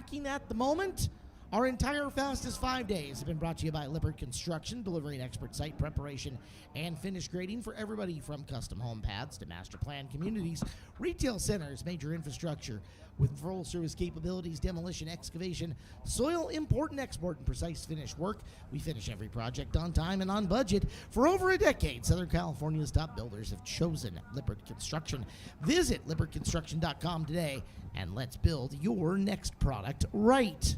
tracking at the moment. Our entire fastest 5 days have been brought to you by Lippert Construction, delivering expert site preparation and finish grading for everybody from custom home pads to master plan communities, retail centers, major infrastructure with full service capabilities, demolition, excavation, soil import and export, and precise finish work. We finish every project on time and on budget. For over a decade, Southern California's top builders have chosen Lippert Construction. Visit LippertConstruction.com today and let's build your next product right.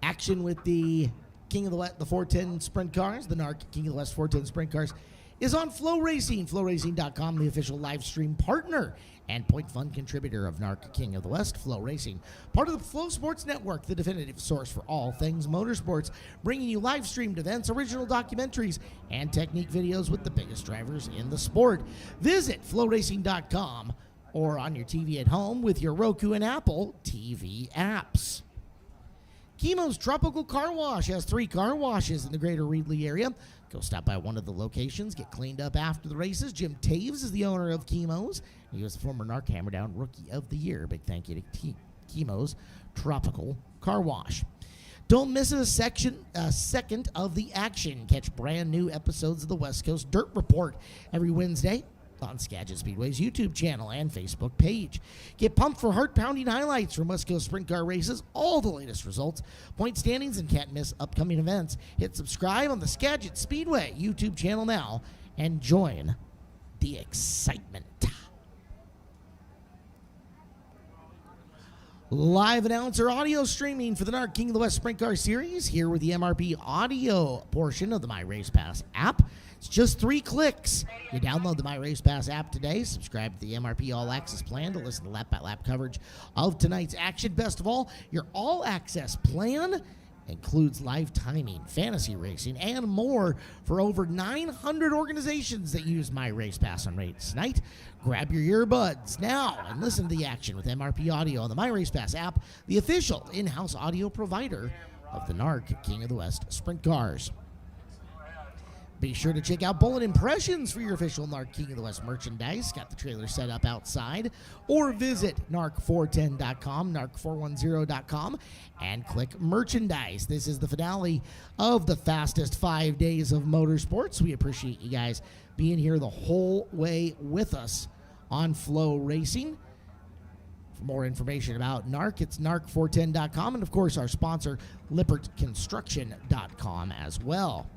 Action with the King of the West, the 410 Sprint Cars, the NARC King of the West 410 Sprint Cars, is on FloRacing. FloRacing.com, the official live stream partner and point fund contributor of NARC King of the West, FloRacing. Part of the Flow Sports Network, the definitive source for all things motorsports, bringing you live streamed events, original documentaries, and technique videos with the biggest drivers in the sport. Visit FloRacing.com or on your TV at home with your Roku and Apple TV apps. Chemo's Tropical Car Wash has 3 car washes in the greater Reedley area. Go stop by one of the locations, get cleaned up after the races. Jim Taves is the owner of Chemo's. He was the former NARC Hammerdown Rookie of the Year. Big thank you to Chemo's Tropical Car Wash. Don't miss a second of the action. Catch brand new episodes of the West Coast Dirt Report every Wednesday on Skagit Speedway's YouTube channel and Facebook page. Get pumped for heart-pounding highlights from West Coast sprint car races, all the latest results, point standings, and can't miss upcoming events. Hit subscribe on the Skagit Speedway YouTube channel now and join the excitement. Live announcer audio streaming for the NARC King of the West Sprint Car Series here with the MRP audio portion of the My Race Pass app. It's just 3 clicks. You download the My Race Pass app today, subscribe to the MRP All Access plan to listen to lap-by-lap coverage of tonight's action. Best of all, your All Access plan includes live timing, fantasy racing, and more for over 900 organizations that use My Race Pass on race night. Grab your earbuds now and listen to the action with MRP Audio on the My Race Pass app, the official in-house audio provider of the NARC King of the West Sprint Cars. Be sure to check out Bullet Impressions for your official NARC King of the West merchandise. Got the trailer set up outside. Or visit NARC410.com, NARC410.com, and click merchandise. This is the finale of the fastest 5 days of motorsports. We appreciate you guys being here the whole way with us on FloRacing. For more information about NARC, it's NARC410.com, and of course our sponsor, LippertConstruction.com as well.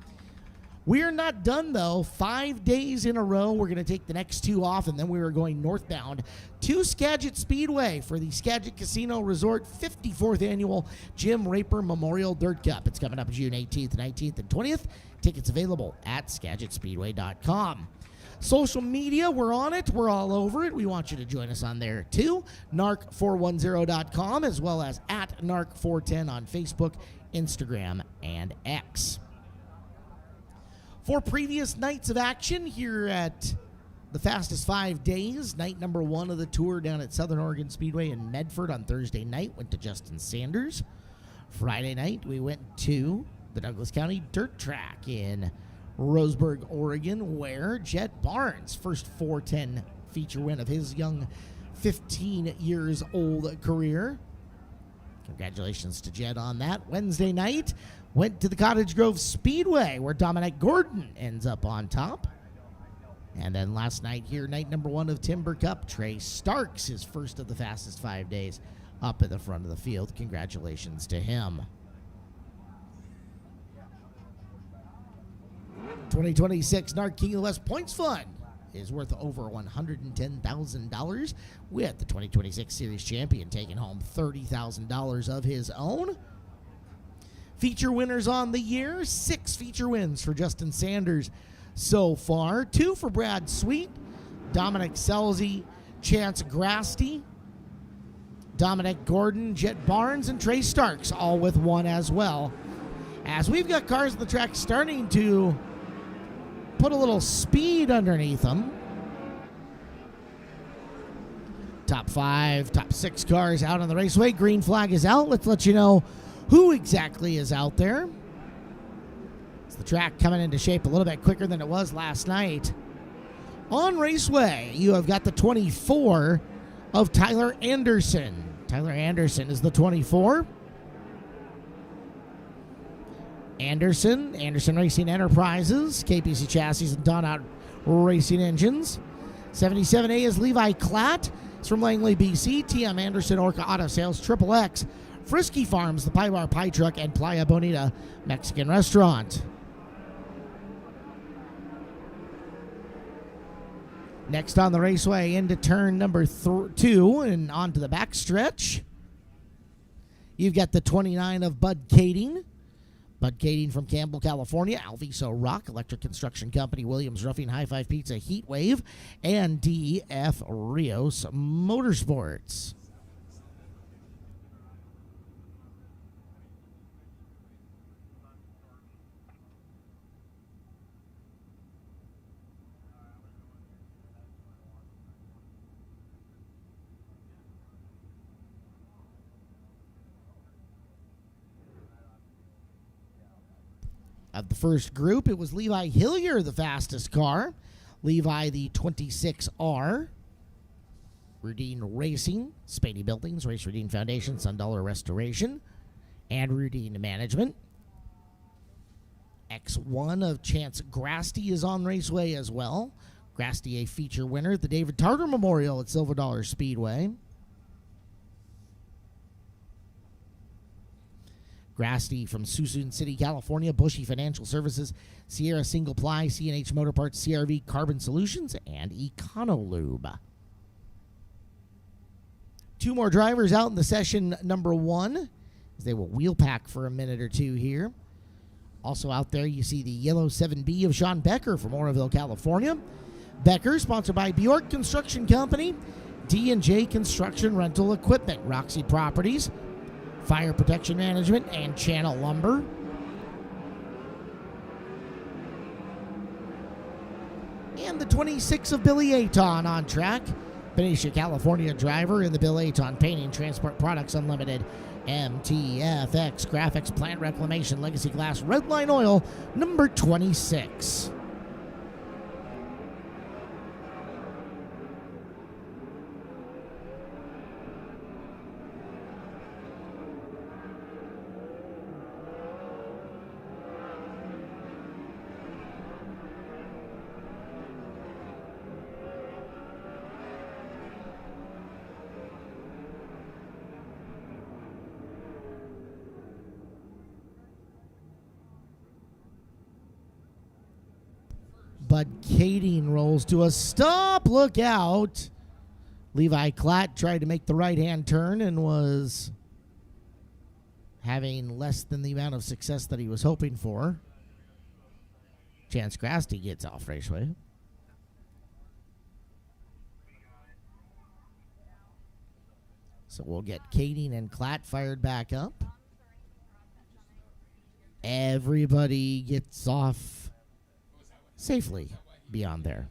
We're not done, though. 5 days in a row. We're going to take the next 2 off, and then we are going northbound to Skagit Speedway for the Skagit Casino Resort 54th Annual Jim Raper Memorial Dirt Cup. It's coming up June 18th, 19th, and 20th. Tickets available at SkagitSpeedway.com. Social media, we're on it. We're all over it. We want you to join us on there, too. NARC410.com, as well as at NARC410 on Facebook, Instagram, and X. For previous nights of action here at the fastest 5 days, night number 1 of the tour down at Southern Oregon Speedway in Medford on Thursday night went to Justin Sanders. Friday night, we went to the Douglas County Dirt Track in Roseburg, Oregon, where Jet Barnes' first 410 feature win of his young 15 years old career. Congratulations to Jed on that. Wednesday night, went to the Cottage Grove Speedway, where Dominic Gordon ends up on top. And then last night here, night number 1 of Timber Cup, Trey Starks, his first of the fastest 5 days, up at the front of the field. Congratulations to him. 2026 NARC King of the West Points Fund is worth over $110,000, with the 2026 Series champion taking home $30,000 of his own. Feature winners on the year, 6 feature wins for Justin Sanders so far. 2 for Brad Sweet, Dominic Selzy, Chance Grasty, Dominic Gordon, Jet Barnes, and Trey Starks, all with 1 as well. As we've got cars on the track starting to put a little speed underneath them. Top 5, top 6 cars out on the raceway. Green flag is out. Let's let you know who exactly is out there. It's the track coming into shape a little bit quicker than it was last night. On raceway, you have got the 24 of Tyler Anderson. Tyler Anderson is the 24. Anderson Racing Enterprises, KPC Chassis and Donout Racing Engines. 77A is Levi Klatt. It's from Langley, BC. TM Anderson, Orca Auto Sales, Triple X, Frisky Farms, the Pie Bar Pie Truck, and Playa Bonita Mexican Restaurant. Next on the raceway, into turn number 2 and onto the backstretch. You've got the 29 of Bud Kading. Bud Kading from Campbell, California. Alviso Rock, Electric Construction Company, Williams Roofing, High Five Pizza, Heat Wave, and DF Rios Motorsports. Of the first group, it was Levi Hillier, the fastest car. Levi, the 26R. Rudine Racing, Spady Buildings, Race Rudine Foundation, Sundollar Restoration, and Rudine Management. X1 of Chance Grasty is on raceway as well. Grasty, a feature winner at the David Tartar Memorial at Silver Dollar Speedway. Grasty from Suisun City, California, Bushy Financial Services, Sierra Single Ply, C&H Motor Parts, CRV Carbon Solutions, and Econolube. 2 more drivers out in the session number 1, as they will wheel pack for a minute or two here. Also out there, you see the yellow 7B of Sean Becker from Oroville, California. Becker, sponsored by Bjork Construction Company, D&J Construction Rental Equipment, Roxy Properties, Fire Protection Management, and Channel Lumber. And the 26 of Billy Aton on track. Benicia, California driver in the Bill Aton Painting Transport Products Unlimited MTFX Graphics Plant Reclamation Legacy Glass Redline Oil number 26. Bud Kading rolls to a stop. Look out. Levi Klatt tried to make the right-hand turn and was having less than the amount of success that he was hoping for. Chance Grasty gets off raceway. So we'll get Kading and Klatt fired back up. Everybody gets off safely beyond there.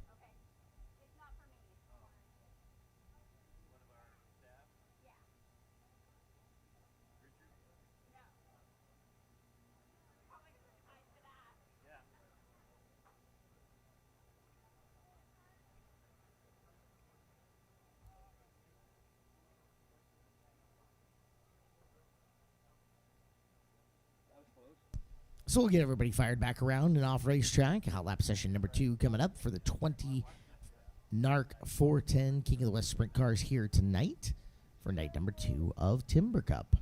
So we'll get everybody fired back around and off racetrack. Hot lap session number 2 coming up for the 20 NARC 410 King of the West Sprint Cars here tonight for night number 2 of Timber Cup.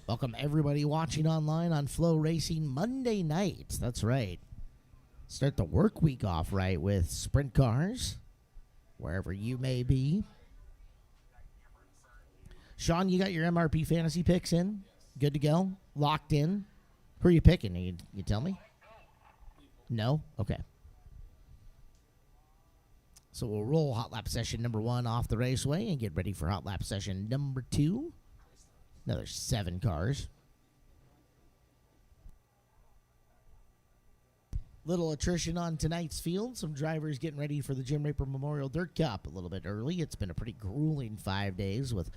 Welcome everybody watching online on FloRacing Monday night. That's right. Start the work week off right with sprint cars, wherever you may be. Sean, you got your MRP fantasy picks in? Good to go? Locked in? Who are you picking? You tell me? No? Okay. So we'll roll hot lap session number 1 off the raceway and get ready for hot lap session number 2. Another 7 cars. Little attrition on tonight's field. Some drivers getting ready for the Jim Raper Memorial Dirt Cup a little bit early. It's been a pretty grueling 5 days with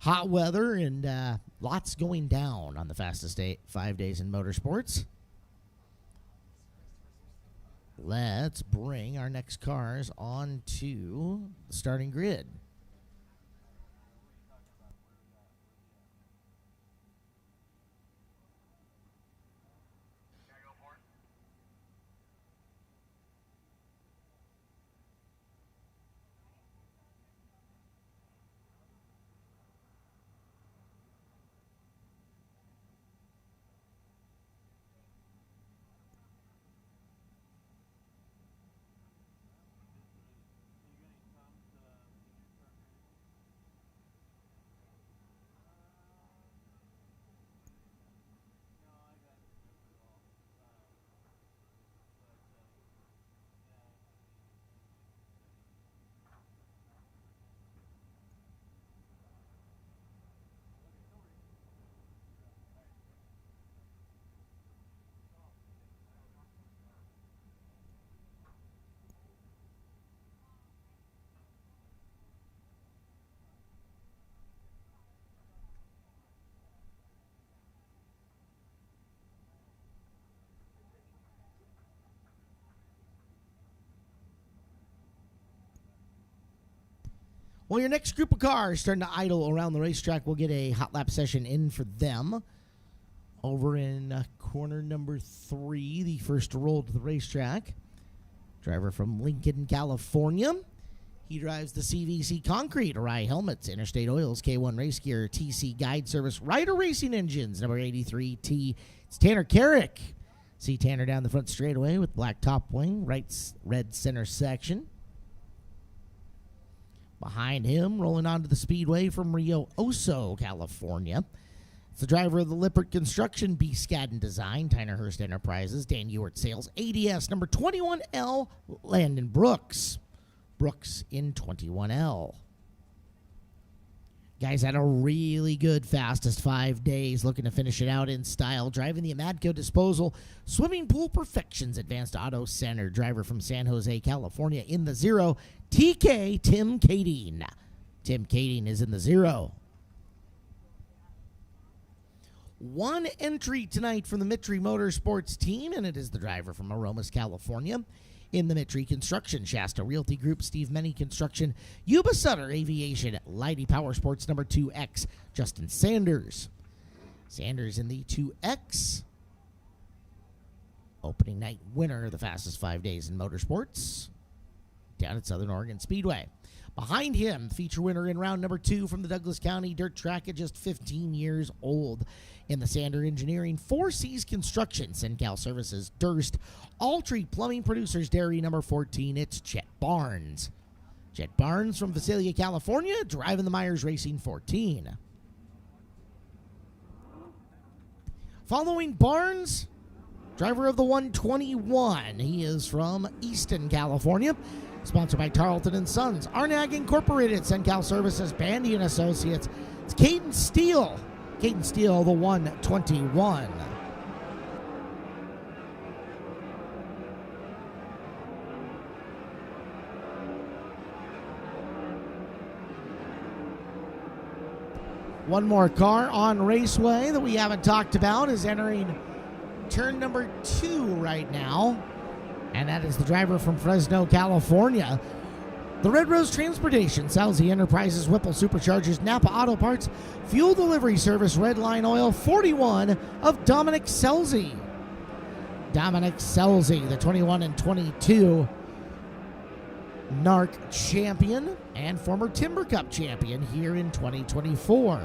Hot weather and lots going down on the fastest 5 days in motorsports. Let's bring our next cars onto the starting grid. Well, your next group of cars starting to idle around the racetrack. We'll get a hot lap session in for them. Over in corner number 3, the first to roll to the racetrack. Driver from Lincoln, California. He drives the CVC Concrete, Arai Helmets, Interstate Oils, K1 Race Gear, TC Guide Service, Ryder Racing Engines, number 83T. It's Tanner Carrick. See Tanner down the front straightaway with black top wing, red center section. Behind him, rolling onto the Speedway from Rio Oso, California. It's the driver of the Lippert Construction, B. Skadden Design, Tyner Hurst Enterprises, Dan Ewart Sales, ADS number 21L, Landon Brooks. Brooks in 21L. Guys had a really good fastest 5 days, looking to finish it out in style. Driving the Amadco Disposal Swimming Pool Perfections Advanced Auto Center. Driver from San Jose, California in the 0, TK Tim Kading. Tim Kading is in the 0. One entry tonight from the Mitri Motorsports team, and it is the driver from Aromas, California. In the Mitri Construction, Shasta Realty Group, Steve Meny Construction, Yuba Sutter Aviation, Leidy Power Sports number 2X, Justin Sanders. Sanders in the 2X. Opening night winner of the fastest 5 days in motorsports down at Southern Oregon Speedway. Behind him, feature winner in round number 2 from the Douglas County Dirt Track at just 15 years old. In the Sander Engineering, 4Cs Construction, Sencal Services, Durst, Alltree Plumbing Producers Dairy number 14, it's Chet Barnes. Chet Barnes from Visalia, California, driving the Myers Racing 14. Following Barnes, driver of the 121. He is from Easton, California. Sponsored by Tarleton & Sons, Arnag Incorporated, Sencal Services, Bandy & Associates. It's Caden Steele. Caden Steele, the 121. One more car on Raceway that we haven't talked about is entering turn number 2 right now. And that is the driver from Fresno, California. The Red Rose Transportation, Salzy Enterprises, Whipple Superchargers, Napa Auto Parts, Fuel Delivery Service, Redline Oil, 41 of Dominic Selzy. Dominic Selzy, the 21 and 22 NARC champion and former Timber Cup champion here in 2024.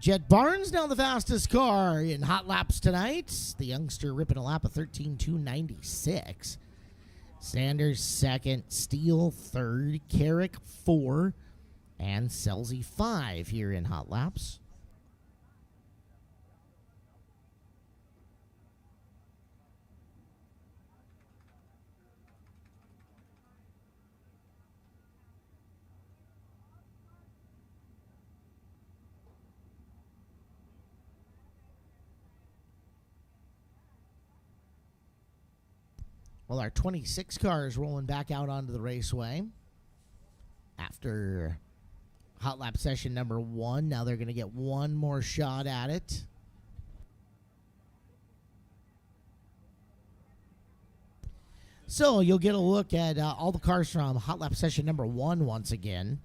Jet Barnes now the fastest car in hot laps tonight. The youngster ripping a lap of 13.296. Sanders second, Steele third, Carrick 4, and Selzy 5 here in hot laps. Well, our 26 car is rolling back out onto the raceway after hot lap session number 1. Now they're going to get one more shot at it. So you'll get a look at all the cars from hot lap session number 1 once again.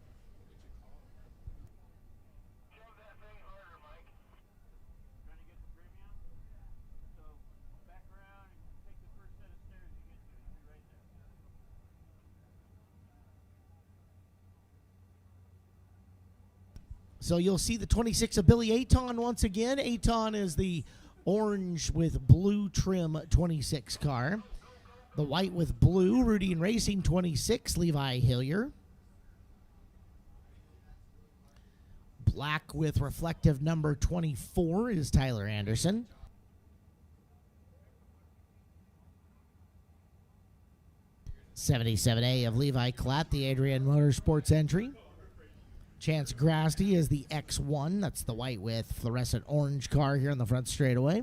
So you'll see the 26 of Billy Aton once again. Aton is the orange with blue trim 26 car. The white with blue, Rudy and Racing 26, Levi Hillier. Black with reflective number 24 is Tyler Anderson. '77A of Levi Klatt, the Adrian Motorsports entry. Chance Grasty is the X1. That's the white with fluorescent orange car here in the front straightaway.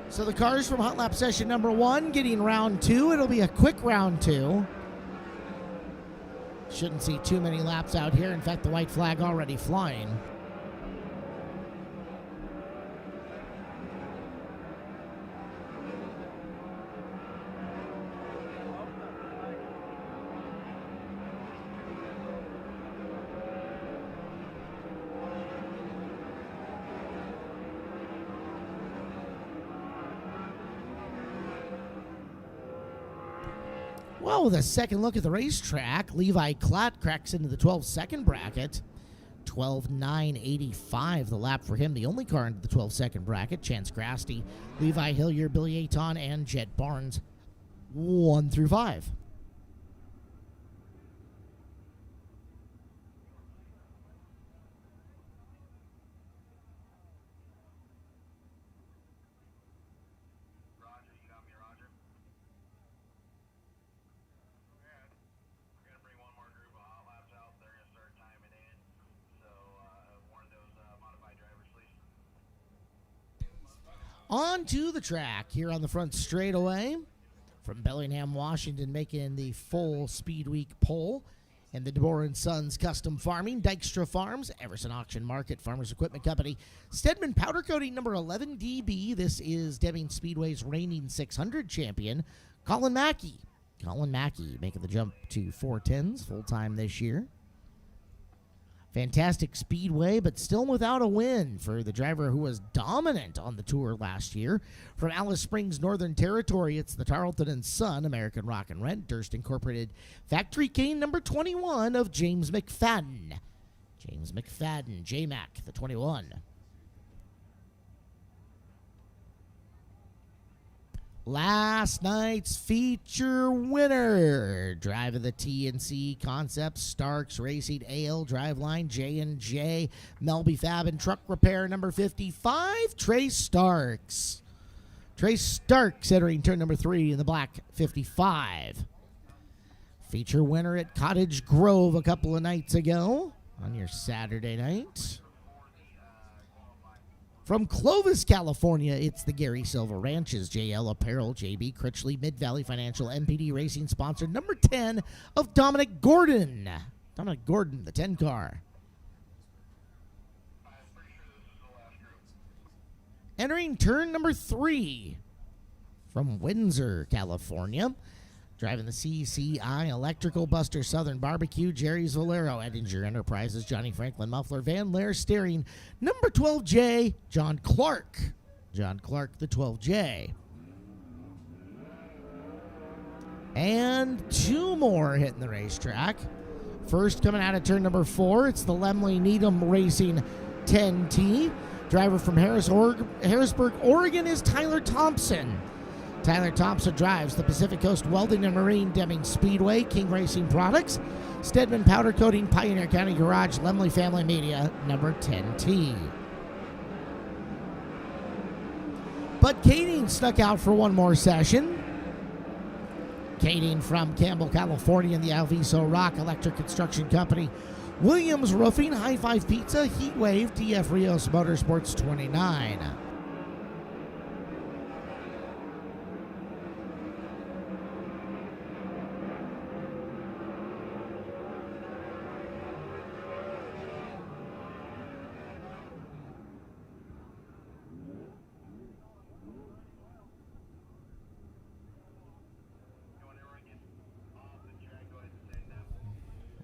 So the cars from hot lap session number 1 getting round 2. It'll be a quick round 2. Shouldn't see too many laps out here. In fact, the white flag already flying. Well, with a second look at the racetrack, Levi Klatt cracks into the 12-second bracket. 12.985 the lap for him, the only car into the 12-second bracket. Chance Grasty, Levi Hillier, Billy Aton, and Jet Barnes, 1 through 5. On to the track here on the front straightaway from Bellingham, Washington, making the full Speed Week pole. And the DeBoer & Sons Custom Farming, Dykstra Farms, Everson Auction Market, Farmers Equipment Company, Stedman Powder Coating number 11 DB. This is Deming Speedway's reigning 600 champion, Colin Mackey. Colin Mackey making the jump to 410s full-time this year. Fantastic speedway, but still without a win for the driver who was dominant on the tour last year. From Alice Springs, Northern Territory, it's the Tarleton & Son American Rock and Rent Durst Incorporated Factory Cane number 21 of James McFadden. James McFadden, J-Mac, the 21. Last night's feature winner, drive of the TNC Concepts, Starks Racing, AL Driveline, J&J, Melby Fab and Truck Repair number 55, Trace Starks. Trace Starks entering turn number 3 in the black 55. Feature winner at Cottage Grove a couple of nights ago on your Saturday night. From Clovis, California, it's the Gary Silva Ranches, JL Apparel, JB Critchley, Mid-Valley Financial, MPD Racing sponsor, number 10 of Dominic Gordon. Dominic Gordon, the 10 car. Entering turn number 3 from Windsor, California. Driving the CCI Electrical Buster Southern Barbecue, Jerry's Valero, Edinger Enterprises, Johnny Franklin Muffler, Van Lair Steering, number 12J, John Clark. John Clark, the 12J. And 2 more hitting the racetrack. First, coming out of turn number 4, it's the Lemley Needham Racing 10T. Driver from Harrisburg, Oregon is Tyler Thompson. Tyler Thompson drives the Pacific Coast Welding and Marine Deming Speedway, King Racing Products, Stedman Powder Coating, Pioneer County Garage, Lemley Family Media, number 10T. But Kading stuck out for one more session. Kading from Campbell, California, and the Alviso Rock Electric Construction Company, Williams Roofing, High Five Pizza, Heatwave, DF Rios Motorsports 29.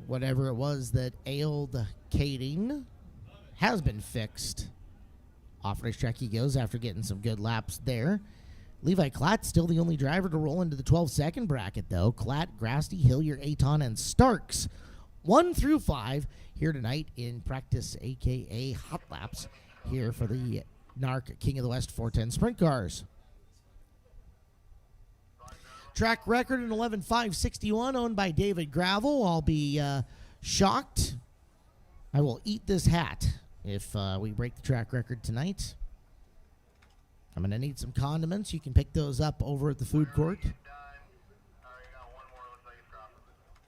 Whatever it was that ailed Kading has been fixed. Off racetrack he goes after getting some good laps there. Levi Klatt still the only driver to roll into the 12-second bracket, though. Klatt, Grasty, Hillier, Aton, and Starks 1 through 5 here tonight in practice, a.k.a. hot laps, here for the NARC King of the West 410 Sprint Cars. Track record in 11.561, owned by David Gravel. I'll be shocked. I will eat this hat if we break the track record tonight. I'm going to need some condiments. You can pick those up over at the food court.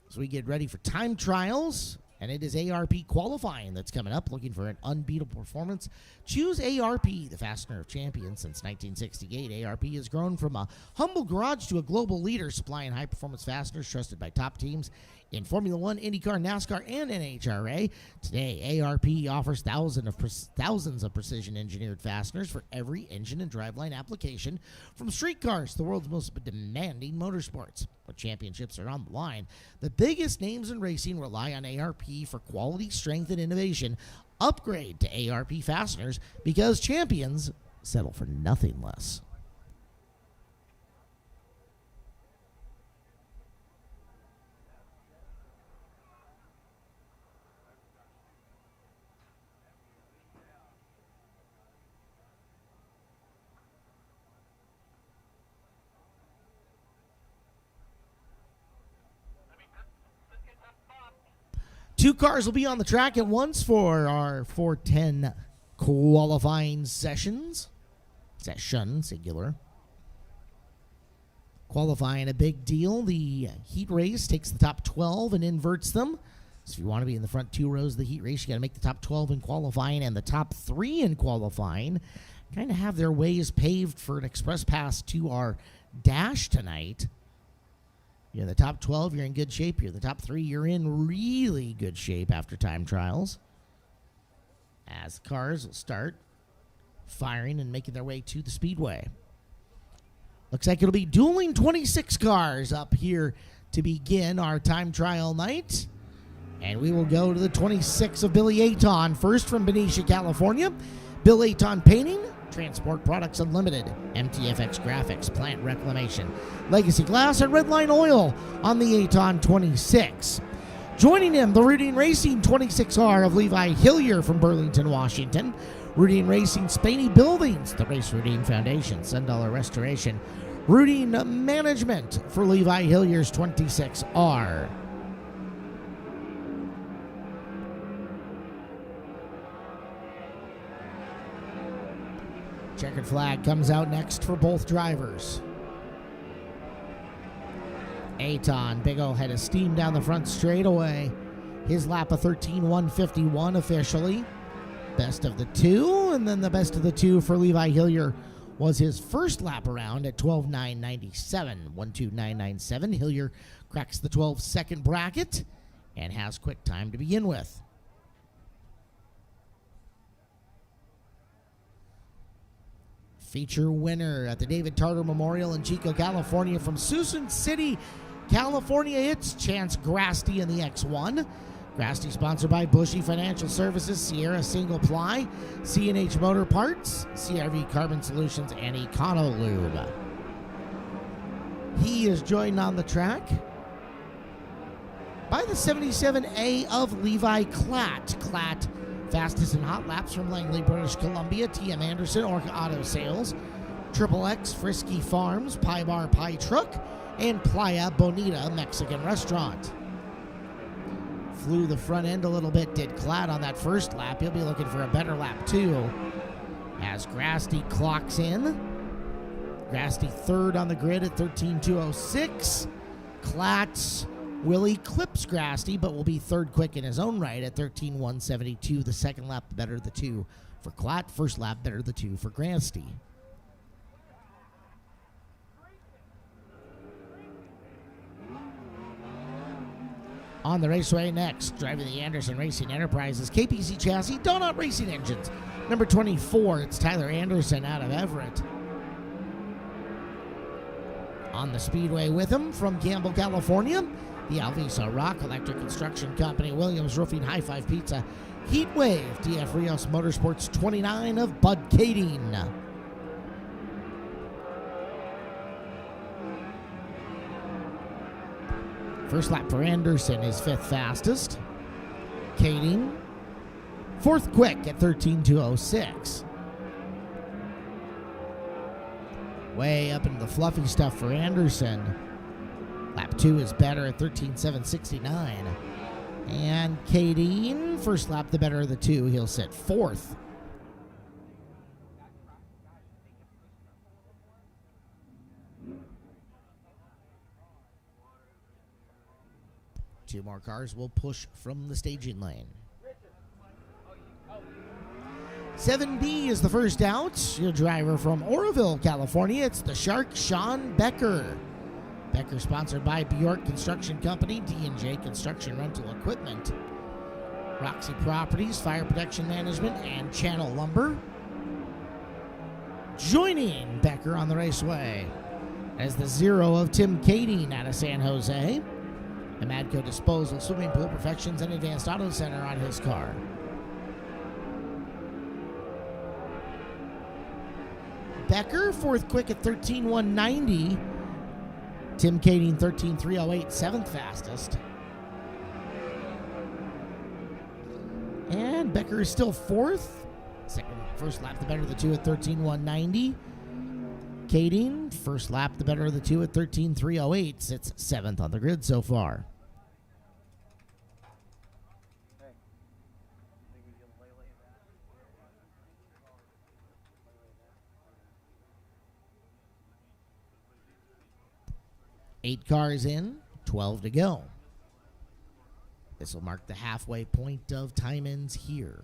As we get ready for time trials, and it is ARP qualifying that's coming up, looking for an unbeatable performance. Choose ARP, the fastener of champions. Since 1968, ARP has grown from a humble garage to a global leader, supplying high-performance fasteners trusted by top teams in Formula One, IndyCar, NASCAR, and NHRA. Today, ARP offers thousands of precision-engineered fasteners for every engine and driveline application, from street cars to the world's most demanding motorsports. When championships are on the line, the biggest names in racing rely on ARP for quality, strength, and innovation. Upgrade to ARP fasteners because champions settle for nothing less. Two cars will be on the track at once for our 410 qualifying sessions. Session, singular. Qualifying a big deal. The heat race takes the top 12 and inverts them. So if you want to be in the front 2 rows of the heat race, you got to make the top 12 in qualifying and the top 3 in qualifying. Kind of have their ways paved for an express pass to our dash tonight. You're in the top 12, you're in good shape. You're in the top 3, you're in really good shape after time trials. As the cars will start firing and making their way to the Speedway. Looks like it'll be dueling 26 cars up here to begin our time trial night. And we will go to the 26 of Billy Aton, first from Benicia, California. Bill Aton Painting, Transport Products Unlimited, MTFX Graphics, Plant Reclamation, Legacy Glass, and Redline Oil on the Aton 26. Joining him, the Routine Racing 26R of Levi Hillier from Burlington, Washington. Routine Racing Spaney Buildings, the Race Routine Foundation, $10 Restoration. Routine Management for Levi Hillier's 26R. Checkered flag comes out next for both drivers. Aton, big old head of steam down the front straightaway. His lap of 13.151 officially. Best of the two, and then the best of the two for Levi Hillier was his first lap around at 12:09.97, 1:29.97. Hillier cracks the 12-second bracket and has quick time to begin with. Feature winner at the David Tartar Memorial in Chico, California from Susan City, California. It's Chance Grasty in the X1. Grasty sponsored by Bushy Financial Services, Sierra Single Ply, C&H Motor Parts, CRV Carbon Solutions, and Econolube. He is joined on the track by the 77A of Levi Klatt. Klatt, fastest in hot laps from Langley, British Columbia. TM Anderson, Orca Auto Sales. Triple X, Frisky Farms, Pie Bar Pie Truck, and Playa Bonita Mexican Restaurant. Flew the front end a little bit, did Klatt on that first lap. He'll be looking for a better lap too as Grasty clocks in. Grasty third on the grid at 13:206. Klatt will eclipse Grasty, but will be third quick in his own right at 13:172. The second lap, better the two for Klatt. First lap, better the two for Grasty. On the raceway next, driving the Anderson Racing Enterprises KPC chassis, Donut Racing Engines. Number 24, it's Tyler Anderson out of Everett. On the Speedway with him from Campbell, California, the Alvisa Rock Electric Construction Company, Williams Roofing, High Five Pizza, Heatwave, DF Rios Motorsports 29 of Bud Kading. First lap for Anderson is fifth fastest. Kading, fourth quick at 13:206. Way up into the fluffy stuff for Anderson. Lap 2 is better at 13:769. And Kading, first lap the better of the two. He'll sit fourth. Two more cars will push from the staging lane. 7B is the first out. Your driver from Oroville, California. It's the Shark, Sean Becker. Becker sponsored by Bjork Construction Company, D&J Construction Rental Equipment, Roxy Properties, Fire Protection Management, and Channel Lumber. Joining Becker on the raceway as the 0 of Tim Kading out of San Jose. The Madco Disposal, Swimming Pool Perfections, and Advanced Auto Center on his car. Becker, fourth quick at 13:190. Tim Kading, 13:308, seventh fastest. And Becker is still fourth. First lap, the better of the two at 13:190. Kading, first lap, the better of the two at 13:308. Sits seventh on the grid so far. Eight cars in, 12 to go. This will mark the halfway point of time-ins here.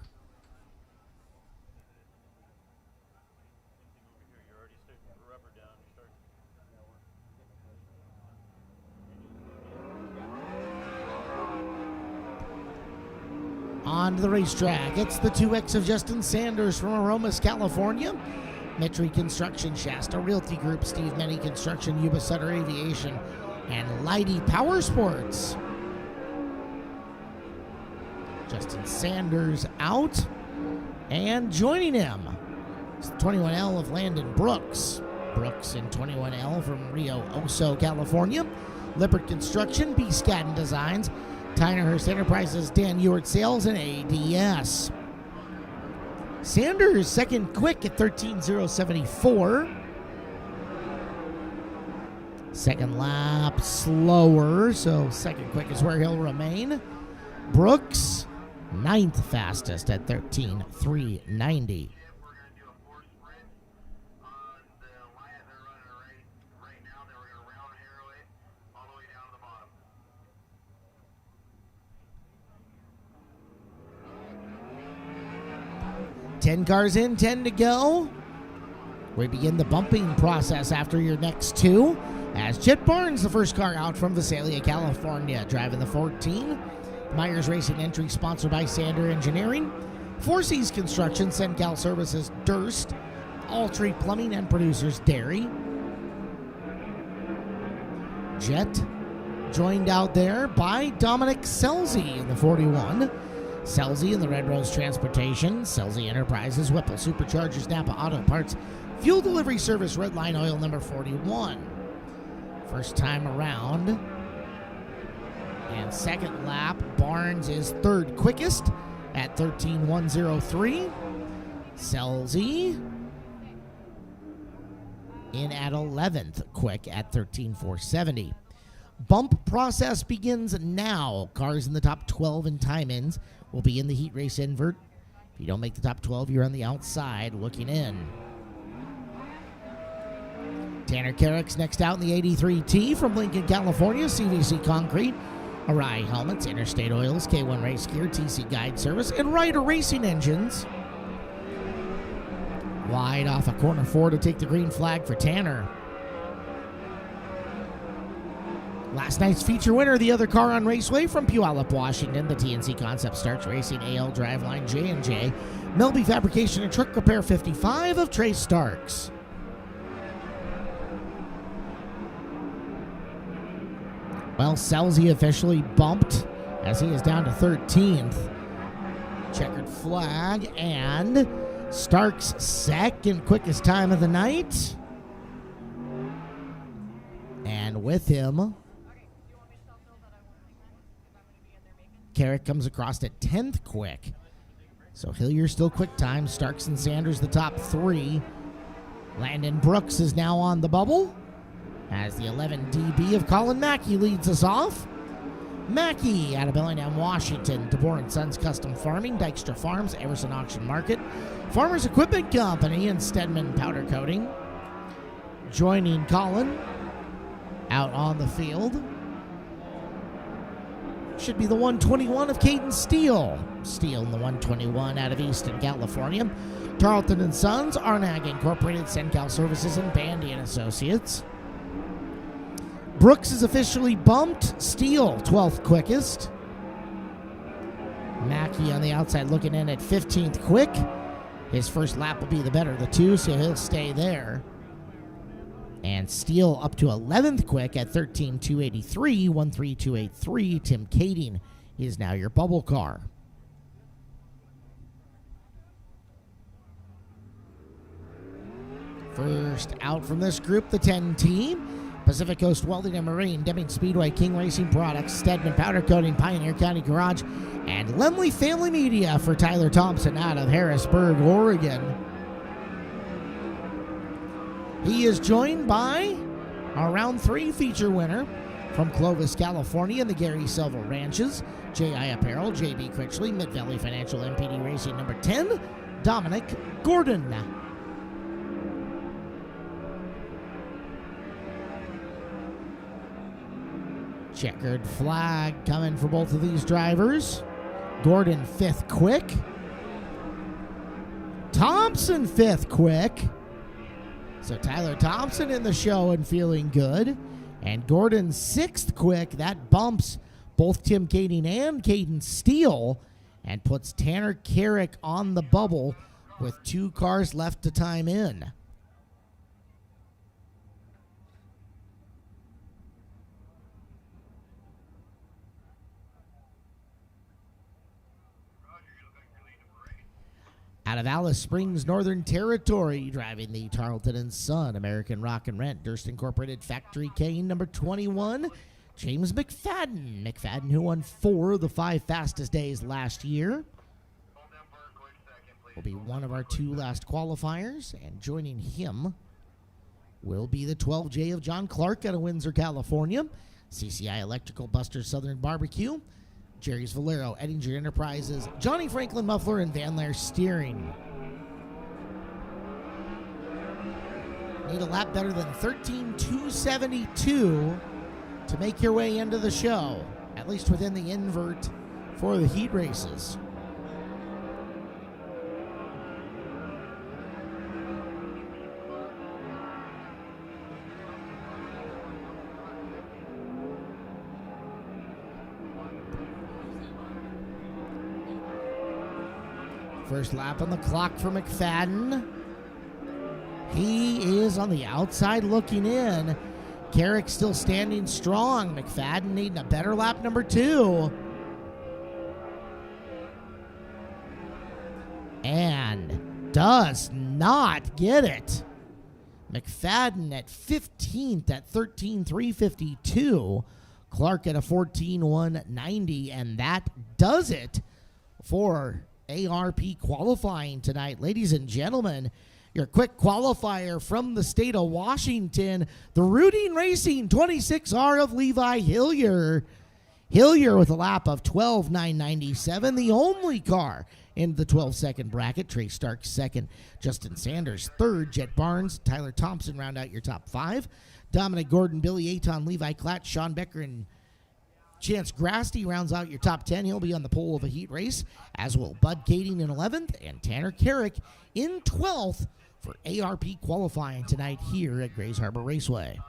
On to the racetrack, it's the 2X of Justin Sanders from Aromas, California. Mitri Construction, Shasta Realty Group, Steve Menny Construction, Yuba Sutter Aviation, and Leidy Power Sports. Justin Sanders out, and joining him is the 21L of Landon Brooks. Brooks in 21L from Rio Oso, California. Lippert Construction, B. Skadden Designs, Tynerhurst Enterprises, Dan Ewart Sales, and ADS. Sanders second quick at 13:074. Second lap slower, so second quick is where he'll remain. Brooks, ninth fastest at 13:390. 10 cars in, 10 to go. We begin the bumping process after your next two, as Chet Barnes, the first car out from Visalia, California, driving the 14. Myers Racing entry sponsored by Sander Engineering, Four Seas Construction, Sencal Services, Durst, All Tree Plumbing, and Producers Dairy. Jet joined out there by Dominic Selzy in the 41. Selzy in the Red Rose Transportation, Selzy Enterprises, Whipple Superchargers, Napa Auto Parts, Fuel Delivery Service, Red Line Oil number 41. First time around. And second lap, Barnes is third quickest at 13.103. Selzy in at 11th quick at 13.470. Bump process begins now. Cars in the top 12 in time-ins will be in the heat race invert. If you don't make the top 12, you're on the outside looking in. Tanner Carrick's next out in the 83T from Lincoln, California, CVC Concrete, Arai Helmets, Interstate Oils, K1 Race Gear, TC Guide Service, and Ryder Racing Engines. Wide off of corner 4 to take the green flag for Tanner. Last night's feature winner, the other car on Raceway from Puyallup, Washington, the TNC Concept Starts Racing AL Driveline J&J, Melby Fabrication and Truck Repair 55 of Trey Starks. Well, Selzy officially bumped as he is down to 13th. Checkered flag, and Starks second quickest time of the night. And with him, Carrick comes across at 10th quick. So Hillier still quick time. Starks and Sanders the top three. Landon Brooks is now on the bubble as the 11 DB of Colin Mackey leads us off. Mackey out of Bellingham, Washington, DeBoer & Sons Custom Farming, Dykstra Farms, Everson Auction Market, Farmers Equipment Company, and Stedman Powder Coating. Joining Colin out on the field should be the 121 of Caden Steele. Steele in the 121 out of Easton, California. Tarleton & Sons, Arnag Incorporated, Sencal Services, and Bandy & Associates. Brooks is officially bumped. Steele, 12th quickest. Mackey on the outside looking in at 15th quick. His first lap will be the better of the two, so he'll stay there. And Steele up to 11th quick at 13.283, 13283. Tim Kading is now your bubble car. First out from this group, the 10T. Pacific Coast Welding and Marine, Deming Speedway, King Racing Products, Stedman Powder Coating, Pioneer County Garage, and Lemley Family Media for Tyler Thompson out of Harrisburg, Oregon. He is joined by our round 3 feature winner from Clovis, California, and the Gary Silva Ranches, J.I. Apparel, J.B. Critchley, Mid-Valley Financial, MPD Racing number 10, Dominic Gordon. Checkered flag coming for both of these drivers. Gordon 5th quick. Thompson 5th quick. So Tyler Thompson in the show and feeling good. And Gordon 6th quick. That bumps both Tim Kading and Caden Steele and puts Tanner Carrick on the bubble with 2 cars left to time in. Out of Alice Springs, Northern Territory, driving the Tarleton & Son, American Rock and Rent, Durst Incorporated Factory Cane, number 21, James McFadden. McFadden, who won 4 of the 5 fastest days last year, will be one of our 2 last qualifiers, and joining him will be the 12J of John Clark out of Windsor, California, CCI Electrical Buster Southern Barbecue, Jerry's Valero, Ettinger Enterprises, Johnny Franklin Muffler, and Van Lair Steering. Need a lap better than 13.272 to make your way into the show, at least within the invert for the heat races. First lap on the clock for McFadden. He is on the outside looking in. Carrick still standing strong. McFadden needing a better lap number 2. And does not get it. McFadden at 15th at 13,352. Clark at a 14,190. And that does it for ARP qualifying tonight. Ladies and gentlemen, your quick qualifier from the state of Washington, the Rooting Racing 26R of Levi Hillier. Hillier with a lap of 12,997, the only car in the 12-second bracket. Trey Stark second, Justin Sanders third, Jet Barnes, Tyler Thompson round out your top 5. Dominic Gordon, Billy Aton, Levi Klatt, Sean Becker, and Chance Grasty rounds out your top 10. He'll be on the pole of a heat race, as will Bud Kading in 11th and Tanner Carrick in 12th for ARP qualifying tonight here at Grays Harbor Raceway.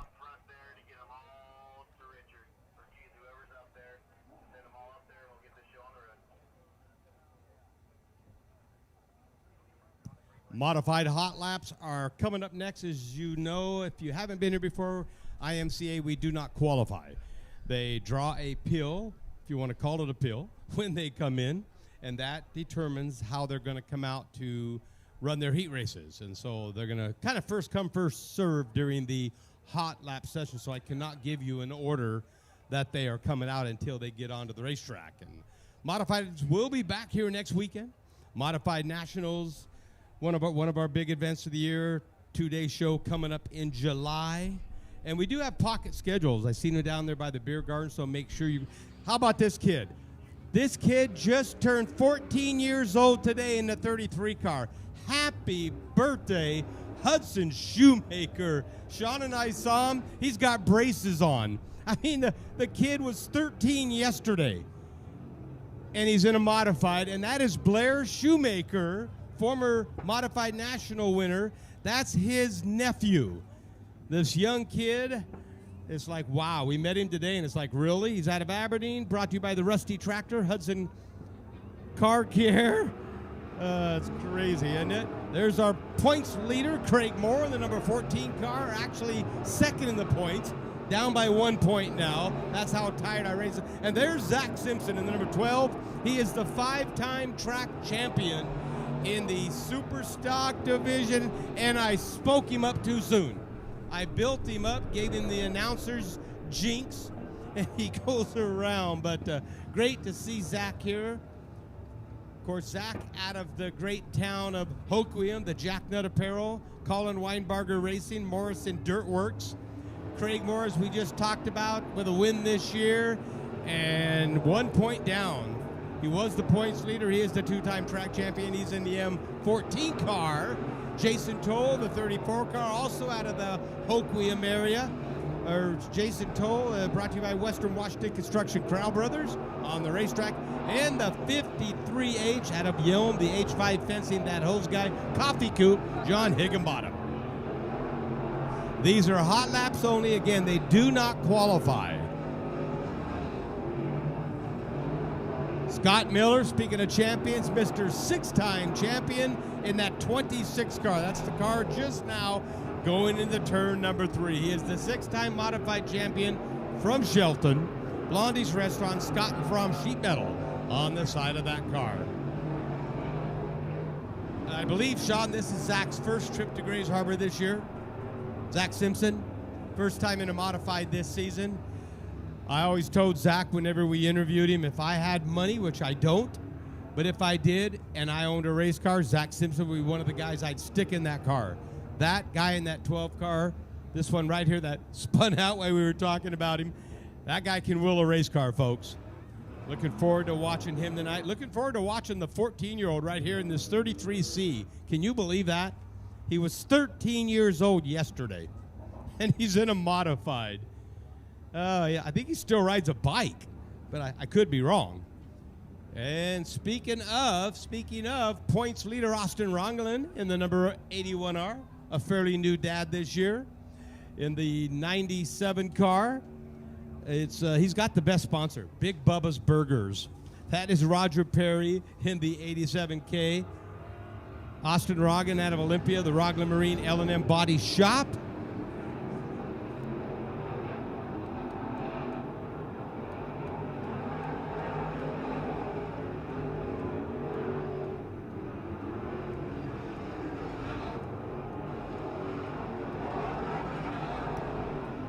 Modified hot laps are coming up next. As you know, if you haven't been here before, IMCA, we do not qualify. They draw a pill, if you want to call it a pill, when they come in, and that determines how they're going to come out to run their heat races. And so they're going to kind of first come, first serve during the hot lap session, so I cannot give you an order that they are coming out until they get onto the racetrack. And Modifieds will be back here next weekend. Modified Nationals, one of our big events of the year, 2-day show coming up in July. And we do have pocket schedules. I seen them down there by the beer garden, so make sure you... How about this kid? This kid just turned 14 years old today in the 33 car. Happy birthday, Hudson Shoemaker. Sean and I saw him. He's got braces on. I mean, the kid was 13 yesterday, and he's in a modified, and that is Blair Shoemaker, former Modified National winner. That's his nephew. This young kid, it's like, wow, we met him today, and it's like, really? He's out of Aberdeen, brought to you by the Rusty Tractor, Hudson Car Care. It's crazy, isn't it? There's our points leader, Craig Moore, in the number 14 car, actually second in the points, down by 1 point now. That's how tired I race. And there's Zach Simpson in the number 12. He is the 5-time track champion in the Super Stock division, and I spoke him up too soon. I built him up, gave him the announcer's jinx, and he goes around. But great to see Zach here. Of course, Zach out of the great town of Hoquiam, the Jacknut Apparel, Colin Weinbarger Racing, Morrison Dirt Works. Craig Moore, as we just talked about, with a win this year, and 1 point down. He was the points leader. He is the 2-time track champion. He's in the M14 car. Jason Toll, the 34 car, also out of the Hoquiam area. Jason Toll, brought to you by Western Washington Construction Crowell Brothers on the racetrack. And the 53H out of Yelm, the H5 fencing, that hose guy, Coffee Coop, John Higginbottom. These are hot laps only. Again, they do not qualify. Scott Miller, speaking of champions, Mr. 6-time champion in that 26 car. That's the car just now going into turn number 3. He is the 6-time modified champion from Shelton. Blondie's Restaurant, Scott and Fromm Sheet Metal on the side of that car. I believe, Sean, this is Zach's first trip to Grays Harbor this year. Zach Simpson, first time in a modified this season. I always told Zach whenever we interviewed him, if I had money, which I don't, but if I did and I owned a race car, Zach Simpson would be one of the guys I'd stick in that car. That guy in that 12 car, this one right here that spun out while we were talking about him, that guy can will a race car, folks. Looking forward to watching him tonight. Looking forward to watching the 14-year-old right here in this 33C. Can you believe that? He was 13 years old yesterday, and he's in a modified. Yeah, I think he still rides a bike, but I could be wrong. And speaking of points leader Austin Rongelin in the number 81R, a fairly new dad this year in the 97 car. He's got the best sponsor, Big Bubba's Burgers. That is Roger Perry in the 87K. Austin Roggen out of Olympia, the Roggen Marine L&M Body Shop.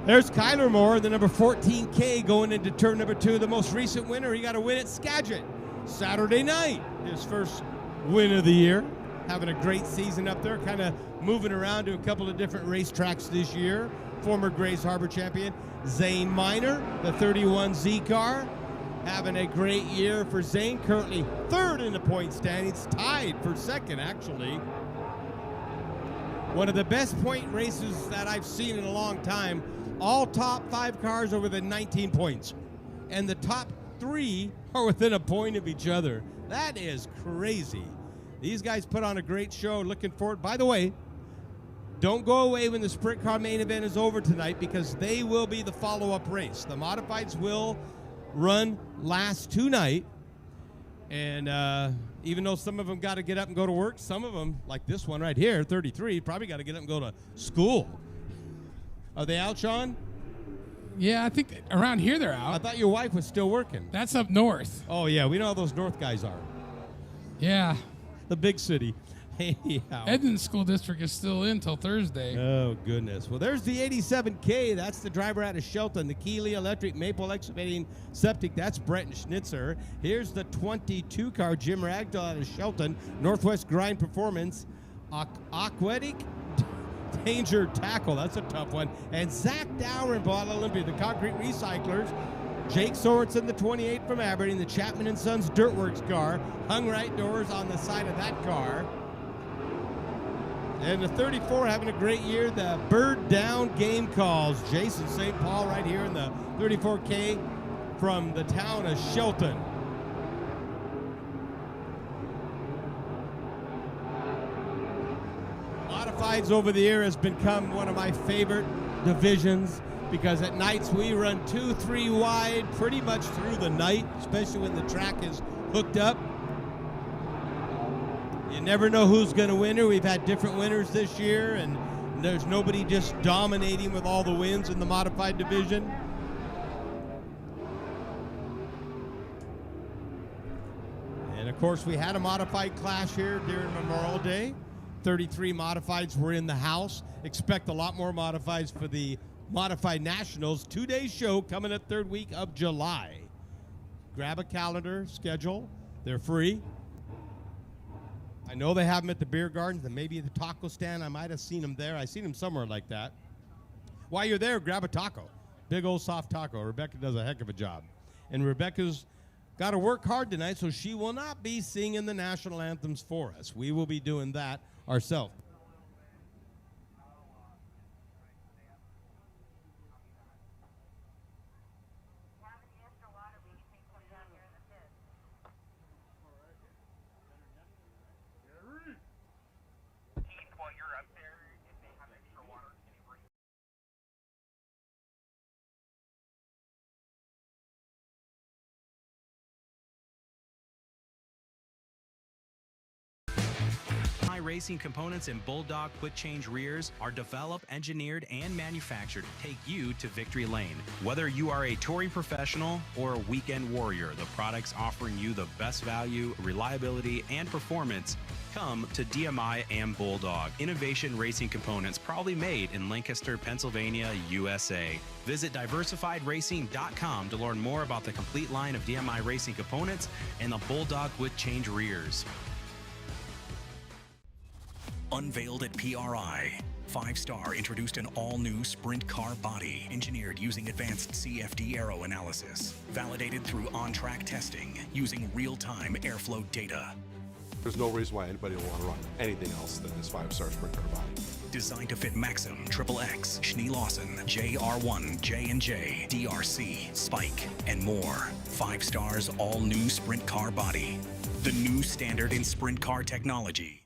There's Kyler Moore, the number 14K going into turn number 2. The most recent winner, he got a win at Skagit Saturday night. His first win of the year. Having a great season up there, kind of moving around to a couple of different racetracks this year. Former Grays Harbor champion Zane Miner, the 31Z car. Having a great year for Zane, currently 3rd in the point standings, tied for 2nd actually. One of the best point races that I've seen in a long time. All top 5 cars are within 19 points. And the top 3 are within a point of each other. That is crazy. These guys put on a great show. Looking forward. By the way, don't go away when the sprint car main event is over tonight, because they will be the follow-up race. The modifieds will run last tonight. And even though some of them got to get up and go to work, some of them, like this one right here, 33, probably got to get up and go to school. Are they out, Sean? Yeah, I think around here they're out. I thought your wife was still working. That's up north. Oh, yeah, we know how those north guys are. Yeah. The big city. Anyhow. Edmonton School District is still in till Thursday. Oh, goodness. Well, there's the 87K. That's the driver out of Shelton. The Keeley Electric Maple Excavating Septic. That's Brett Schnitzer. Here's the 22 car, Jim Ragdoll out of Shelton. Northwest Grind Performance. Aquatic Danger Tackle. That's a tough one. And Zach Dower in Bottle Olympia, the Concrete Recyclers. Jake Sorensen, the 28 from Aberdeen, the Chapman and Sons Dirtworks car. Hung right doors on the side of that car. And the 34 having a great year, the Bird Down Game Calls. Jason St. Paul right here in the 34K from the town of Shelton. Modifieds over the year has become one of my favorite divisions, because at nights we run 2-3 wide pretty much through the night, especially when the track is hooked up. You never know who's going to win her. We've had different winners this year, and there's nobody just dominating with all the wins in the modified division. And of course, we had a modified clash here during Memorial Day. 33 modifieds were in the house. Expect a lot more modifieds for the Modified Nationals 2-day show coming up 3rd week of July. Grab a calendar, schedule. They're free. I know they have them at the beer gardens and maybe at the taco stand. I might have seen them there. I've seen them somewhere like that. While you're there, grab a taco. Big old soft taco. Rebecca does a heck of a job. And Rebecca's got to work hard tonight, so she will not be singing the national anthems for us. We will be doing that ourselves. Racing components and Bulldog quick change rears are developed, engineered, and manufactured to take you to victory lane. Whether you are a touring professional or a weekend warrior, the products offering you the best value, reliability, and performance come to DMI and Bulldog. Innovation Racing Components, proudly made in Lancaster, Pennsylvania, USA. Visit diversifiedracing.com to learn more about the complete line of DMI Racing components and the Bulldog quick change rears. Unveiled at PRI, 5-Star introduced an all-new sprint car body engineered using advanced CFD aero analysis, validated through on-track testing using real-time airflow data. There's no reason why anybody will want to run anything else than this 5-star sprint car body. Designed to fit Maxim, XXX, Schnee Lawson, JR1, J&J, DRC, Spike, and more. 5-Star's all-new sprint car body. The new standard in sprint car technology.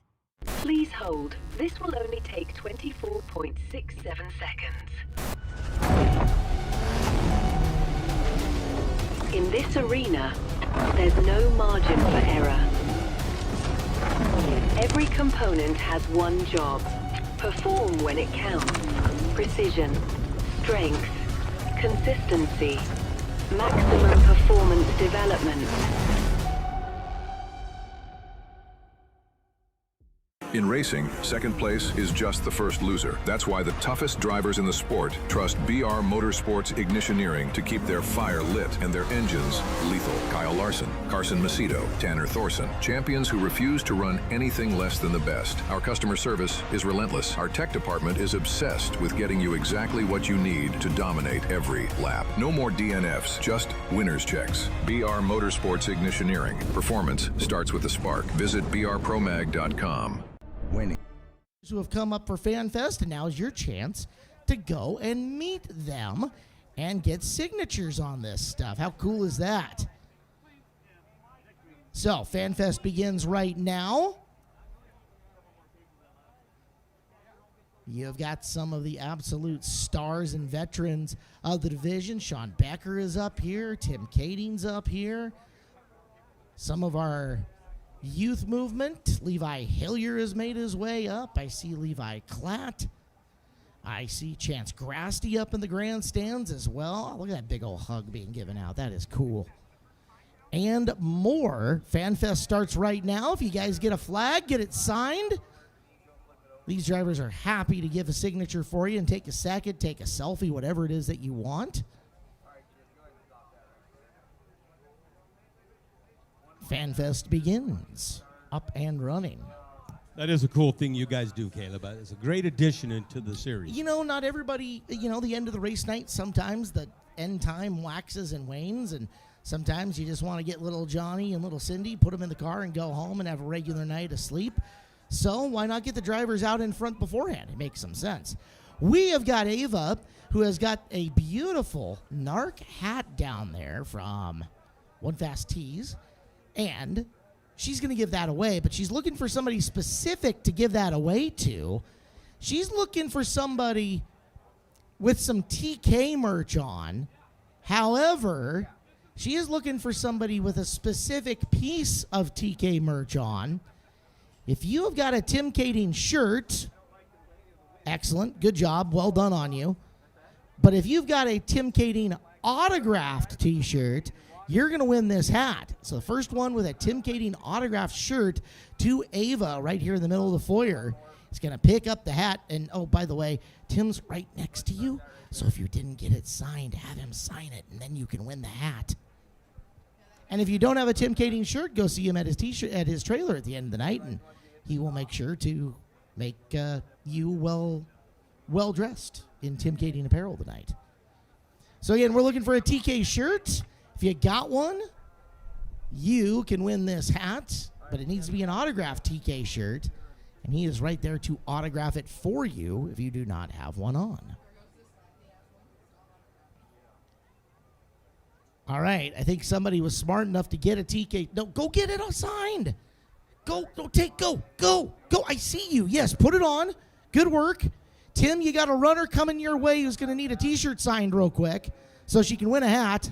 Please hold. This will only take 24.67 seconds. In this arena, there's no margin for error. Every component has one job. Perform when it counts. Precision, strength, consistency, maximum performance development. In racing, second place is just the first loser. That's why the toughest drivers in the sport trust BR Motorsports Ignitioneering to keep their fire lit and their engines lethal. Kyle Larson, Carson Macedo, Tanner Thorson, champions who refuse to run anything less than the best. Our customer service is relentless. Our tech department is obsessed with getting you exactly what you need to dominate every lap. No more DNFs, just winner's checks. BR Motorsports Ignitioneering. Performance starts with a spark. Visit brpromag.com. Winning. Who have come up for FanFest, and now is your chance to go and meet them and get signatures on this stuff. How cool is that? So, FanFest begins right now. You've got some of the absolute stars and veterans of the division. Sean Becker is up here. Tim Kading's up here. Some of our youth movement. Levi Hillier has made his way up. I see Levi Klatt. I see Chance Grasty up in the grandstands as well. Oh, look at that big old hug being given out. That is cool. And more. FanFest starts right now. If you guys get a flag, get it signed. These drivers are happy to give a signature for you and take a second, take a selfie, whatever it is that you want. FanFest begins. Up and running. That is a cool thing you guys do, Caleb. It's a great addition into the series. You know, not everybody, the end of the race night, sometimes the end time waxes and wanes, and sometimes you just want to get little Johnny and little Cindy, put them in the car and go home and have a regular night of sleep. So why not get the drivers out in front beforehand? It makes some sense. We have got Ava, who has got a beautiful NARC hat down there from One Fast Tees. And she's going to give that away, but she's looking for somebody specific to give that away to. She's looking for somebody with some TK merch on. However, she is looking for somebody with a specific piece of TK merch on. If you have got a Tim Kading shirt, excellent, good job, well done on you. But if you've got a Tim Kading autographed t-shirt, you're going to win this hat. So the first one with a Tim Kading autographed shirt to Ava right here in the middle of the foyer is going to pick up the hat. And, oh, by the way, Tim's right next to you. So if you didn't get it signed, have him sign it, and then you can win the hat. And if you don't have a Tim Kading shirt, go see him at his t-shirt, at his trailer at the end of the night, and he will make sure to make you well dressed in Tim Kading apparel tonight. So, again, we're looking for a TK shirt. If you got one, you can win this hat, but it needs to be an autographed TK shirt, and he is right there to autograph it for you if you do not have one on. All right, I think somebody was smart enough to get a TK. No, go get it signed. Go. I see you. Yes, put it on. Good work. Tim, you got a runner coming your way who's going to need a T-shirt signed real quick so she can win a hat.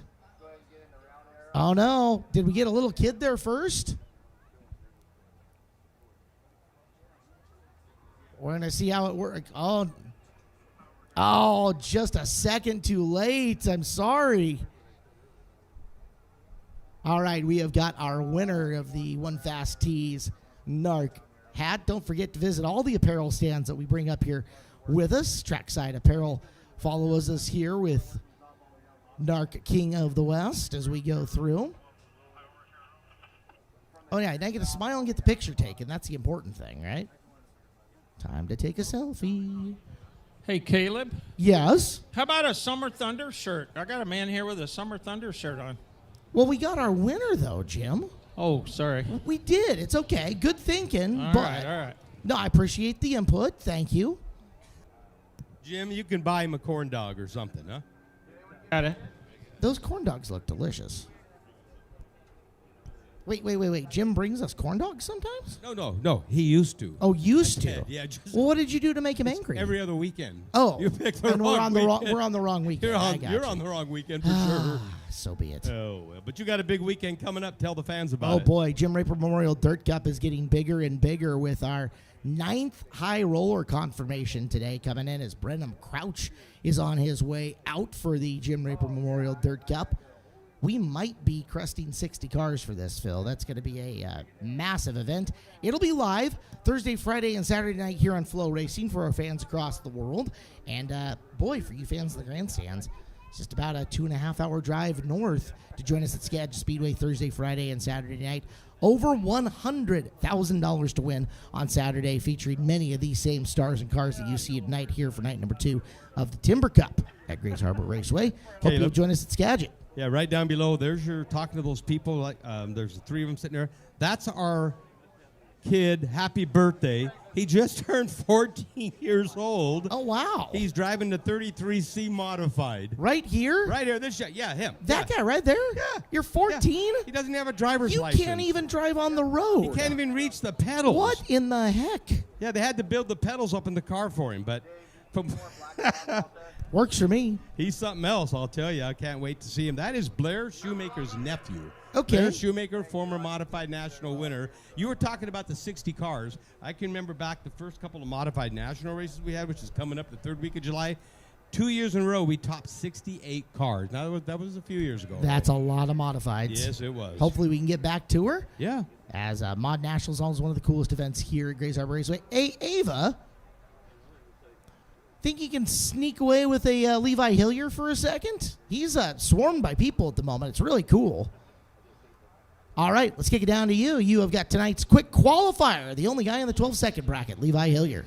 Oh, no. Did we get a little kid there first? We're going to see how it works. Oh, just a second too late. I'm sorry. All right, we have got our winner of the One Fast Tees NARC hat. Don't forget to visit all the apparel stands that we bring up here with us. Trackside Apparel follows us here with NARC King of the West as we go through. Oh, yeah, now get a smile and get the picture taken. That's the important thing, right? Time to take a selfie. Hey, Caleb. Yes? How about a Summer Thunder shirt? I got a man here with a Summer Thunder shirt on. Well, we got our winner, though, Jim. Oh, sorry. We did. It's okay. Good thinking. All but right. No, I appreciate the input. Thank you. Jim, you can buy him a corn dog or something, huh? Got it. Those corn dogs look delicious. Wait. Jim brings us corn dogs sometimes? No. He used to. Oh, used to. Yeah. Just Well, what did you do to make him angry? every other weekend. Oh, you picked the and wrong weekend. we're on the wrong weekend. You're on the wrong weekend for sure. So be it. Oh, well, but you got a big weekend coming up. Tell the fans about Oh it. boy, Jim Raper Memorial Dirt Cup is getting bigger and bigger with our 9th high roller confirmation today coming in as Brenham Crouch is on his way out for the Jim Raper Memorial Dirt Cup. We might be cresting 60 cars for this, Phil. That's going to be a massive event. It'll be live Thursday, Friday, and Saturday night here on FloRacing for our fans across the world. And boy, for you fans of the grandstands, it's just about a 2.5-hour drive north to join us at Skagit Speedway Thursday, Friday, and Saturday night. Over $100,000 to win on Saturday, featuring many of these same stars and cars that you see tonight here for night number 2 of the Timber Cup at Grays Harbor Raceway. Hope you'll join us at Skagit. Yeah, right down below. There's your talking to those people. Like, there's 3 of them sitting there. That's our kid. Happy birthday! He just turned 14 years old. Oh wow! He's driving the 33C modified. Right here. Right here. This guy. Yeah, him. That guy right there. Yeah. You're 14. Yeah. He doesn't have a driver's license. You can't even drive on the road. He can't even reach the pedals. What in the heck? Yeah, they had to build the pedals up in the car for him, but. Works for me. He's something else, I'll tell you. I can't wait to see him. That is Blair Shoemaker's nephew. Okay. Blair Shoemaker, former modified national winner. You were talking about the 60 cars. I can remember back the first couple of modified national races we had, which is coming up the 3rd week of July. 2 years in a row, we topped 68 cars. Now, that was a few years ago. That's a lot of modifieds. Yes, it was. Hopefully we can get back to her. Yeah. As Mod Nationals is always one of the coolest events here at Grays Harbor Raceway. Hey, Ava, think you can sneak away with a Levi Hillier for a second? He's swarmed by people at the moment. It's really cool. All right, let's kick it down to you. You have got tonight's quick qualifier, the only guy in the 12-second bracket, Levi Hillier.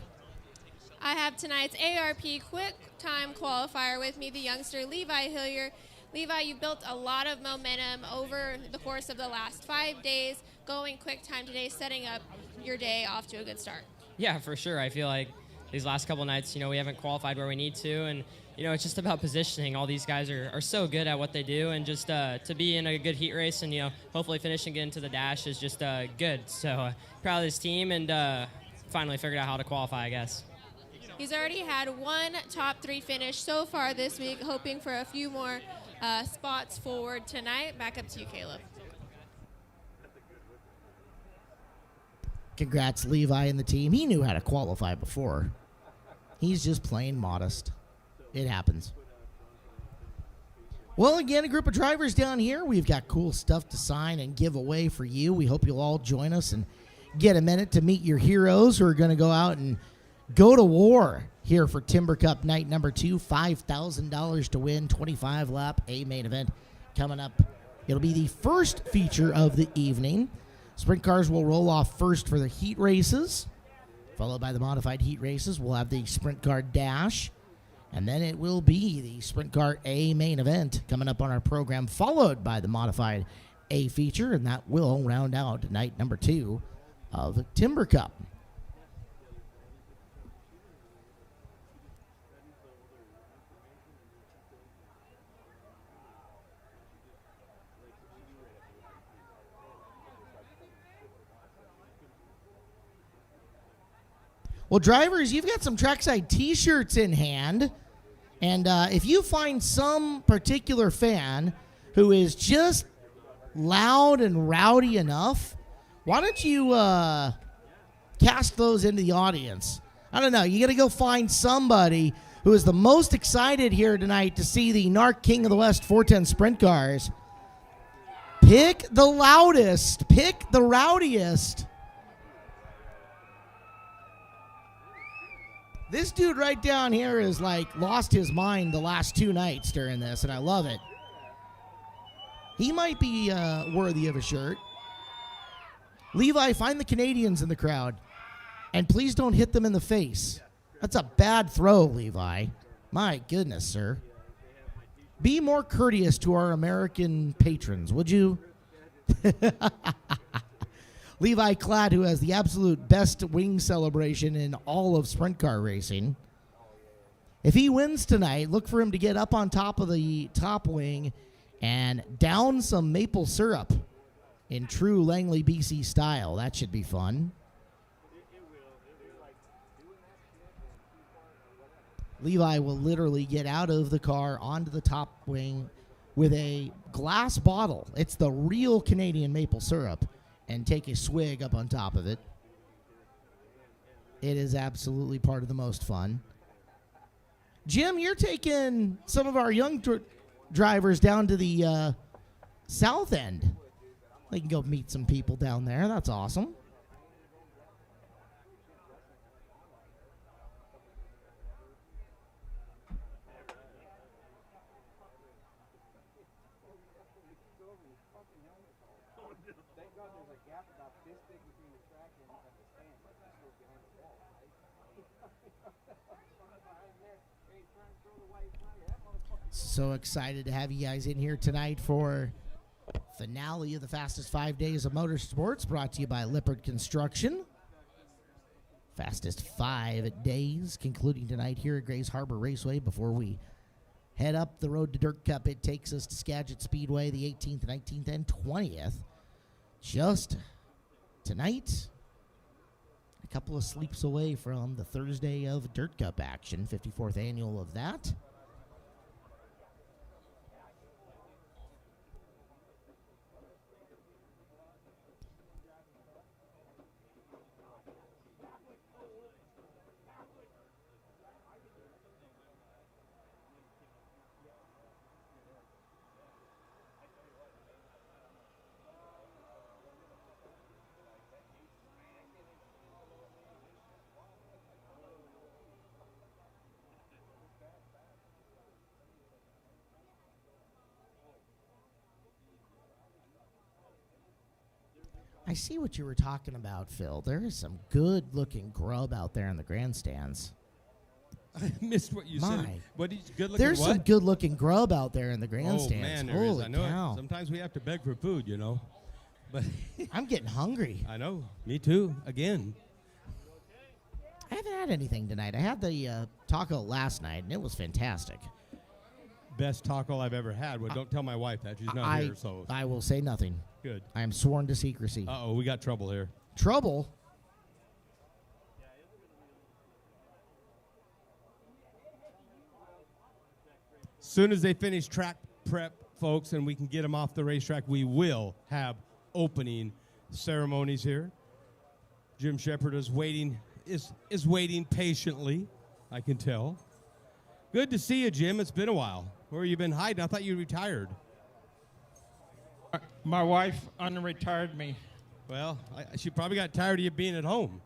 I have tonight's ARP quick time qualifier with me, the youngster Levi Hillier. Levi, you built a lot of momentum over the course of the last 5 days, going quick time today, setting up your day off to a good start. Yeah, for sure. I feel like these last couple nights, we haven't qualified where we need to, and it's just about positioning. All these guys are so good at what they do, and just to be in a good heat race and hopefully finishing getting to the dash is just good. So proud of this team, and finally figured out how to qualify, I guess. He's already had 1 top 3 finish so far this week, hoping for a few more spots forward tonight. Back up to you, Caleb. Congrats, Levi and the team. He knew how to qualify before. He's just plain modest. It happens. Well, again, a group of drivers down here. We've got cool stuff to sign and give away for you. We hope you'll all join us and get a minute to meet your heroes who are going to go out and go to war here for Timber Cup night number 2. $5,000 to win, 25-lap A main event coming up. It'll be the first feature of the evening. Sprint cars will roll off first for the heat races, followed by the modified heat races. We'll have the sprint car dash, and then it will be the sprint car A main event coming up on our program, followed by the modified A feature, and that will round out night number 2 of the Timber Cup. Well, drivers, you've got some trackside T-shirts in hand, and if you find some particular fan who is just loud and rowdy enough, why don't you cast those into the audience? I don't know. You got to go find somebody who is the most excited here tonight to see the NARC King of the West 410 sprint cars. Pick the loudest. Pick the rowdiest. This dude right down here is lost his mind the last 2 nights during this, and I love it. He might be worthy of a shirt. Levi, find the Canadians in the crowd, and please don't hit them in the face. That's a bad throw, Levi. My goodness, sir. Be more courteous to our American patrons, would you? Levi Klatt, who has the absolute best wing celebration in all of sprint car racing. If he wins tonight, look for him to get up on top of the top wing and down some maple syrup in true Langley, BC style. That should be fun. Levi will literally get out of the car onto the top wing with a glass bottle. It's the real Canadian maple syrup, and take a swig up on top of it. It is absolutely part of the most fun. Jim, you're taking some of our young drivers down to the south end. They can go meet some people down there. That's awesome. So excited to have you guys in here tonight for finale of the fastest 5 days of motorsports, brought to you by Lippert Construction. Fastest 5 days concluding tonight here at Grays Harbor Raceway. Before we head up the road to Dirt Cup, it takes us to Skagit Speedway the 18th, 19th, and 20th. Just tonight, a couple of sleeps away from the Thursday of Dirt Cup action, 54th annual of that. I see what you were talking about, Phil. There is some good-looking grub out there in the grandstands. I missed what you said. What did good looking? There's some good-looking grub out there in the Oh grandstands. man, there Holy is. I know cow. it. Sometimes we have to beg for food, you know. But I'm getting hungry. I know. Me too. Again. I haven't had anything tonight. I had the taco last night, and it was fantastic. Best taco I've ever had. Well, don't tell my wife that. She's not here, so. I will say nothing. Good. I am sworn to secrecy. Uh-oh, we got trouble here. Trouble? Soon as they finish track prep, folks, and we can get them off the racetrack, we will have opening ceremonies here. Jim Shepard is waiting patiently, I can tell. Good to see you, Jim. It's been a while. Where have you been hiding? I thought you retired. My wife unretired me. Well, she probably got tired of you being at home.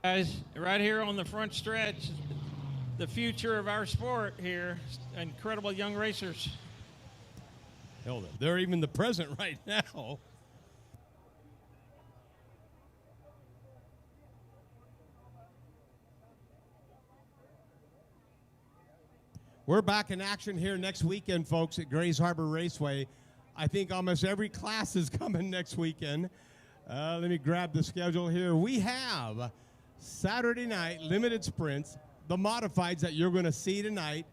Guys, right here on the front stretch, the future of our sport here, incredible young racers. Hell, they're even the present right now. We're back in action here next weekend, folks, at Grays Harbor Raceway. I think almost every class is coming next weekend. Let me grab the schedule here. We have Saturday night limited sprints, the modifieds that you're going to see tonight,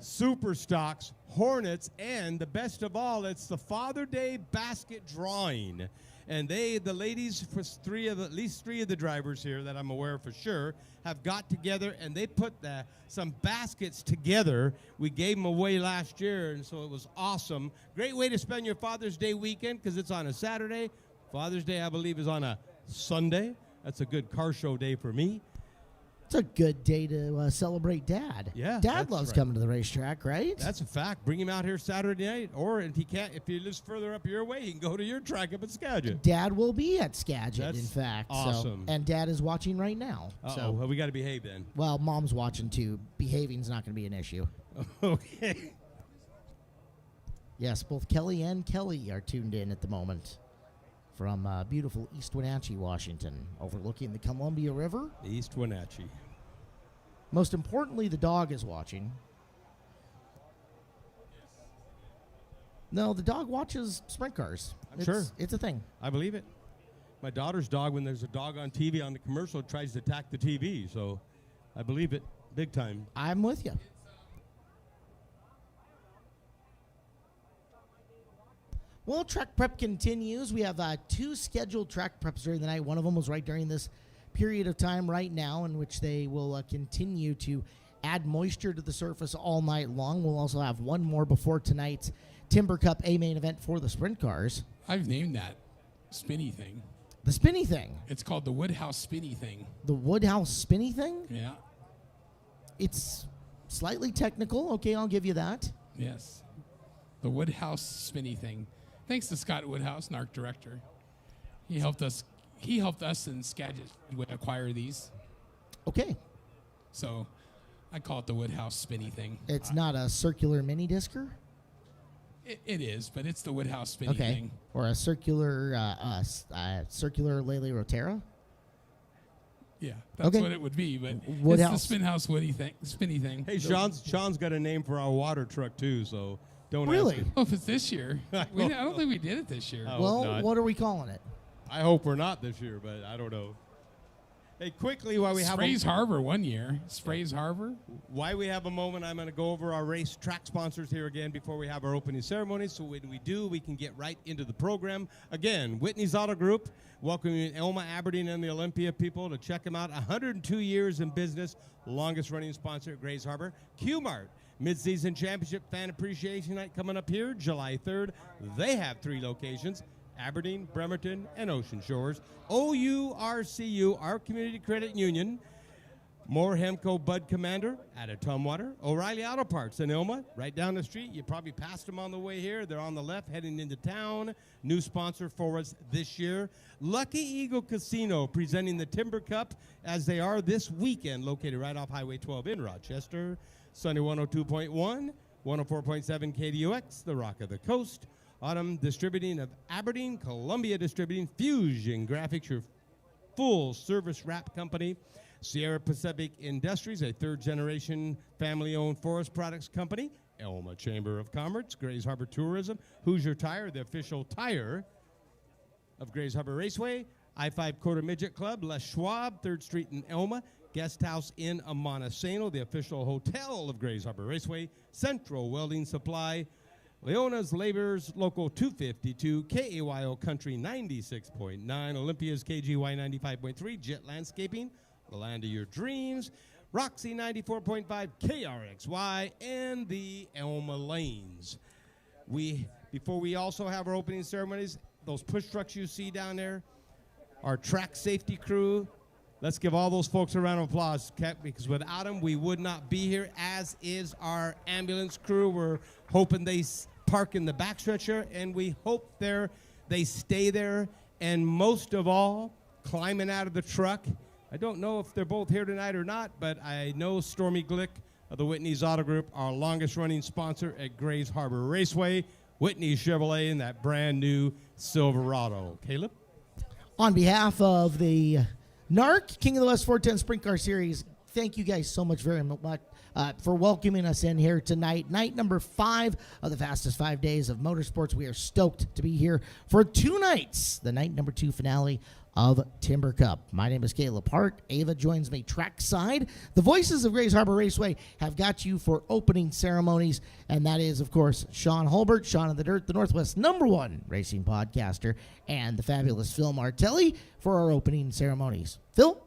super stocks, Hornets, and the best of all, it's the Father Day basket drawing. And the ladies, for at least three of the drivers here that I'm aware of for sure, have got together and they put some baskets together. We gave them away last year, and so it was awesome. Great way to spend your Father's Day weekend because it's on a Saturday. Father's Day, I believe, is on a Sunday. That's a good car show day for me. It's a good day to celebrate Dad. Yeah, Dad loves coming to the racetrack, right? That's a fact. Bring him out here Saturday night, or if he lives further up your way, he can go to your track up at Skagit. Dad will be at Skagit, That's in fact. awesome. And Dad is watching right now. So well, we got to behave then. Well, Mom's watching too. Behaving's not going to be an issue. Okay. Yes, both Kelly and Kelly are tuned in at the moment from beautiful East Wenatchee, Washington, overlooking the Columbia River. East Wenatchee. Most importantly, the dog is watching. No, the dog watches sprint cars. Sure. It's a thing. I believe it. My daughter's dog, when there's a dog on TV on the commercial, tries to attack the TV. So I believe it big time. I'm with you. Well, track prep continues. We have 2 scheduled track preps during the night. One of them was right during this period of time right now, in which they will continue to add moisture to the surface all night long. We'll also have one more before tonight's Timber Cup A main event for the sprint cars. I've named that spinny thing. The spinny thing. It's called the Woodhouse spinny thing. The Woodhouse spinny thing? Yeah. It's slightly technical. Okay, I'll give you that. Yes. The Woodhouse spinny thing. Thanks to Scott Woodhouse, NARC director. He helped us and Skagit acquire these. Okay. So I call it the Woodhouse spinny thing. It's not a circular mini discer? It is, but it's the Woodhouse spinny thing. Or a circular circular Lele Rotera? Yeah, that's what it would be, but Woodhouse. it's the spinny thing. Hey, Sean's got a name for our water truck too, so don't really? ask him. Oh, if it's this year. I don't think we did it this year. Well, what are we calling it? I hope we're not this year, but I don't know. Hey, quickly, while we have Sprays Harbor one year. Sprays Harbor. Why we have a moment, I'm going to go over our race track sponsors here again before we have our opening ceremony. So when we do, we can get right into the program. Again, Whitney's Auto Group, welcoming Elma, Aberdeen, and the Olympia people to check them out. 102 years in business, longest running sponsor at Grays Harbor. Q-Mart, Mid-Season Championship Fan Appreciation Night coming up here, July 3rd. They have 3 locations: Aberdeen, Bremerton, and Ocean Shores. OURCU, our Community Credit Union. Moore Hemco Bud Commander out of Tumwater. O'Reilly Auto Parts in Ilma, right down the street. You probably passed them on the way here. They're on the left heading into town. New sponsor for us this year. Lucky Eagle Casino presenting the Timber Cup as they are this weekend, located right off Highway 12 in Rochester. Sunny 102.1, 104.7 KDUX, the Rock of the Coast. Autumn Distributing of Aberdeen, Columbia Distributing, Fusion Graphics, your full-service wrap company. Sierra Pacific Industries, a 3rd-generation family-owned forest products company. Elma Chamber of Commerce, Grays Harbor Tourism, Hoosier Tire, the official tire of Grays Harbor Raceway. I-5 Quarter Midget Club, Les Schwab, 3rd Street in Elma. Guest House in Montesano, the official hotel of Grays Harbor Raceway. Central Welding Supply. Leona's Laborers Local 252, KAYO Country 96.9, Olympia's KGY 95.3, Jet Landscaping, the land of your dreams, Roxy 94.5, KRXY, and the Elma Lanes. Before we also have our opening ceremonies, those push trucks you see down there, our track safety crew. Let's give all those folks a round of applause, because without them, we would not be here, as is our ambulance crew. We're hoping they park in the backstretch here, and we hope they stay there, and most of all, climbing out of the truck. I don't know if they're both here tonight or not, but I know Stormy Glick of the Whitney's Auto Group, our longest-running sponsor at Grays Harbor Raceway, Whitney Chevrolet in that brand-new Silverado. Caleb? On behalf of the NARC, King of the West 410 Sprint Car Series, thank you guys so much very much for welcoming us in here tonight. Night number 5 of the fastest 5 days of motorsports. We are stoked to be here for 2 nights, the night number 2 finale of Timber Cup. My name is Caleb Hart. Ava joins me trackside. The voices of Grays Harbor Raceway have got you for opening ceremonies, and that is, of course, Sean Holbert, Sean of the Dirt, the Northwest #1 racing podcaster, and the fabulous Phil Martelli for our opening ceremonies. Phil?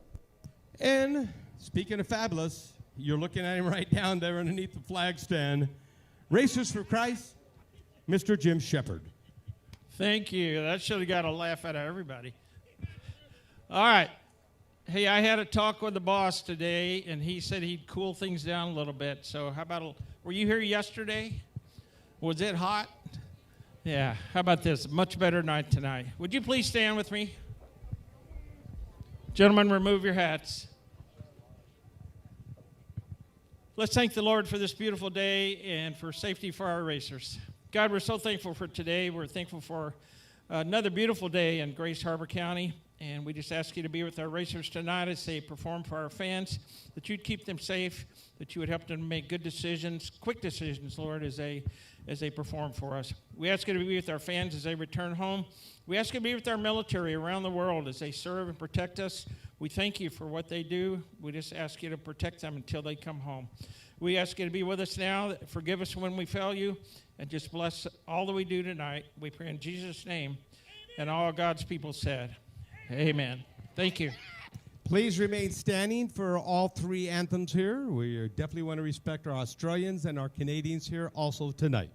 And speaking of fabulous, you're looking at him right down there underneath the flag stand. Racers for Christ, Mr. Jim Shepard. Thank you. That should have got a laugh out of everybody. All right. Hey, I had a talk with the boss today, and he said he'd cool things down a little bit. So how about, were you here yesterday? Was it hot? Yeah. How about this? Much better night tonight. Would you please stand with me? Gentlemen, remove your hats. Let's thank the Lord for this beautiful day and for safety for our racers. God, we're so thankful for today. We're thankful for another beautiful day in Grays Harbor County. And we just ask you to be with our racers tonight as they perform for our fans, that you'd keep them safe, that you would help them make good decisions, quick decisions, Lord, as they perform for us. We ask you to be with our fans as they return home. We ask you to be with our military around the world as they serve and protect us. We thank you for what they do. We just ask you to protect them until they come home. We ask you to be with us now, forgive us when we fail you, and just bless all that we do tonight. We pray in Jesus' name, and all God's people said, amen. Thank you. Please remain standing for all three anthems here. We definitely want to respect our Australians and our Canadians here also tonight.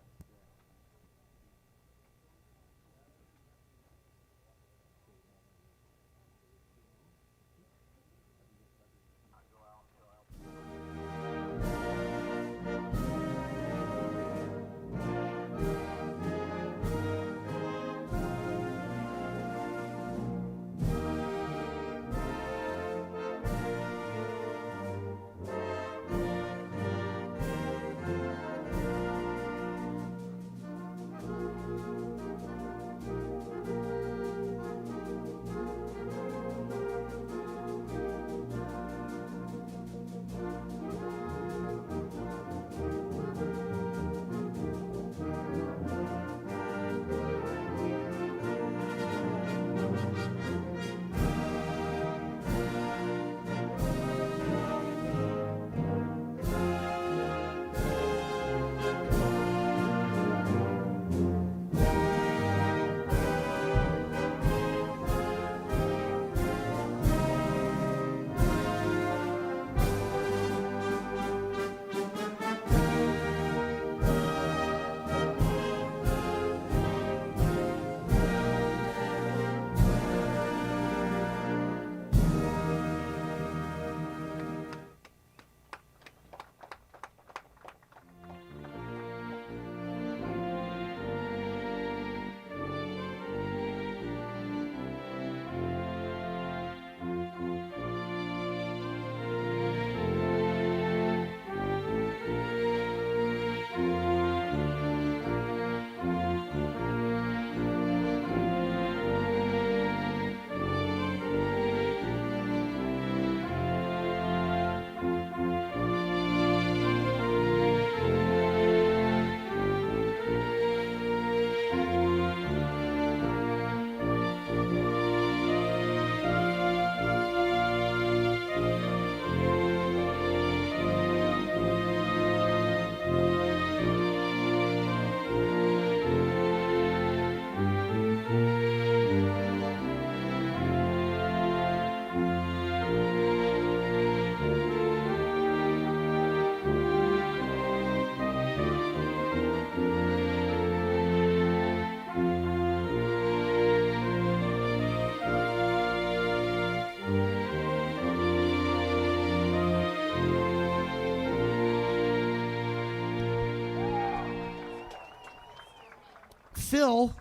Phil,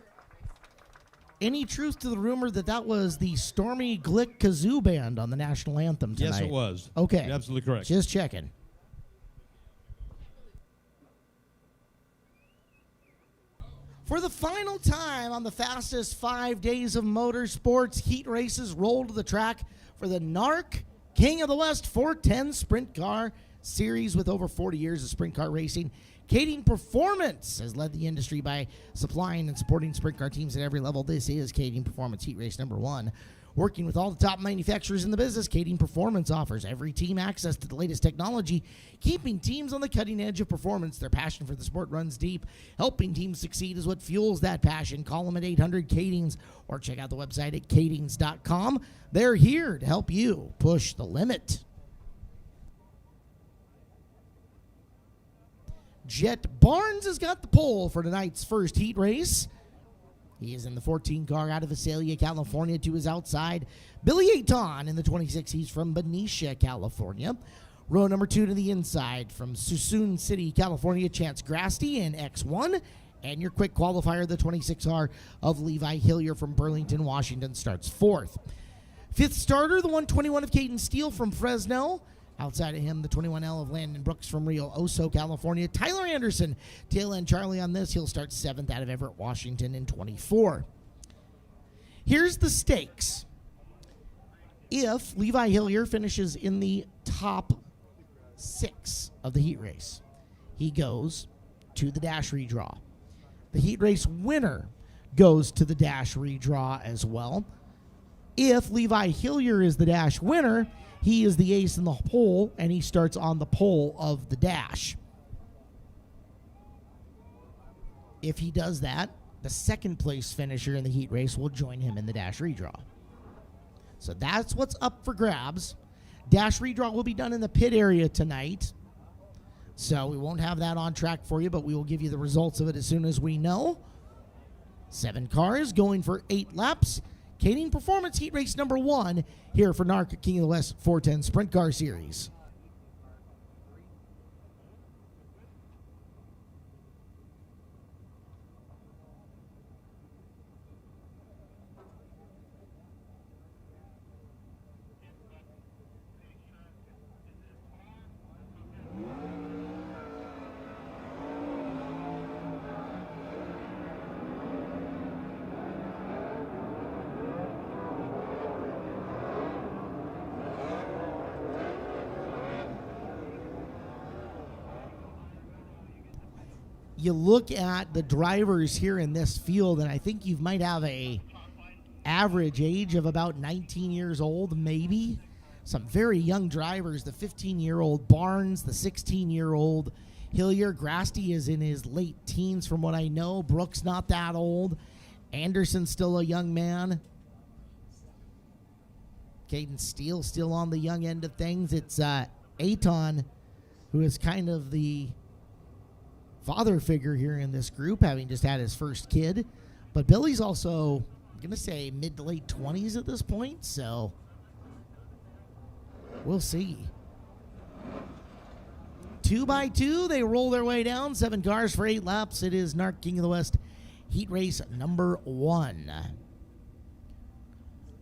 any truth to the rumor that that was the Stormy Glick Kazoo Band on the national anthem tonight? Yes, it was. Okay. You're absolutely correct. Just checking. For the final time on the fastest 5 days of motorsports, heat races roll to the track for the NARC King of the West 410 Sprint Car Series. With over 40 years of sprint car racing, Kading Performance has led the industry by supplying and supporting sprint car teams at every level. This is Kading Performance Heat Race number 1. Working with all the top manufacturers in the business, Kading Performance offers every team access to the latest technology, keeping teams on the cutting edge of performance. Their passion for the sport runs deep. Helping teams succeed is what fuels that passion. Call them at 800-KADINGS or check out the website at kadings.com. They're here to help you push the limit. Jet Barnes has got the pole for tonight's first heat race. He is in the 14 car out of Visalia, California. To his outside, Billy Ayton in the 26. He's from Benicia, California. Row number 2 to the inside from Suisun City, California, Chance Grasty in X1. And your quick qualifier, the 26R of Levi Hillier from Burlington, Washington, starts 4th. 5th starter, the 121 of Caden Steele from Fresno. Outside of him, the 21L of Landon Brooks from Rio Oso, California. Tyler Anderson, tail end Charlie on this. He'll start 7th out of Everett, Washington in 24. Here's the stakes. If Levi Hillier finishes in the top 6 of the heat race, he goes to the dash redraw. The heat race winner goes to the dash redraw as well. If Levi Hillier is the dash winner, he is the ace in the pole, and he starts on the pole of the dash. If he does that, the second place finisher in the heat race will join him in the dash redraw. So that's what's up for grabs. Dash redraw will be done in the pit area tonight. So we won't have that on track for you, but we will give you the results of it as soon as we know. 7 cars going for 8 laps. Kading Performance Heat Race number 1 here for NARC King of the West 410 Sprint Car Series. You look at the drivers here in this field, and I think you might have a average age of about 19 years old, maybe. Some very young drivers, the 15-year-old Barnes, the 16-year-old Hillier. Grasty is in his late teens from what I know. Brooks not that old. Anderson's still a young man. Caden Steele still on the young end of things. It's Aton, who is kind of the father figure here in this group, having just had his first kid. But Billy's also, I'm going to say, mid to late 20s at this point, so we'll see. 2 by 2, they roll their way down. 7 cars for 8 laps. It is NARC King of the West Heat Race number 1.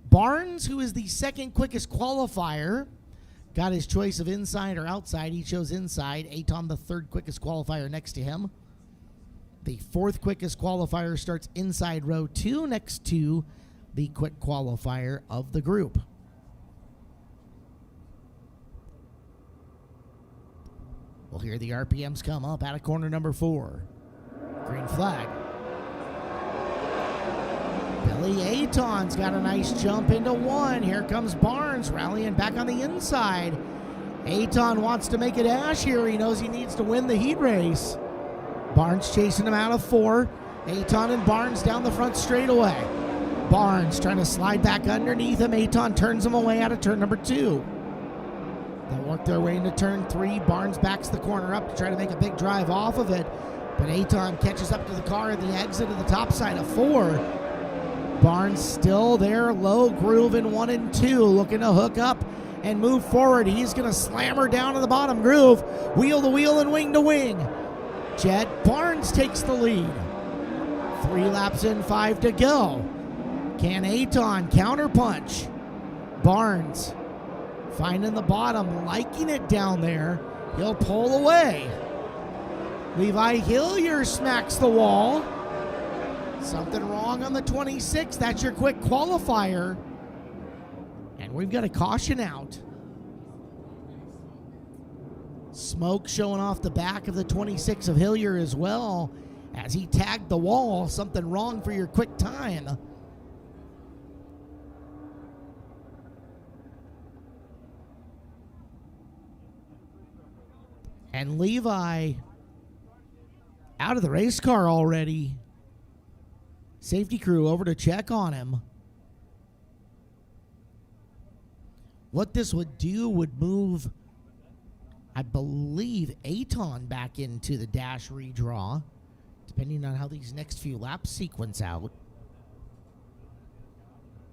Barnes, who is the second quickest qualifier, got his choice of inside or outside. He chose inside. Aton, the third quickest qualifier, next to him. The fourth quickest qualifier starts inside row 2 next to the quick qualifier of the group. We'll hear the RPMs come up out of corner number 4. Green flag. Billy Aton's got a nice jump into 1. Here comes Barnes rallying back on the inside. Aton wants to make a dash here. He knows he needs to win the heat race. Barnes chasing him out of 4. Aton and Barnes down the front straightaway. Barnes trying to slide back underneath him. Aton turns him away out of turn number 2. They'll work their way into turn 3. Barnes backs the corner up to try to make a big drive off of it. But Aton catches up to the car at the exit of the top side of 4. Barnes still there, low groove in 1 and 2, looking to hook up and move forward. He's going to slam her down to the bottom groove, wheel to wheel and wing to wing. Jed Barnes takes the lead. 3 laps in, 5 to go. Can Aton counterpunch? Barnes finding the bottom, liking it down there. He'll pull away. Levi Hillier smacks the wall. Something wrong on the 26. That's your quick qualifier. And we've got a caution out. Smoke showing off the back of the 26 of Hillier as well as he tagged the wall. Something wrong for your quick time. And Levi out of the race car already. Safety crew over to check on him. What this would do would move, I believe, Aton back into the dash redraw, depending on how these next few laps sequence out.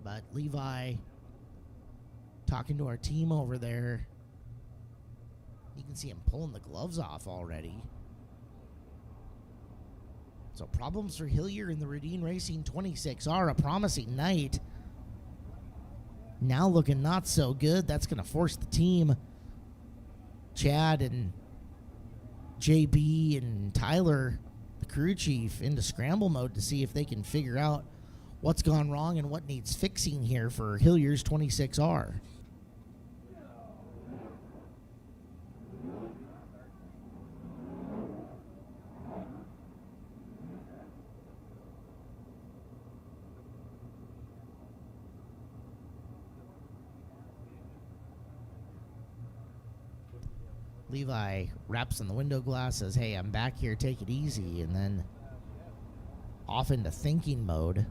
But Levi, talking to our team over there, you can see him pulling the gloves off already. So problems for Hillier in the Radine Racing 26R. A promising night. Now looking not so good. That's going to force the team, Chad and JB and Tyler, the crew chief, into scramble mode to see if they can figure out what's gone wrong and what needs fixing here for Hillier's 26R. Levi raps on the window glass, says, hey, I'm back here, take it easy, and then off into thinking mode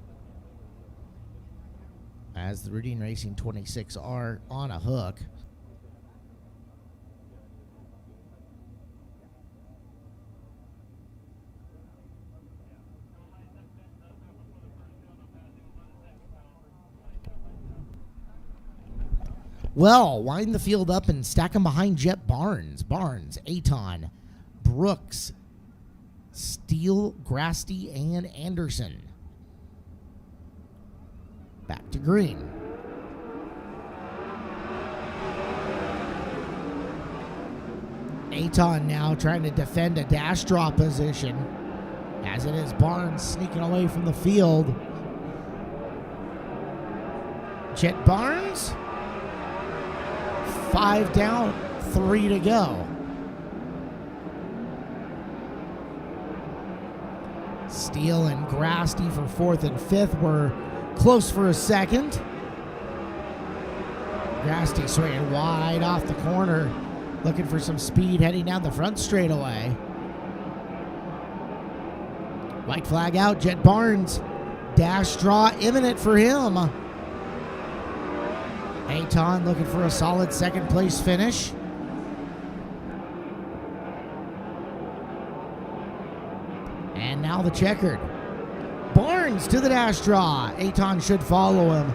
as the Routine Racing 26R on a hook. Well, wind the field up and stack them behind Jet Barnes. Barnes, Aton, Brooks, Steele, Grasty, and Anderson. Back to green. Aton now trying to defend a dash draw position. As it is Barnes sneaking away from the field. Jet Barnes. 5 down, 3 to go. Steele and Grasty for 4th and 5th were close for a second. Grasty swinging wide off the corner, looking for some speed heading down the front straightaway. White flag out, Jet Barnes. Dash draw imminent for him. Aton looking for a solid second place finish. And now the checkered. Barnes to the dash draw. Aton should follow him.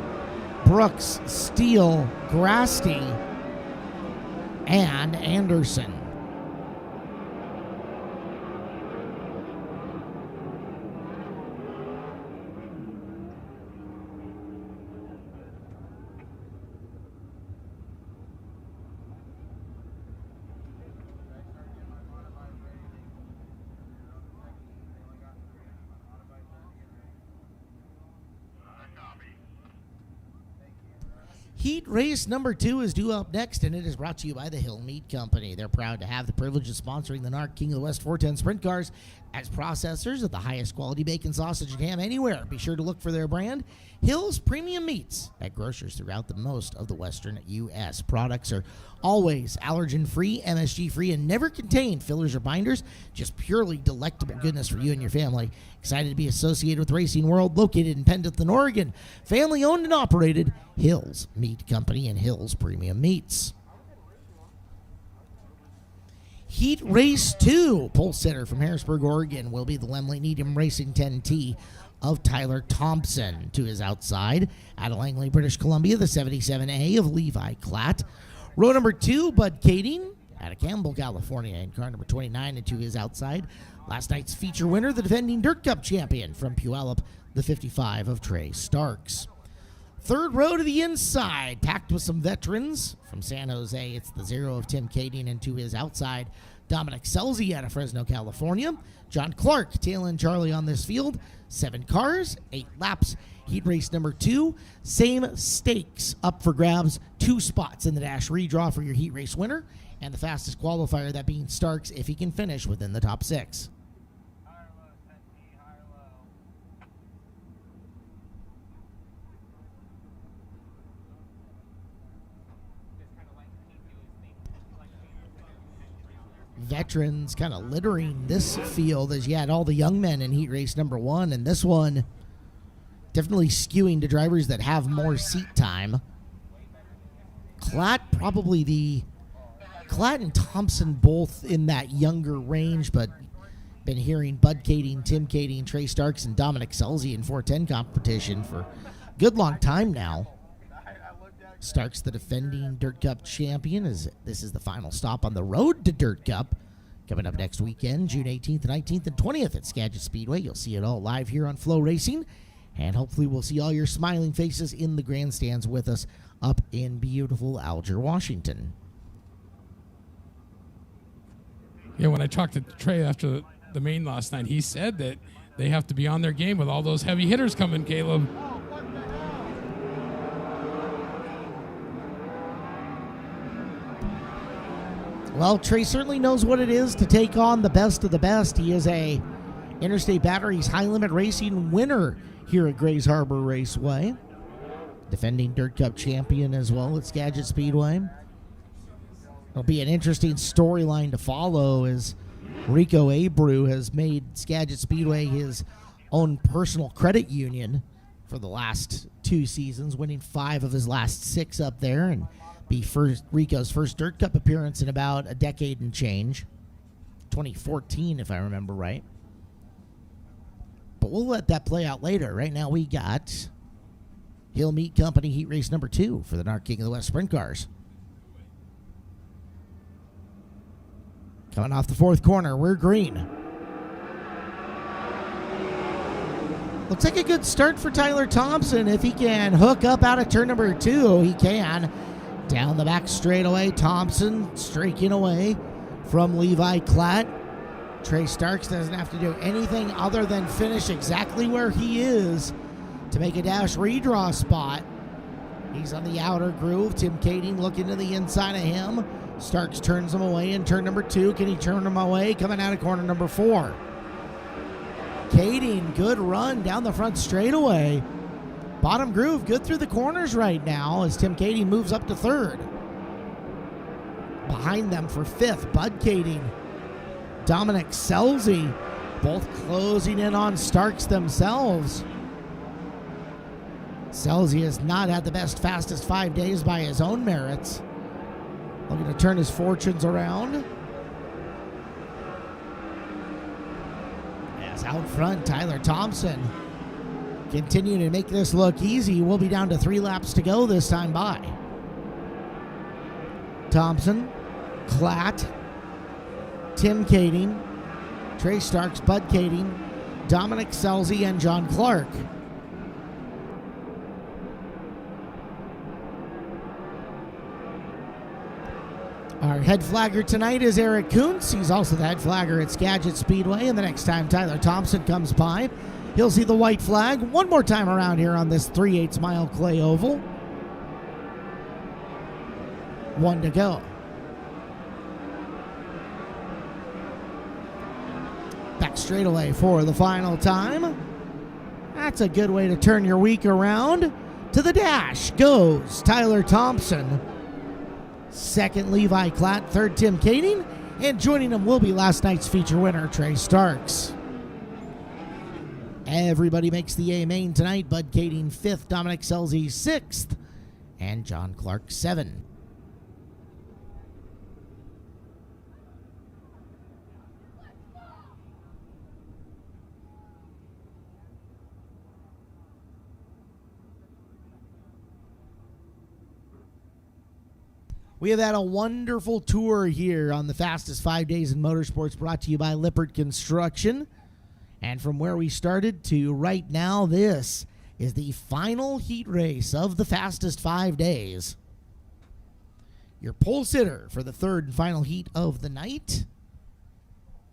Brooks, Steele, Grasty, and Anderson. Heat race number 2 is due up next, and it is brought to you by the Hill Meat Company. They're proud to have the privilege of sponsoring the NARC King of the West 410 Sprint Cars as processors of the highest quality bacon, sausage, and ham anywhere. Be sure to look for their brand, Hill's Premium Meats, at grocers throughout the most of the western U.S. Products are always allergen-free, MSG-free, and never contain fillers or binders. Just purely delectable goodness for you and your family. Excited to be associated with Racing World, located in Pendleton, Oregon. Family-owned and operated, Hill's Meat Company and Hill's Premium Meats. Heat Race 2, pole sitter from Harrisburg, Oregon, will be the Lemley Needham Racing 10T of Tyler Thompson. To his outside, out of Langley, British Columbia, the 77A of Levi Klatt. Row number 2, Bud Kading, out of Campbell, California, in car number 29. And to his outside, last night's feature winner, the defending Dirt Cup champion from Puyallup, the 55 of Trey Starks. Third row to the inside, packed with some veterans from San Jose. It's the 0 of Tim Kading, and to his outside, Dominic Selzy out of Fresno, California. John Clark, tail end Charlie on this field. 7 cars, 8 laps. Heat race number 2, same stakes up for grabs. 2 spots in the dash redraw for your heat race winner, and the fastest qualifier, that being Starks, if he can finish within the top 6. Veterans kind of littering this field, as you had all the young men in heat race number 1, and this one definitely skewing to drivers that have more seat time. Klatt and Thompson both in that younger range, but been hearing Bud Kading, Tim Kading, Trey Starks, and Dominic Selzy in 410 competition for a good long time now. Starks, the defending Dirt Cup champion, as this is the final stop on the road to Dirt Cup. Coming up next weekend, June 18th, 19th, and 20th at Skagit Speedway. You'll see it all live here on FloRacing, and hopefully we'll see all your smiling faces in the grandstands with us up in beautiful Alger, Washington. Yeah, when I talked to Trey after the main last night, he said that they have to be on their game with all those heavy hitters coming, Caleb. Well, Trey certainly knows what it is to take on the best of the best. He is a Interstate Batteries High Limit Racing winner here at Grays Harbor Raceway. Defending Dirt Cup champion as well at Skagit Speedway. It'll be an interesting storyline to follow as Rico Abreu has made Skagit Speedway his own personal credit union for the last 2 seasons, winning 5 of his last 6 up there, and be Rico's first Dirt Cup appearance in about a decade and change. 2014, if I remember right. But we'll let that play out later. Right now we got Hill Meat Company Heat Race number 2 for the NARC King of the West Sprint Cars. Coming off the 4th corner, we're green. Looks like a good start for Tyler Thompson. If he can hook up out of turn number 2, he can. Down the back straightaway, Thompson streaking away from Levi Klatt. Trey Starks doesn't have to do anything other than finish exactly where he is to make a dash redraw spot. He's on the outer groove. Tim Kading looking to the inside of him. Starks turns him away in turn number 2. Can he turn him away? Coming out of corner number 4. Kading, good run down the front straightaway. Bottom groove, good through the corners right now as Tim Kading moves up to 3rd. Behind them for 5th, Bud Kading, Dominic Selzy, both closing in on Starks themselves. Selzy has not had the best fastest 5 days by his own merits. Looking to turn his fortunes around. As out front, Tyler Thompson continuing to make this look easy. We'll be down to 3 laps to go this time by. Thompson, Klatt, Tim Kading, Trey Starks, Bud Kading, Dominic Selzy, and John Clark. Our head flagger tonight is Eric Kuntz. He's also the head flagger at Skagit Speedway. And the next time Tyler Thompson comes by, he'll see the white flag one more time around here on this 3/8 mile clay oval. 1 to go. Back straightaway for the final time. That's a good way to turn your week around. To the dash goes Tyler Thompson. 2nd, Levi Klatt. 3rd, Tim Kading. And joining him will be last night's feature winner, Trey Starks. Everybody makes the A main tonight. Bud Kading 5th, Dominic Selzy 6th, and John Clark 7. We have had a wonderful tour here on the fastest 5 days in motorsports, brought to you by Lippert Construction. And from where we started to right now, this is the final heat race of the fastest 5 days. Your pole sitter for the 3rd and final heat of the night.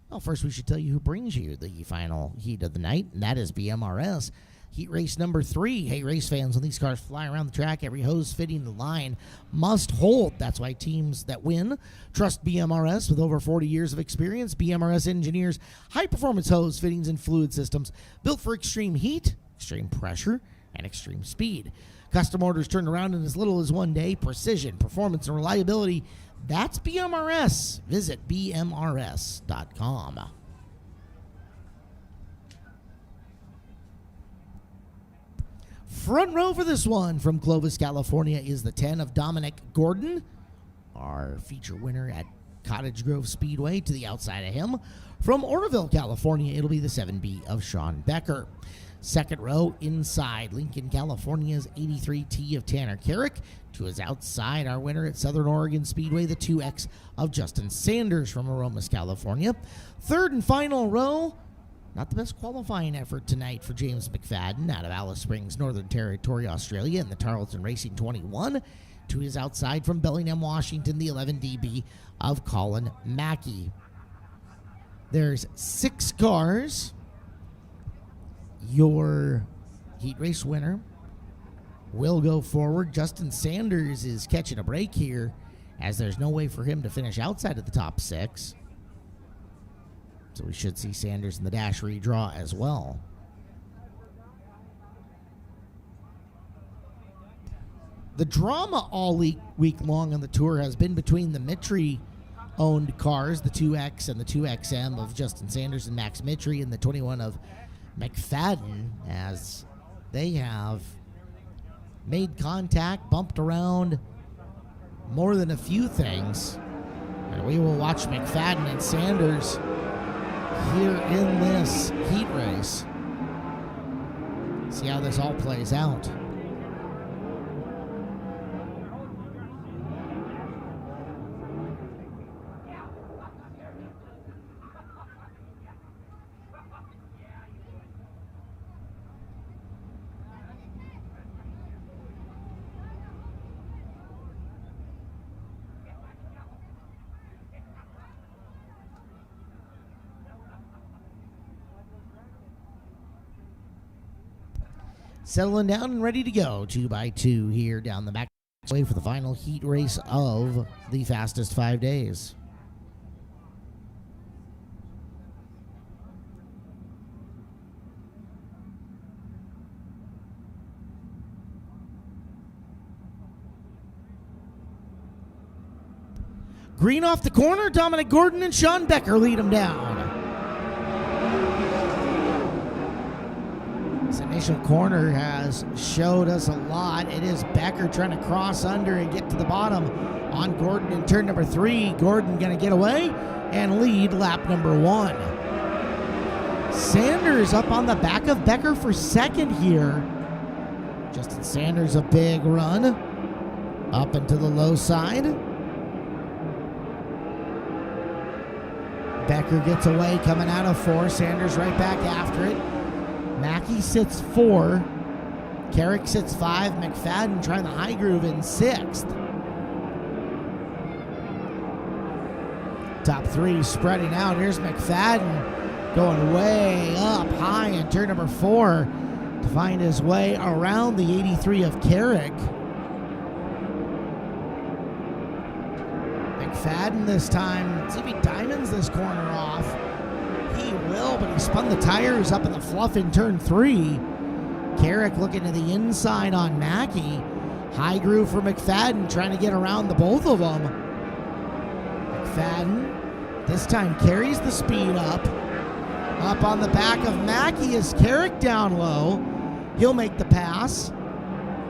Well, first we should tell you who brings you the final heat of the night, and that is BMRS. Heat race number 3. Hey, race fans, when these cars fly around the track, every hose fitting the line must hold. That's why teams that win trust BMRS. With over 40 years of experience, BMRS engineers high-performance hose fittings and fluid systems built for extreme heat, extreme pressure, and extreme speed. Custom orders turned around in as little as 1 day. Precision, performance, and reliability. That's BMRS. Visit bmrs.com. Front row for this one from Clovis, California is the 10 of Dominic Gordon, our feature winner at Cottage Grove Speedway. To the outside of him, from Oroville, California, it'll be the 7B of Sean Becker. Second row inside Lincoln, California's 83T of Tanner Carrick. To his outside, our winner at Southern Oregon Speedway, the 2X of Justin Sanders from Aromas, California. Third and final row, not the best qualifying effort tonight for James McFadden out of Alice Springs, Northern Territory, Australia, in the Tarleton Racing 21. To his outside from Bellingham, Washington, the 11DB of Colin Mackey. There's 6 cars. Your heat race winner will go forward. Justin Sanders is catching a break here as there's no way for him to finish outside of the top 6. So we should see Sanders in the dash redraw as well. The drama all week long on the tour has been between the Mitry-owned cars, the 2X and the 2XM of Justin Sanders and Max Mitry, and the 21 of McFadden, as they have made contact, bumped around more than a few things. And we will watch McFadden and Sanders here in this heat race. See how this all plays out. Settling down and ready to go, 2x2 here down the back way for the final heat race of the fastest 5 days. Green off the corner, Dominic Gordon and Sean Becker lead him down. This initial corner has showed us a lot. It is Becker trying to cross under and get to the bottom on Gordon in turn number 3. Gordon going to get away and lead lap number 1. Sanders up on the back of Becker for second here. Justin Sanders a big run up into the low side. Becker gets away coming out of 4. Sanders right back after it. Mackey sits 4. Carrick sits 5. McFadden trying the high groove in 6th. Top 3 spreading out. Here's McFadden going way up high in turn number 4 to find his way around the 83 of Carrick. McFadden this time, see if he diamonds this corner off. He will, but he spun the tires up in the fluff in turn 3. Carrick looking to the inside on Mackey. High groove for McFadden, trying to get around the both of them. McFadden this time carries the speed up. Up on the back of Mackey is Carrick down low. He'll make the pass.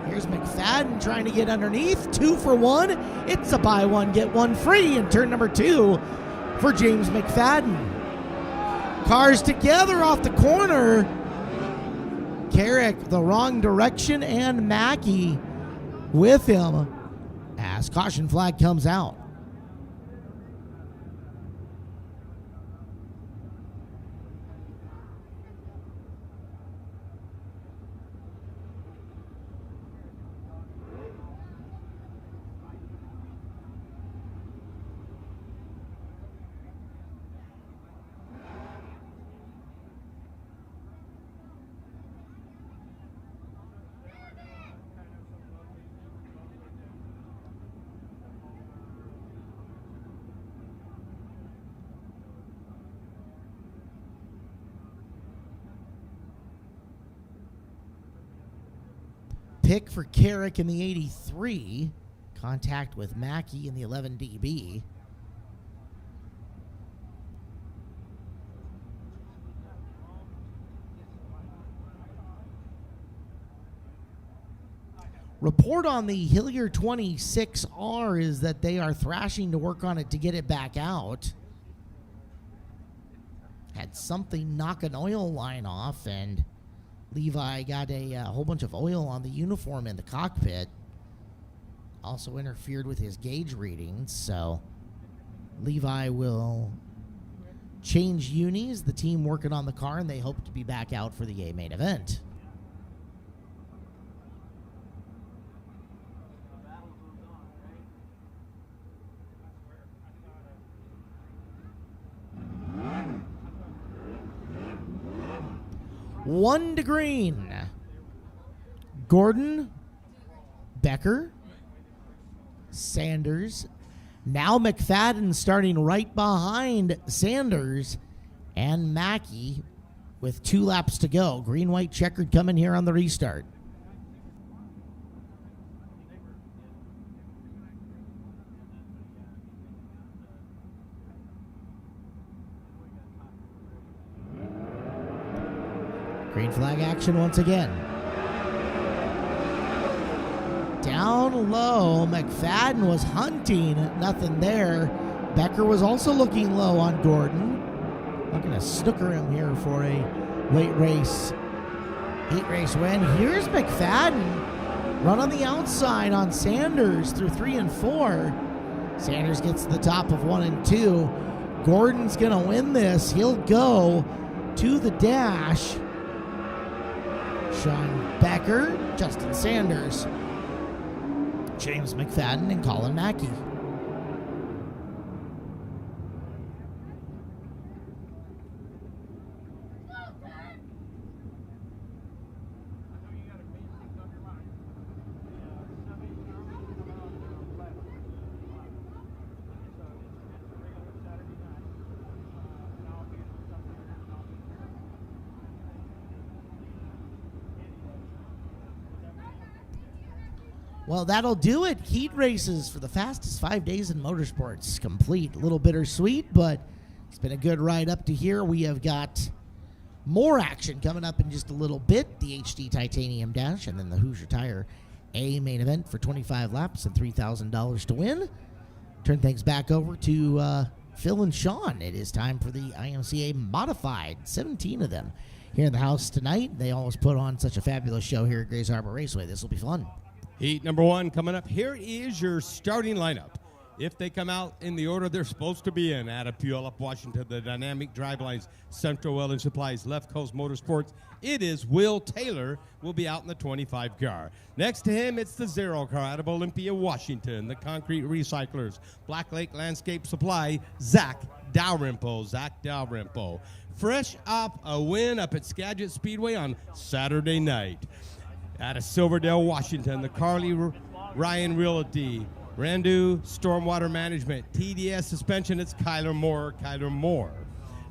Here's McFadden trying to get underneath. 2 for 1. It's a buy one, get one free in turn number 2 for James McFadden. Cars together off the corner. Carrick the wrong direction and Mackey with him as caution flag comes out. Pick for Carrick in the 83. Contact with Mackey in the 11 DB. Report on the Hillier 26R is that they are thrashing to work on it to get it back out. Had something knock an oil line off, and Levi got a whole bunch of oil on the uniform in the cockpit. Also interfered with his gauge readings, so Levi will change unis. The team working on the car, and they hope to be back out for the A main event. One to green. Gordon, Becker, Sanders, Now McFadden starting right behind Sanders and Mackey with 2 laps to go. Green-white checkered coming here on the restart. Green flag action once again. Down low, McFadden was hunting, nothing there. Becker was also looking low on Gordon. Not going to snooker him here for a late race, heat race win. Here's McFadden, run on the outside on Sanders through 3 and 4. Sanders gets to the top of 1 and 2. Gordon's going to win this. He'll go to the dash. Sean Becker, Justin Sanders, James McFadden, and Colin Mackey. Well, that'll do it. Heat races for the fastest 5 days in motorsports complete. A little bittersweet, but it's been a good ride up to here. We have got more action coming up in just a little bit. The HD Titanium Dash and then the Hoosier Tire A main event for 25 laps and $3,000 to win. Turn things back over to Phil and Sean. It is time for the IMCA Modified, 17 of them here in the house tonight. They always put on such a fabulous show here at Grays Harbor Raceway. This will be fun. Heat number 1 coming up. Here is your starting lineup. If they come out in the order they're supposed to be in, out of Puyallup, Washington, the Dynamic Drivelines, Central Welding Supplies, Left Coast Motorsports, it is Will Taylor will be out in the 25 car. Next to him, it's the 0 car out of Olympia, Washington, the Concrete Recyclers, Black Lake Landscape Supply, Zach Dalrymple. Fresh off a win up at Skagit Speedway on Saturday night. Out of Silverdale, Washington, the Carly Ryan Realty, Randu Stormwater Management, TDS Suspension, it's Kyler Moore.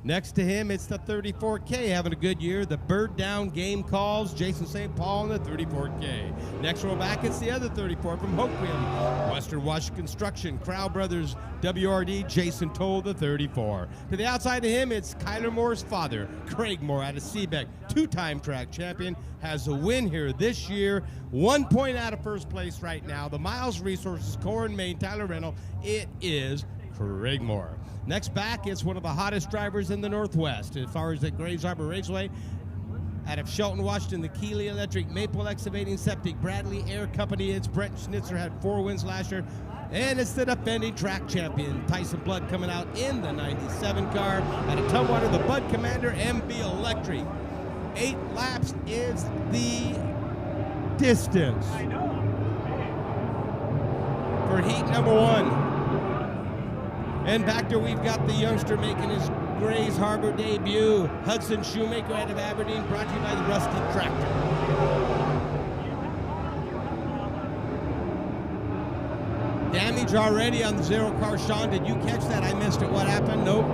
Next to him, it's the 34K having a good year. The Bird Down Game Calls, Jason St. Paul in the 34K. Next row back, it's the other 34 from Hoquiam, Western Wash Construction, Crow Brothers, WRD, Jason Toll, the 34. To the outside of him, it's Kyler Moore's father, Craig Moore out of Seebeck, 2-time track champion, has a win here this year. 1 point out of first place right now. The Miles Resources, Core and Main, Tyler Rental, it is Craig Moore. Next back, it's one of the hottest drivers in the Northwest as far as the Grays Harbor Raceway. Out of Shelton, Washington, the Keeley Electric, Maple Excavating Septic, Bradley Air Company. It's Brent Schnitzer, had 4 wins last year. And it's the defending track champion, Tyson Blood, coming out in the 97 car. Out of Tumwater, the Bud Commander, MB Electric. 8 laps is the distance for heat number 1. And back there, we've got the youngster making his Grays Harbor debut, Hudson Shoemaker out of Aberdeen, brought to you by the Rusty Tractor. Damage already on the 0 car. Sean, did you catch that? I missed it. What happened? Nope.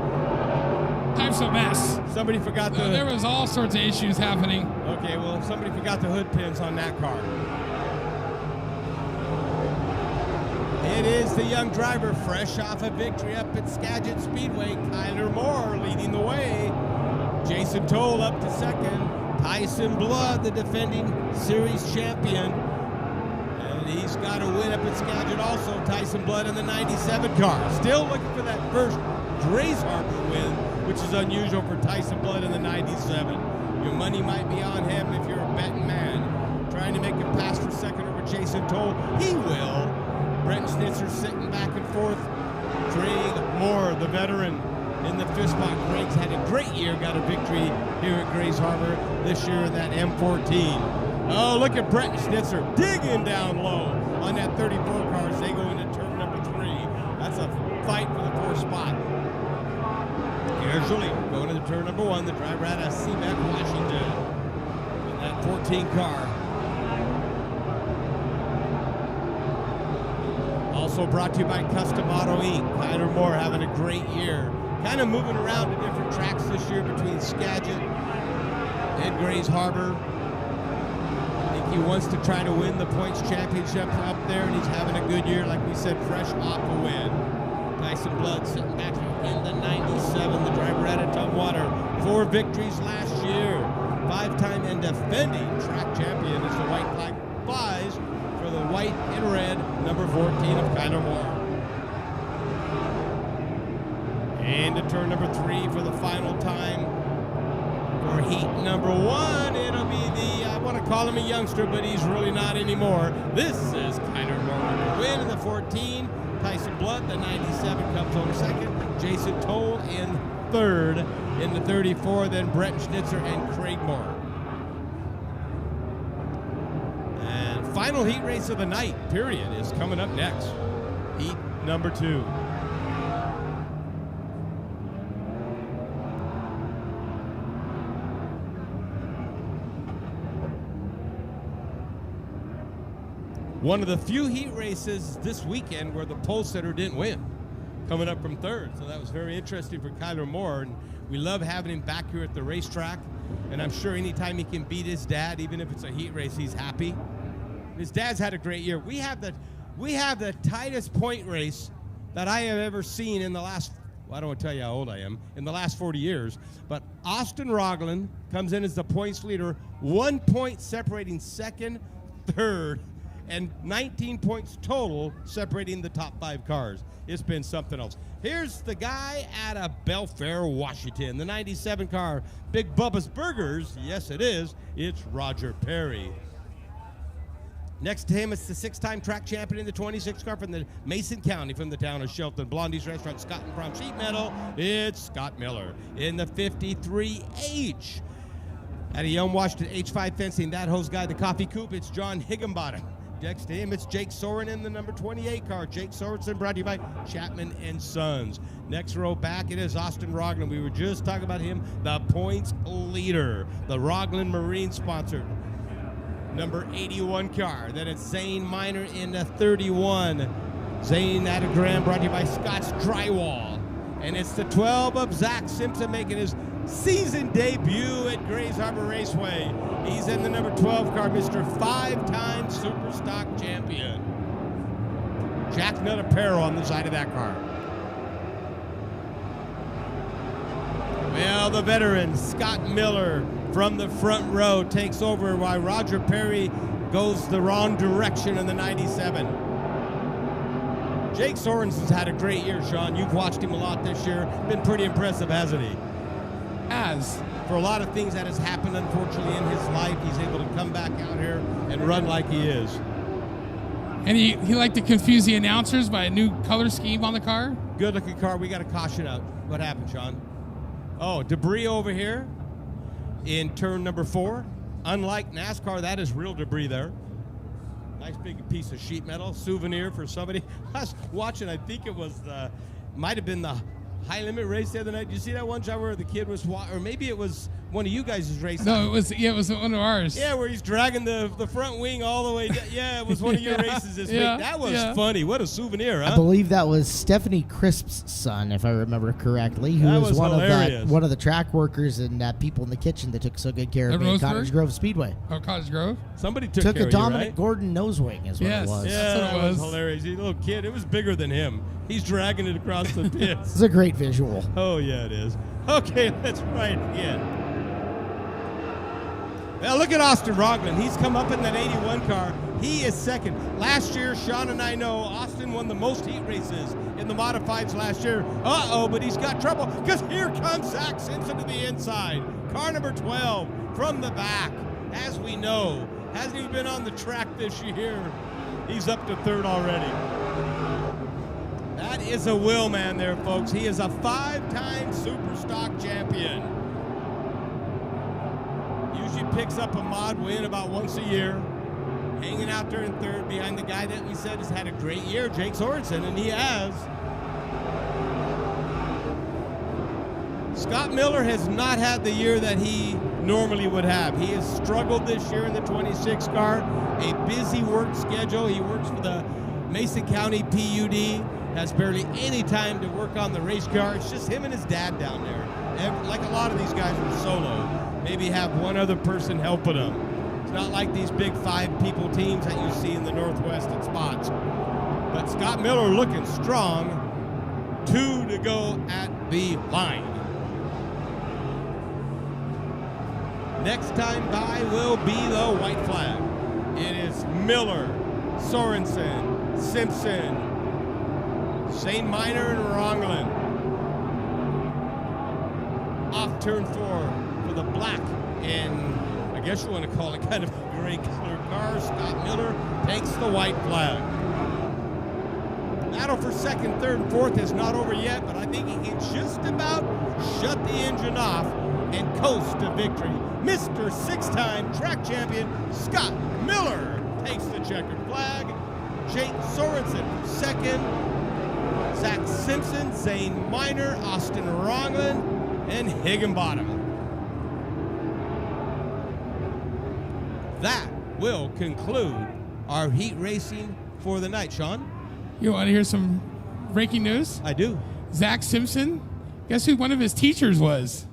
Type's a mess. Somebody forgot the... There was all sorts of issues happening. Okay, well, somebody forgot the hood pins on that car. It is the young driver, fresh off a victory up at Skagit Speedway. Kyler Moore leading the way. Jason Toll up to second. Tyson Blood, the defending series champion. And he's got a win up at Skagit also. Tyson Blood in the 97 car. Still looking for that first Grays Harbor win, which is unusual for Tyson Blood in the 97. Your money might be on him if you're a betting man. Trying to make him pass for second over Jason Toll. He will. Brent Schnitzer sitting back and forth. Craig Moore, the veteran, in the fifth spot. Craig's had a great year, got a victory here at Grays Harbor this year in that M14. Oh, look at Brent Schnitzer digging down low on that 34 car as they go into turn number 3. That's a fight for the 4th spot. Here's Julie going into turn number 1, the driver out of Seaback, Washington, in that 14 car. Also brought to you by Custom Auto Inc. Kyler Moore having a great year. Kind of moving around to different tracks this year between Skagit and Grays Harbor. I think he wants to try to win the points championship up there, and he's having a good year, like we said, fresh off a win. Tyson Blood sitting back in the 97, the driver out of Tumwater. 4 victories last year. 5-time and defending track champion as the white flag flies for the white and red number 14 of Kyler Moore. And to turn number 3 for the final time for heat number 1. It'll be the, I want to call him a youngster, but he's really not anymore. This is Kyler Moore. Win in the 14. Tyson Blood, the 97, comes home second. Jason Toll in third. In the 34, then Brett Schnitzer and Craig Moore. And final heat race of the night, period, is coming up next. Heat number 2. One of the few heat races this weekend where the pole sitter didn't win, coming up from third. So that was very interesting for Kyler Moore, and we love having him back here at the racetrack. And I'm sure anytime he can beat his dad, even if it's a heat race, he's happy. His dad's had a great year. We have the tightest point race that I have ever seen in the last, well, I don't want to tell you how old I am, in the last 40 years. But Austin Rogland comes in as the points leader, 1 point separating second, third, and 19 points total separating the top 5 cars. It's been something else. Here's the guy out of Belfair, Washington, the 97 car, Big Bubba's Burgers. Yes, it is. It's Roger Perry. Next to him, it's the 6-time track champion in the 26 car from the Mason County, from the town of Shelton. Blondie's Restaurant, Scott and Prom Sheet Metal. It's Scott Miller. In the 53H, at a Young Washington H5 fencing, that hose guy, the coffee coupe, it's John Higginbottom. Next to him, it's Jake Soren in the number 28 car. Jake Sorensen, brought to you by Chapman and Sons. Next row back, it is Austin Rogland. We were just talking about him, the points leader. The Rogland Marine sponsored number 81 car. Then it's Zane Miner in the 31. Zane out of Graham, brought to you by Scott's Drywall. And it's the 12 of Zach Simpson making his season debut at Grays Harbor Raceway. He's in the number 12 car, Mr. 5-time Super Stock champion. Jack Nut Apparel on the side of that car. Well, the veteran, Scott Miller, from the front row, takes over while Roger Perry goes the wrong direction in the 97. Jake Sorensen's had a great year, Sean. You've watched him a lot this year. Been pretty impressive, hasn't he? For a lot of things that has happened, unfortunately, in his life, he's able to come back out here and run like he is. And he liked to confuse the announcers by a new color scheme on the car. Good looking car. We got a caution out. What happened, Sean? Oh, debris over here in turn number 4. Unlike NASCAR, that is real debris there. Nice big piece of sheet metal, souvenir for somebody. I was watching, I think it was might have been the high limit race the other night. Did you see that one, John, where the kid was, or maybe it was one of you guys' races? No, it was one of ours. Yeah, where he's dragging the front wing all the way down. Yeah, it was one of your races this week. That was funny. What a souvenir, huh? I believe that was Stephanie Crisp's son, if I remember correctly, who was one of the track workers and people in the kitchen that took so good care of me at Cottage Grove Speedway. Oh, Cottage Grove? Somebody took care a Dominic of you, right? Gordon nosewing is what it was. Yeah, that was hilarious. He's a little kid. It was bigger than him. He's dragging it across the pits. It's a great visual. Oh, yeah, it is. Okay, let's try it again. Well, look at Austin Rogland. He's come up in that 81 car. He is second. Last year, Sean and I know Austin won the most heat races in the modifieds last year. Uh-oh, but he's got trouble because here comes Zach Simpson to the inside. Car number 12 from the back. As we know, hasn't even been on the track this year. He's up to third already. That is a Will man there, folks. He is a 5-time Super Stock champion. Usually picks up a mod win about once a year. Hanging out there in third behind the guy that we said has had a great year, Jake Sorensen, and he has. Scott Miller has not had the year that he normally would have. He has struggled this year in the 26 car. A busy work schedule. He works for the Mason County PUD has barely any time to work on the race car. It's just him and his dad down there. Like a lot of these guys are solo. Maybe have one other person helping them. It's not like these big 5-people teams that you see in the Northwest at spots. But Scott Miller looking strong. 2 to go at the line. Next time by will be the white flag. It is Miller, Sorensen, Simpson, St. Minor, and Rongland. Off turn 4 for the black and I guess you want to call it kind of a gray colored car. Scott Miller takes the white flag. Battle for second, third, and fourth is not over yet, but I think he can just about shut the engine off and coast to victory. Mr. 6-time track champion Scott Miller takes the checkered flag. Jake Sorensen second. Zach Simpson, Zane Minor, Austin Rongland, and Higginbottom. That will conclude our heat racing for the night. Sean? You want to hear some breaking news? I do. Zach Simpson, guess who one of his teachers was?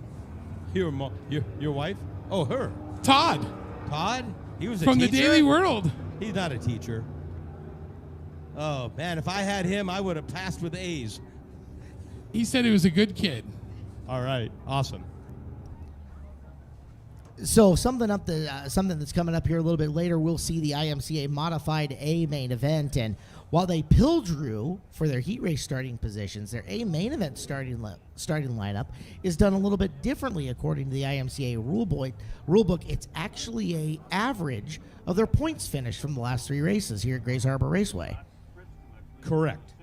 Your wife? Oh, her. Todd. Todd? He was a from teacher? the Daily World. He's not a teacher. Oh, man, if I had him, I would have passed with A's. He said he was a good kid. All right, awesome. So something that's coming up here a little bit later, we'll see the IMCA Modified A main event. And while they pill drew for their heat race starting positions, their A main event starting lineup is done a little bit differently according to the IMCA rulebook. It's actually a average of their points finished from the last 3 races here at Grays Harbor Raceway. Correct.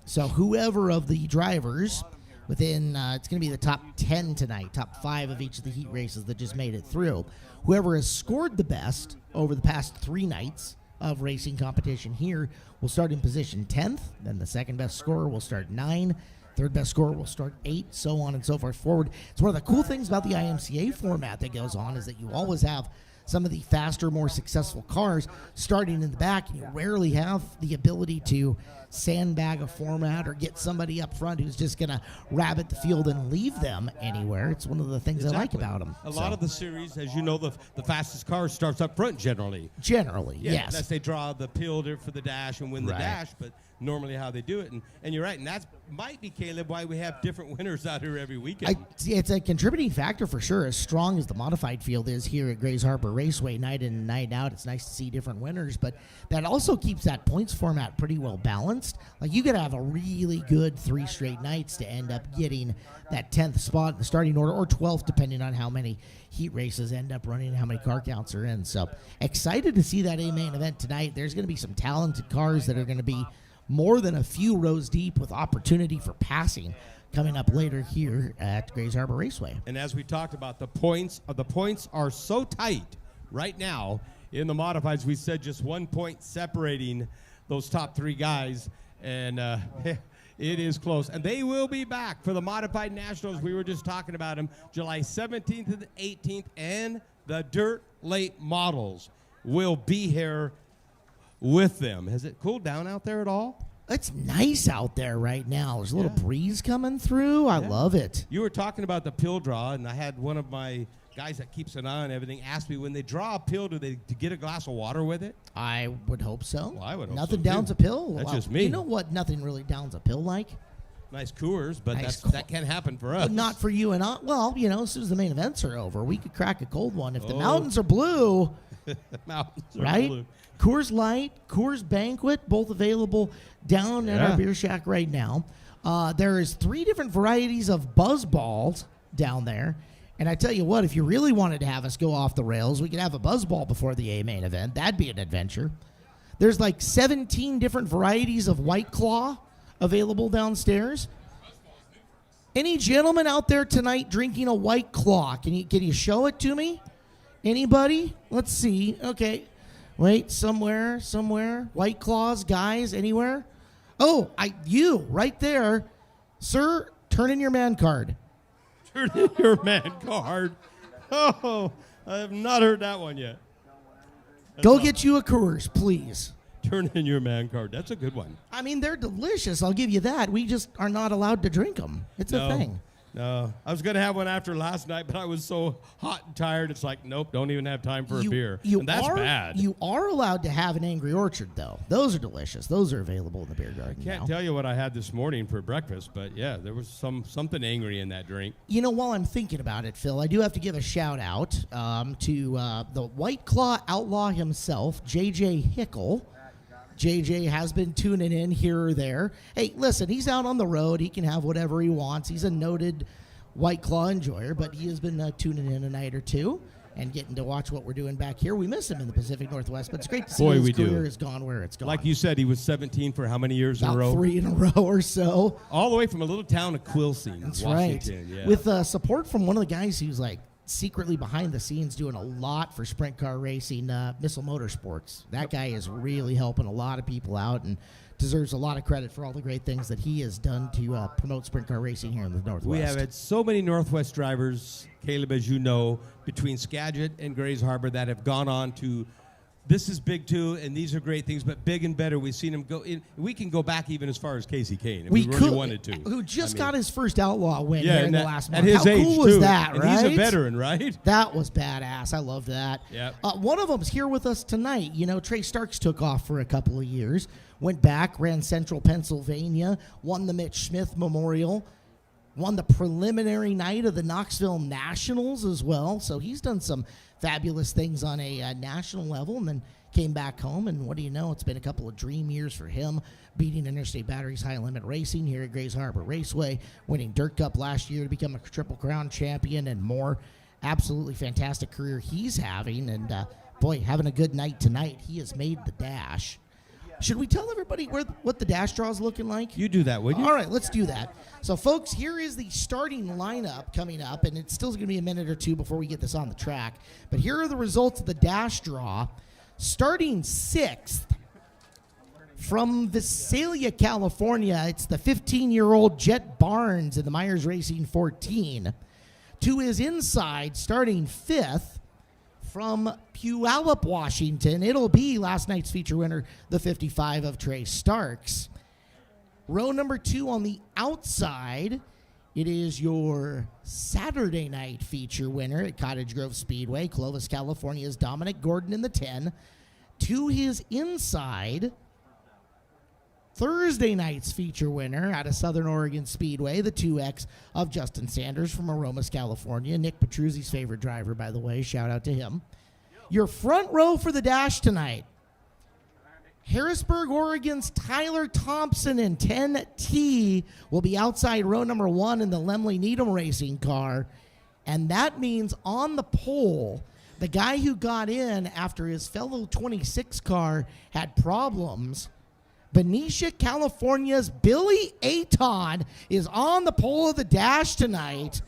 So whoever of the drivers within, it's going to be the top 10 tonight, top 5 of each of the heat races that just made it through. Whoever has scored the best over the past 3 nights of racing competition here will start in position 10th. Then the second best scorer will start 9. Third best scorer will start 8, so on and so forth forward. It's one of the cool things about the IMCA format that goes on is that you always have some of the faster, more successful cars starting in the back. You rarely have the ability to sandbag a format or get somebody up front who's just going to rabbit the field and leave them anywhere. It's one of the things I like about them. A lot of the series, as you know, the fastest car starts up front generally. Generally, yeah, yes. Unless they draw the pill for the dash and win the dash, but normally how they do it. And you're right, and that might be, Caleb, why we have different winners out here every weekend. It's a contributing factor for sure. As strong as the modified field is here at Grays Harbor Raceway night in and night out, it's nice to see different winners, but that also keeps that points format pretty well balanced. Like, you could have a really good 3 straight nights to end up getting that 10th spot in the starting order, or 12th, depending on how many heat races end up running and how many car counts are in. So excited to see that A main event tonight. There's going to be some talented cars that are going to be more than a few rows deep with opportunity for passing coming up later here at Grays Harbor Raceway. And as we talked about, the points are so tight right now in the modifieds. We said just 1 point separating those top 3 guys, and it is close. And they will be back for the Modified Nationals. We were just talking about them, July 17th to the 18th, and the Dirt Late Models will be here with them. Has it cooled down out there at all? It's nice out there right now. There's a little breeze coming through. I love it. You were talking about the pill draw, and I had one of my guys that keeps an eye on everything ask me, when they draw a pill, do they get a glass of water with it? I would hope so. Well, I would hope nothing so, downs too. a pill. That's just me. You know what? Nothing really downs a pill like. Nice Coors, but Nice that can't happen for us. But not for you and I. Well, you know, as soon as the main events are over, we could crack a cold one. If the mountains are blue, mountains are right? blue. Coors Light, Coors Banquet, both available down at our beer shack right now. There is 3 different varieties of Buzz Balls down there. And I tell you what, if you really wanted to have us go off the rails, we could have a Buzz Ball before the A main event. That'd be an adventure. There's like 17 different varieties of White Claw available downstairs. Any gentlemen out there tonight drinking a White Claw? Can you show it to me? Anybody? Let's see. Okay. Wait, somewhere. White Claws, guys, anywhere? Oh, you, right there. Sir, turn in your man card. Turn in your man card. Oh, I have not heard that one yet. Go get you a Coors, please. Turn in your man card. That's a good one. I mean, they're delicious. I'll give you that. We just are not allowed to drink them. It's a thing. No, I was going to have one after last night, but I was so hot and tired. It's like, nope, don't even have time for a beer. And that's bad. You are allowed to have an Angry Orchard, though. Those are delicious. Those are available in the beer garden Can't now. tell you what I had this morning for breakfast, but yeah, there was something angry in that drink. You know, while I'm thinking about it, Phil, I do have to give a shout out to the White Claw outlaw himself, JJ Hickle. JJ has been tuning in here or there. Hey, listen, he's out on the road. He can have whatever he wants. He's a noted White Claw enjoyer, but he has been tuning in a night or two and getting to watch what we're doing back here. We miss him in the Pacific Northwest, but it's great to see his career has gone where it's gone. Like you said, he was 17 for how many years in a row? 3 in a row or so. All the way from a little town of Quilcene, That's Washington. right. Yeah. With support from one of the guys who's like secretly behind the scenes doing a lot for sprint car racing, Missile Motorsports. That guy is really helping a lot of people out and deserves a lot of credit for all the great things that he has done to promote sprint car racing here in the Northwest. We have had so many Northwest drivers, Caleb, as you know, between Skagit and Grays Harbor that have gone on to, this is big too, and these are great things, but big and better. We've seen them go in. We can go back even as far as Casey Kane if we really wanted to. Who just got his first outlaw win here in the last month. At his How age, cool was too. that, And right? he's a veteran, right? That was badass. I love that. Yep. One of them's here with us tonight. You know, Trey Starks took off for a couple of years, went back, ran Central Pennsylvania, won the Mitch Smith Memorial, won the preliminary night of the Knoxville Nationals as well. So he's done some fabulous things on a national level, and then came back home, and what do you know? It's been a couple of dream years for him, beating Interstate Batteries High Limit Racing here at Grays Harbor Raceway, winning Dirt Cup last year to become a Triple Crown champion and more. Absolutely fantastic career he's having, and boy, having a good night tonight. He has made the dash. Should we tell everybody what the dash draw is looking like? You do that, would you? All right, let's do that. So, folks, here is the starting lineup coming up, and it's still going to be a minute or two before we get this on the track. But here are the results of the dash draw. Starting 6th from Visalia, California, it's the 15-year-old Jet Barnes in the Myers Racing 14. To his inside, starting 5th from Puyallup, Washington, it'll be last night's feature winner, the 55 of Trey Starks. Row number 2 on the outside, it is your Saturday night feature winner at Cottage Grove Speedway, Clovis, California's Dominic Gordon in the 10. To his inside, Thursday night's feature winner out of Southern Oregon Speedway, the 2X of Justin Sanders from Aromas, California. Nick Petruzzi's favorite driver, by the way. Shout out to him. Your front row for the dash tonight, Harrisburg, Oregon's Tyler Thompson in 10T will be outside row number 1 in the Lemley Needham racing car. And that means on the pole, the guy who got in after his fellow 26 car had problems, Benicia, California's Billy Aton is on the pole of the dash tonight.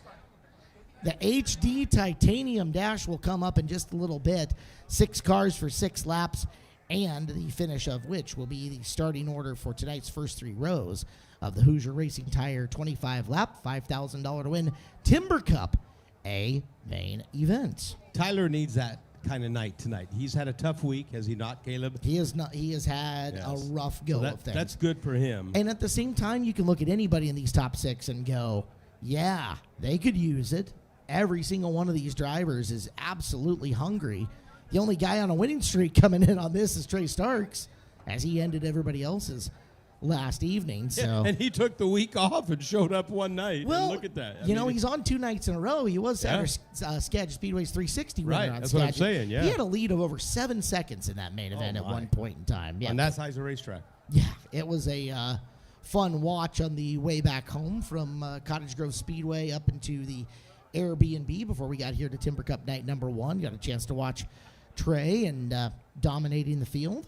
The HD Titanium Dash will come up in just a little bit. 6 cars for 6 laps, and the finish of which will be the starting order for tonight's first 3 rows of the Hoosier Racing Tire 25-lap, $5,000 to win Timber Cup, a main event. Tyler needs that kind of night tonight. He's had a tough week, has he not, Caleb? He has not. He has had a rough go of things. That's good for him. And at the same time, you can look at anybody in these top 6 and go, yeah, they could use it. Every single one of these drivers is absolutely hungry. The only guy on a winning streak coming in on this is Trey Starks, as he ended everybody else's last evening. So. Yeah, and he took the week off and showed up one night. Well, and look at that. I mean, he's on 2 nights in a row. He was Skagit Speedway's 360 winner on that's Skagit. what I'm saying, yeah. He had a lead of over 7 seconds in that main event at one point in time. Yeah. On that size of racetrack. Yeah, it was a fun watch on the way back home from Cottage Grove Speedway up into the Airbnb before we got here to Timber Cup night number 1. Got a chance to watch Trey and dominating the field.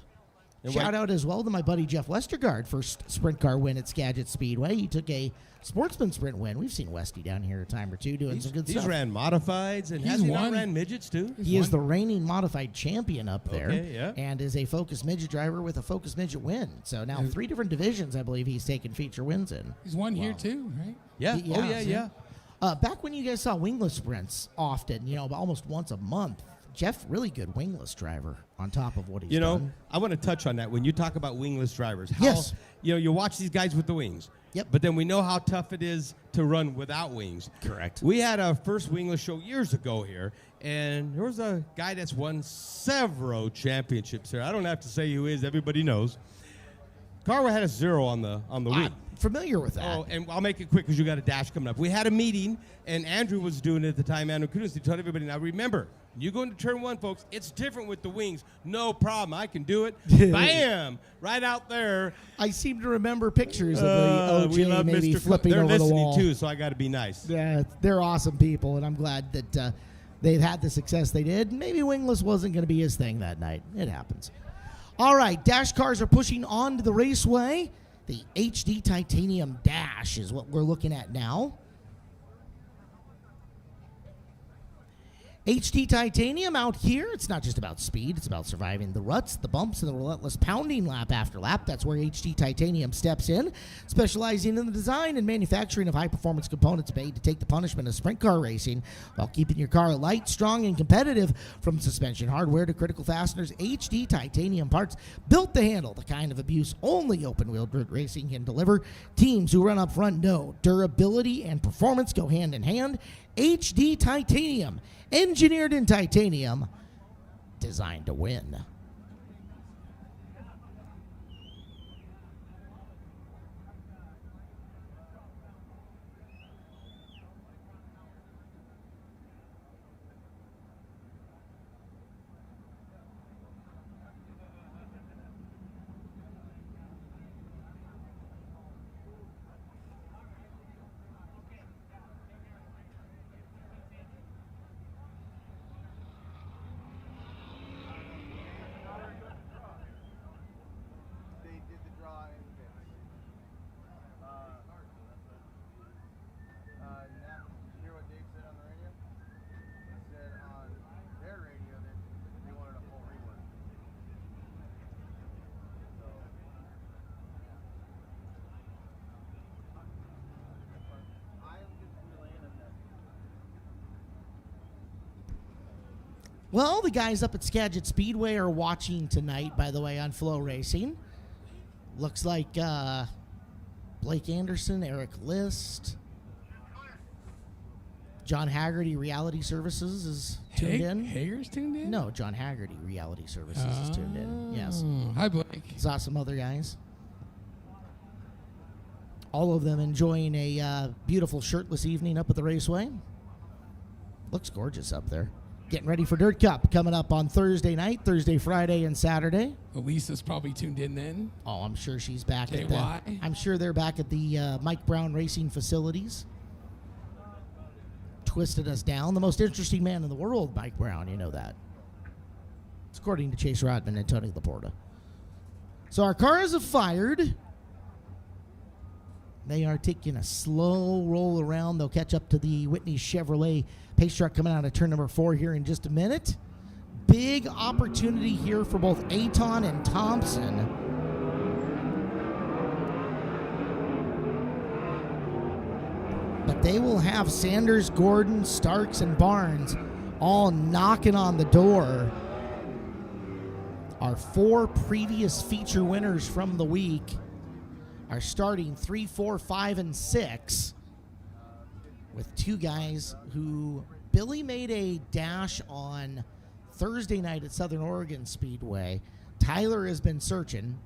And shout out as well to my buddy Jeff Westergaard, first sprint car win at Skagit Speedway. He took a sportsman sprint win. We've seen Westy down here a time or two doing some good stuff. He's ran modifieds, and has he not ran midgets too? He is the reigning modified champion up there, yeah. and is a Focus Midget driver with a Focus Midget win. So now 3 different divisions, I believe he's taken feature wins in. He's won here too, right? Yeah. Yeah. Back when you guys saw wingless sprints often, almost once a month, Jeff, really good wingless driver on top of what he's You know, done. I want to touch on that when you talk about wingless drivers. How, Yes. You know, you watch these guys with the wings. Yep. But then we know how tough it is to run without wings. Correct. We had our first wingless show years ago here, and there was a guy that's won several championships here. I don't have to say who he is. Everybody knows. Car had a 0 on the wing. Familiar with that. Oh, and I'll make it quick because you got a dash coming up. We had a meeting, and Andrew was doing it at the time. Andrew Kunis, he told everybody, now remember, you go into turn 1, folks, it's different with the wings. No problem. I can do it. Bam! Right out there. I seem to remember pictures of the OJ we love maybe Mr. flipping They're over the listening wall. too, so I got to be nice. Yeah, they're awesome people, and I'm glad that they've had the success they did. Maybe wingless wasn't going to be his thing that night. It happens. All right, dash cars are pushing onto the raceway. The HD Titanium Dash is what we're looking at now. HD Titanium out here, it's not just about speed, it's about surviving the ruts, the bumps, and the relentless pounding lap after lap. That's where HD Titanium steps in, specializing in the design and manufacturing of high-performance components made to take the punishment of sprint car racing while keeping your car light, strong, and competitive. From suspension hardware to critical fasteners, HD Titanium parts built to handle the kind of abuse only open-wheel dirt racing can deliver. Teams who run up front know durability and performance go hand in hand. HD Titanium, engineered in titanium, designed to win. Well, the guys up at Skagit Speedway are watching tonight, by the way, on FloRacing. Looks like Blake Anderson, Eric List, John Haggerty Reality Services is tuned in. Hager's tuned in? No, John Haggerty Reality Services is tuned in. Yes. Hi, Blake. Saw some other guys. All of them enjoying a beautiful shirtless evening up at the raceway. Looks gorgeous up there. Getting ready for Dirt Cup coming up on Thursday night, Thursday, Friday, and Saturday. Elisa's probably tuned in then. Oh, I'm sure she's back JY. at the. I'm sure they're back at the Mike Brown Racing facilities. Twisted us down. The most interesting man in the world, Mike Brown. You know that. It's according to Chase Rodman and Tony Laporta. So our cars have fired. They are taking a slow roll around. They'll catch up to the Whitney Chevrolet pace truck coming out of turn number 4 here in just a minute. Big opportunity here for both Aton and Thompson. But they will have Sanders, Gordon, Starks, and Barnes all knocking on the door. Our 4 previous feature winners from the week are starting 3, 4, 5, and 6 with 2 guys who Billy made a dash on Thursday night at Southern Oregon Speedway. Tyler has been searching,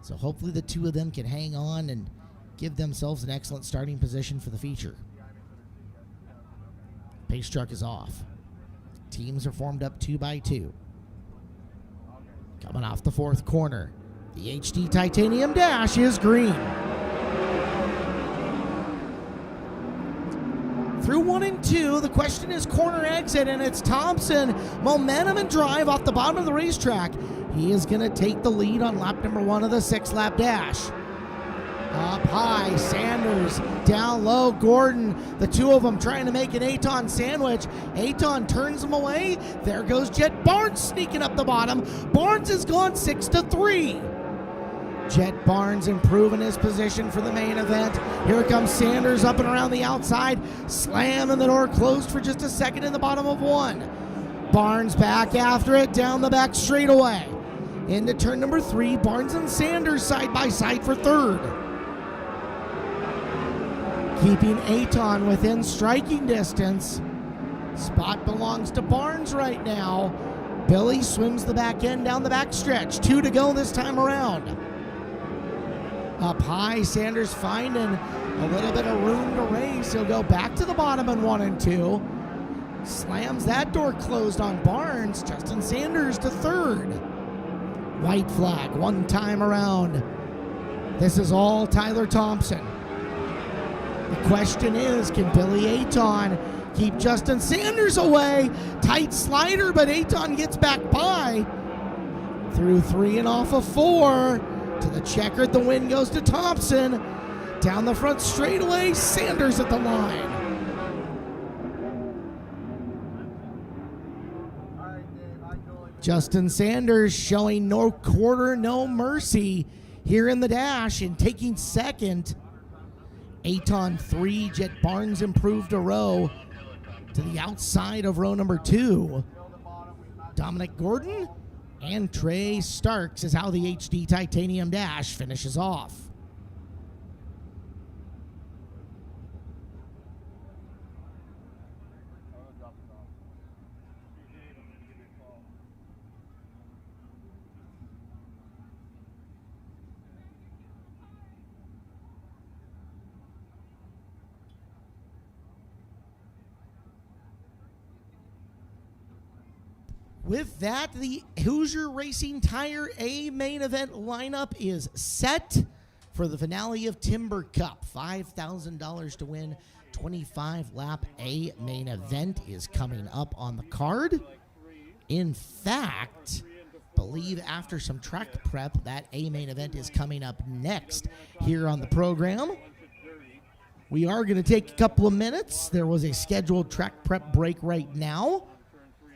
so hopefully the 2 of them can hang on and give themselves an excellent starting position for the feature. Pace truck is off. Teams are formed up 2 by 2. Coming off the 4th corner, the HD Titanium Dash is green. Through 1 and 2, the question is corner exit, and it's Thompson. Momentum and drive off the bottom of the racetrack. He is going to take the lead on lap number 1 of the 6-lap dash. Up high, Sanders. Down low, Gordon. The 2 of them trying to make an Aton sandwich. Aton turns them away. There goes Jet Barnes sneaking up the bottom. Barnes has gone 6-3. Jet Barnes improving his position for the main event. Here comes Sanders up and around the outside. Slam, and the door closed for just a second in the bottom of 1. Barnes back after it down the back straightaway. Into turn number 3, Barnes and Sanders side by side for third. Keeping Aton within striking distance. Spot belongs to Barnes right now. Billy swims the back end down the back stretch. 2 to go this time around. Up high, Sanders finding a little bit of room to race. He'll go back to the bottom in 1 and 2. Slams that door closed on Barnes. Justin Sanders to third. White flag 1 time around. This is all Tyler Thompson. The question is, can Billy Aton keep Justin Sanders away? Tight slider, but Aton gets back by. Through 3 and off of 4. To the checkered, the win goes to Thompson. Down the front straightaway, Sanders at the line. Justin Sanders showing no quarter, no mercy here in the dash and taking second. Aton 3, Jet Barnes improved a row to the outside of row number 2. Dominic Gordon and Trey Starks is how the HD Titanium Dash finishes off. With that, the Hoosier Racing Tire A main event lineup is set for the finale of Timber Cup. $5,000 to win. 25-lap A main event is coming up on the card. In fact, believe after some track prep, that A main event is coming up next here on the program. We are going to take a couple of minutes. There was a scheduled track prep break right now.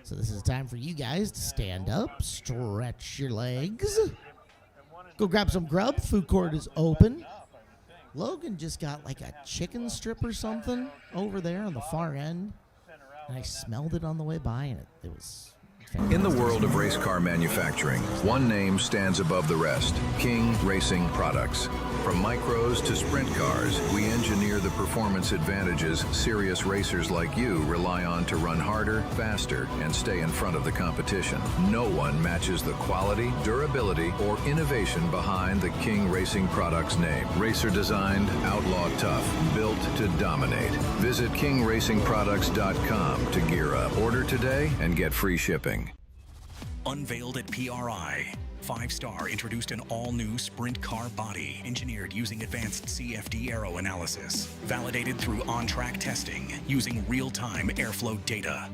So this is time for you guys to stand up, stretch your legs, go grab some grub. Food court is open. Logan just got like a chicken strip or something over there on the far end. And I smelled it on the way by, and it was fantastic. In the world of race car manufacturing, one name stands above the rest: King Racing Products. From micros to sprint cars, we engineer the performance advantages serious racers like you rely on to run harder, faster, and stay in front of the competition. No one matches the quality, durability, or innovation behind the King Racing Products name. Racer designed, outlaw tough, built to dominate. Visit kingracingproducts.com to gear up. Order today and get free shipping. Unveiled at PRI. 5-Star introduced an all-new sprint car body, engineered using advanced CFD aero analysis, validated through on-track testing using real-time airflow data.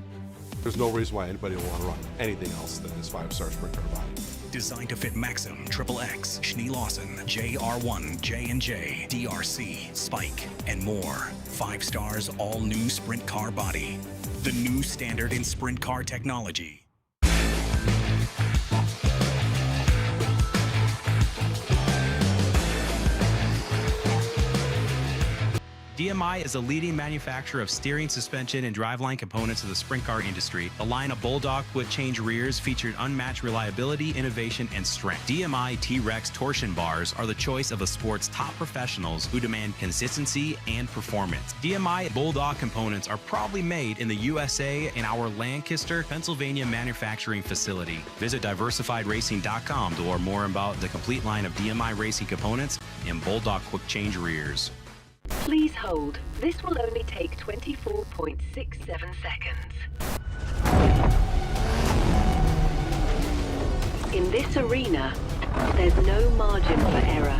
There's no reason why anybody will want to run anything else than this 5-star sprint car body. Designed to fit Maxim, XXX, Schnee Lawson, JR1, J&J, DRC, Spike, and more. 5-Star's all-new sprint car body. The new standard in sprint car technology. DMI is a leading manufacturer of steering, suspension, and driveline components of the sprint car industry. A line of Bulldog quick change rears featured unmatched reliability, innovation, and strength. DMI T-Rex torsion bars are the choice of the sport's top professionals who demand consistency and performance. DMI Bulldog components are proudly made in the USA in our Lancaster, Pennsylvania manufacturing facility. Visit diversifiedracing.com to learn more about the complete line of DMI racing components and Bulldog quick change rears. Please hold. This will only take 24.67 seconds. In this arena, there's no margin for error.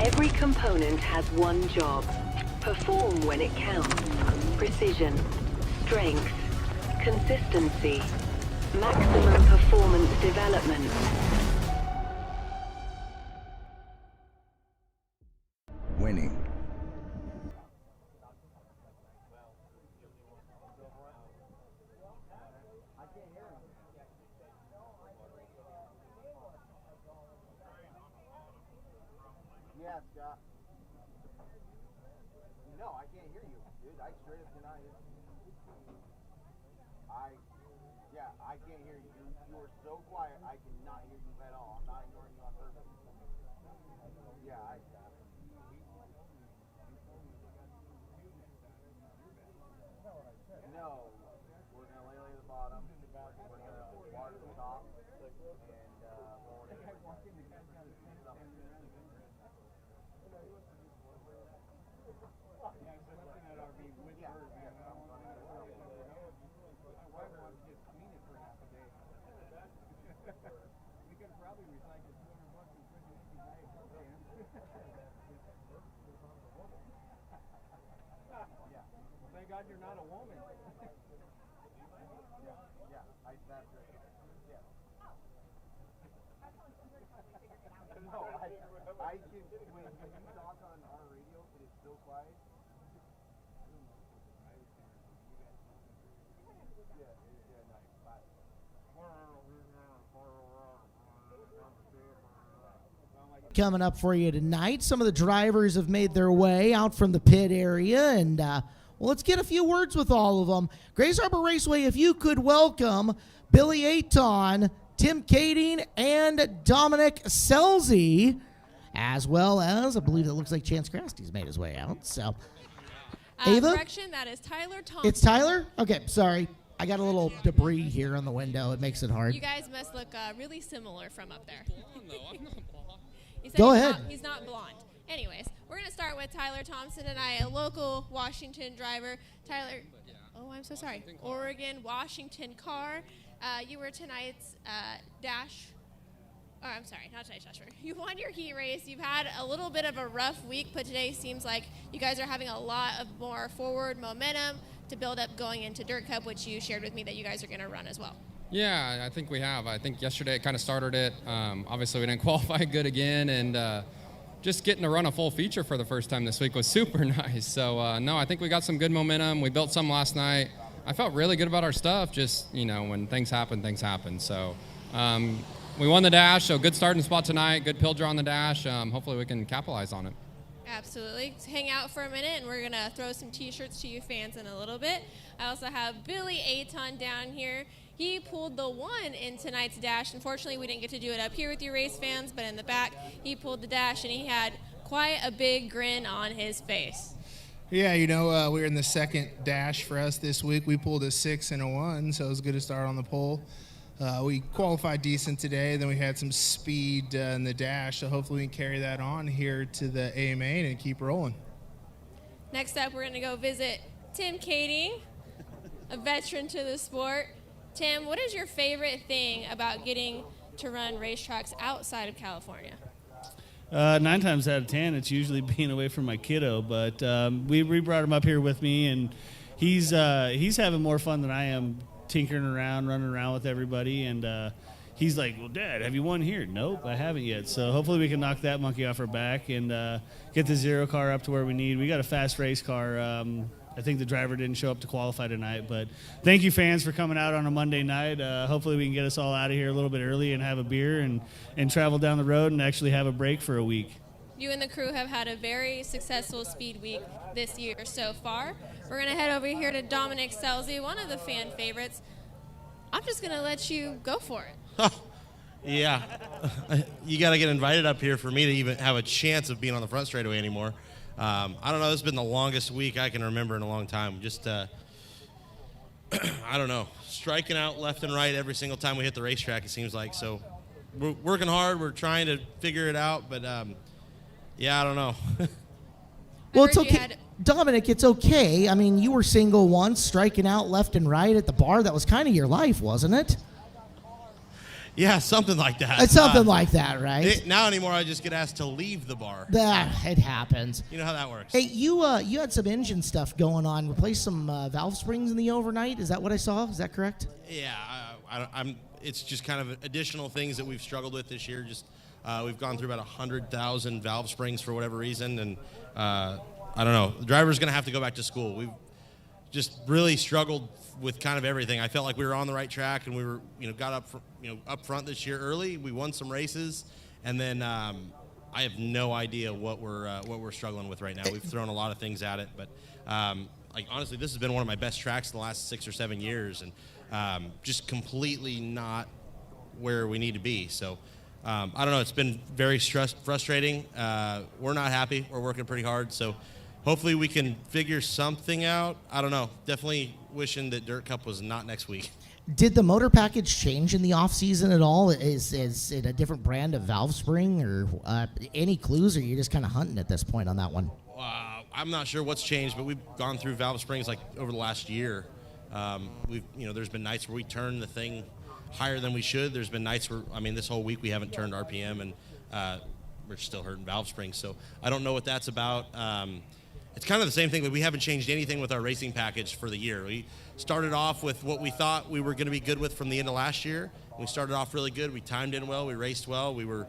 Every component has one job. Perform when it counts. Precision, strength, consistency, maximum performance development. Winning. Yeah, Scott. No, I can't hear you, dude. I straight up cannot hear you. I can't hear you. You are so quiet, I cannot hear you at all. I'm not ignoring you on purpose. Yeah, no, we're going to lay to the bottom. We're going to water the top. And roll it in. Thank God you're not a woman. That's it. Yeah. No, I can, when you talk on our radio, it is so quiet. Coming up for you tonight, some of the drivers have made their way out from the pit area, and well, let's get a few words with all of them. Grays Harbor Raceway, if you could welcome Billy Aton, Tim Kading, and Dominic Selzy, as well as, I believe it looks like Chance Crasty's made his way out. So, Ava? Correction, that is Tyler Thompson. It's Tyler? Okay, sorry. I got a little debris here on the window. It makes it hard. You guys must look really similar from up there. Go ahead. He's not blonde. Anyways, we're going to start with Tyler Thompson tonight, a local Washington driver. Tyler, oh, I'm so sorry. Oregon, Washington car. You were tonight's dash. Oh, I'm sorry, not tonight's dash. You won your heat race. You've had a little bit of a rough week, but today seems like you guys are having a lot of more forward momentum to build up going into Dirt Cup, which you shared with me that you guys are going to run as well. Yeah, I think we have. I think yesterday it kind of started it. Obviously, we didn't qualify good again, and just getting to run a full feature for the first time this week was super nice. So, no, I think we got some good momentum. We built some last night. I felt really good about our stuff. Just, when things happen, things happen. So, we won the dash, so good starting spot tonight, good pill draw on the dash. Hopefully we can capitalize on it. Absolutely. So hang out for a minute, and we're going to throw some T-shirts to you fans in a little bit. I also have Billy Aton down here. He pulled the one in tonight's dash. Unfortunately, we didn't get to do it up here with you race fans, but in the back, he pulled the dash, and he had quite a big grin on his face. Yeah, we were in the second dash for us this week. We pulled a 6 and a 1, so it was good to start on the pole. We qualified decent today. Then we had some speed in the dash, so hopefully we can carry that on here to the AMA and keep rolling. Next up, we're going to go visit Tim Kading, a veteran to the sport. Tim, what is your favorite thing about getting to run racetracks outside of California? 9 times out of 10, it's usually being away from my kiddo. But we brought him up here with me, and he's having more fun than I am, tinkering around, running around with everybody. And he's like, "Well, Dad, have you won here?" Nope, I haven't yet. So hopefully we can knock that monkey off our back and get the 0 car up to where we need. We got a fast race car. I think the driver didn't show up to qualify tonight, but thank you fans for coming out on a Monday night. Hopefully we can get us all out of here a little bit early and have a beer and travel down the road and actually have a break for a week. You and the crew have had a very successful speed week this year so far. We're going to head over here to Dominic Selzy, one of the fan favorites. I'm just going to let you go for it. Yeah. You got to get invited up here for me to even have a chance of being on the front straightaway anymore. I don't know. This has been the longest week I can remember in a long time. Just, I don't know, striking out left and right every single time we hit the racetrack, it seems like. So we're working hard. We're trying to figure it out. But, yeah, I don't know. Well, it's okay. Dominic, it's okay. I mean, you were single once, striking out left and right at the bar. That was kind of your life, wasn't it? Yeah, something like that. It's something like that, right? Now anymore, I just get asked to leave the bar. It happens. You know how that works. Hey, you had some engine stuff going on. Replaced some valve springs in the overnight. Is that what I saw? Is that correct? Yeah, it's just kind of additional things that we've struggled with this year. Just we've gone through about 100,000 valve springs for whatever reason, and I don't know. The driver's going to have to go back to school. We've just really struggled with kind of everything. I felt like we were on the right track, and we were, got up front this year early. We won some races, and then I have no idea what we're struggling with right now. We've thrown a lot of things at it, but like honestly, this has been one of my best tracks in the last 6 or 7 years, and just completely not where we need to be. So I don't know. It's been very frustrating. We're not happy. We're working pretty hard. So hopefully we can figure something out. I don't know. Definitely wishing that Dirt Cup was not next week. Did the motor package change in the off season at all? Is it a different brand of valve spring, or any clues, or are you just kind of hunting at this point on that one? I'm not sure what's changed, but we've gone through valve springs like over the last year. There's been nights where we turn the thing higher than we should. There's been nights where, this whole week we haven't turned RPM, and we're still hurting valve springs. So I don't know what that's about. It's kind of the same thing, that we haven't changed anything with our racing package for the year. We started off with what we thought we were going to be good with from the end of last year. We started off really good. We timed in well. We raced well. We were,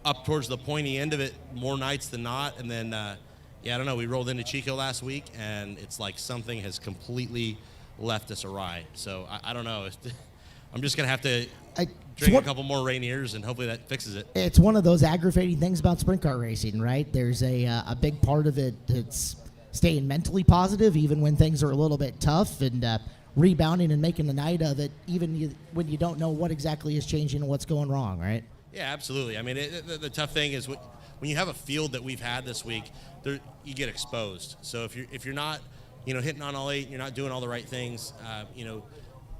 up towards the pointy end of it more nights than not. And then, I don't know. We rolled into Chico last week, and it's like something has completely left us awry. So I don't know. I'm just going to have to drink a couple more Rainiers, and hopefully that fixes it. It's one of those aggravating things about sprint car racing, right? There's a big part of it that's staying mentally positive even when things are a little bit tough, and rebounding and making a night of it even when you don't know what exactly is changing and what's going wrong, right? Yeah, absolutely. The tough thing is when you have a field that we've had this week, you get exposed. So if you're not hitting on all 8, you're not doing all the right things,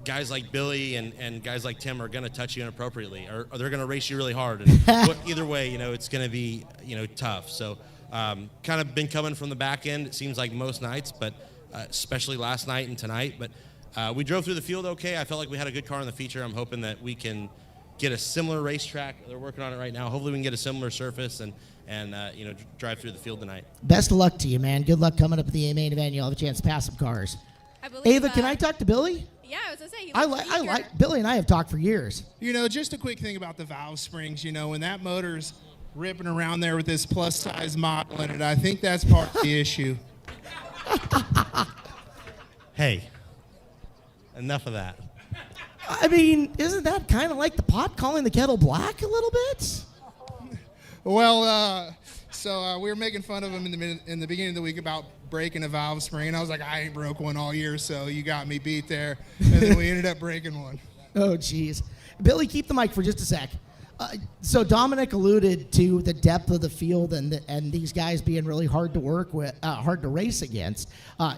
guys like Billy and guys like Tim are going to touch you inappropriately, or they're going to race you really hard. And either way, it's going to be, tough. So kind of been coming from the back end, it seems like most nights, but especially last night and tonight. But we drove through the field okay. I felt like we had a good car in the feature. I'm hoping that we can get a similar racetrack. They're working on it right now. Hopefully we can get a similar surface and drive through the field tonight. Best of luck to you, man. Good luck coming up at the main event. You'll have a chance to pass some cars. I believe, Ava, can I talk to Billy? Yeah, I was going to say, I like Billy and I have talked for years. Just a quick thing about the valve springs. When that motor's ripping around there with this plus-size model in it, I think that's part of the issue. Hey, enough of that. Isn't that kind of like the pot calling the kettle black a little bit? Well, so we were making fun of him in the beginning of the week about breaking a valve spring, and I was like, I ain't broke one all year, so you got me beat there. And then we ended up breaking one. Oh, jeez. Billy, keep the mic for just a sec. So Dominic alluded to the depth of the field and these guys being really hard to work with, hard to race against.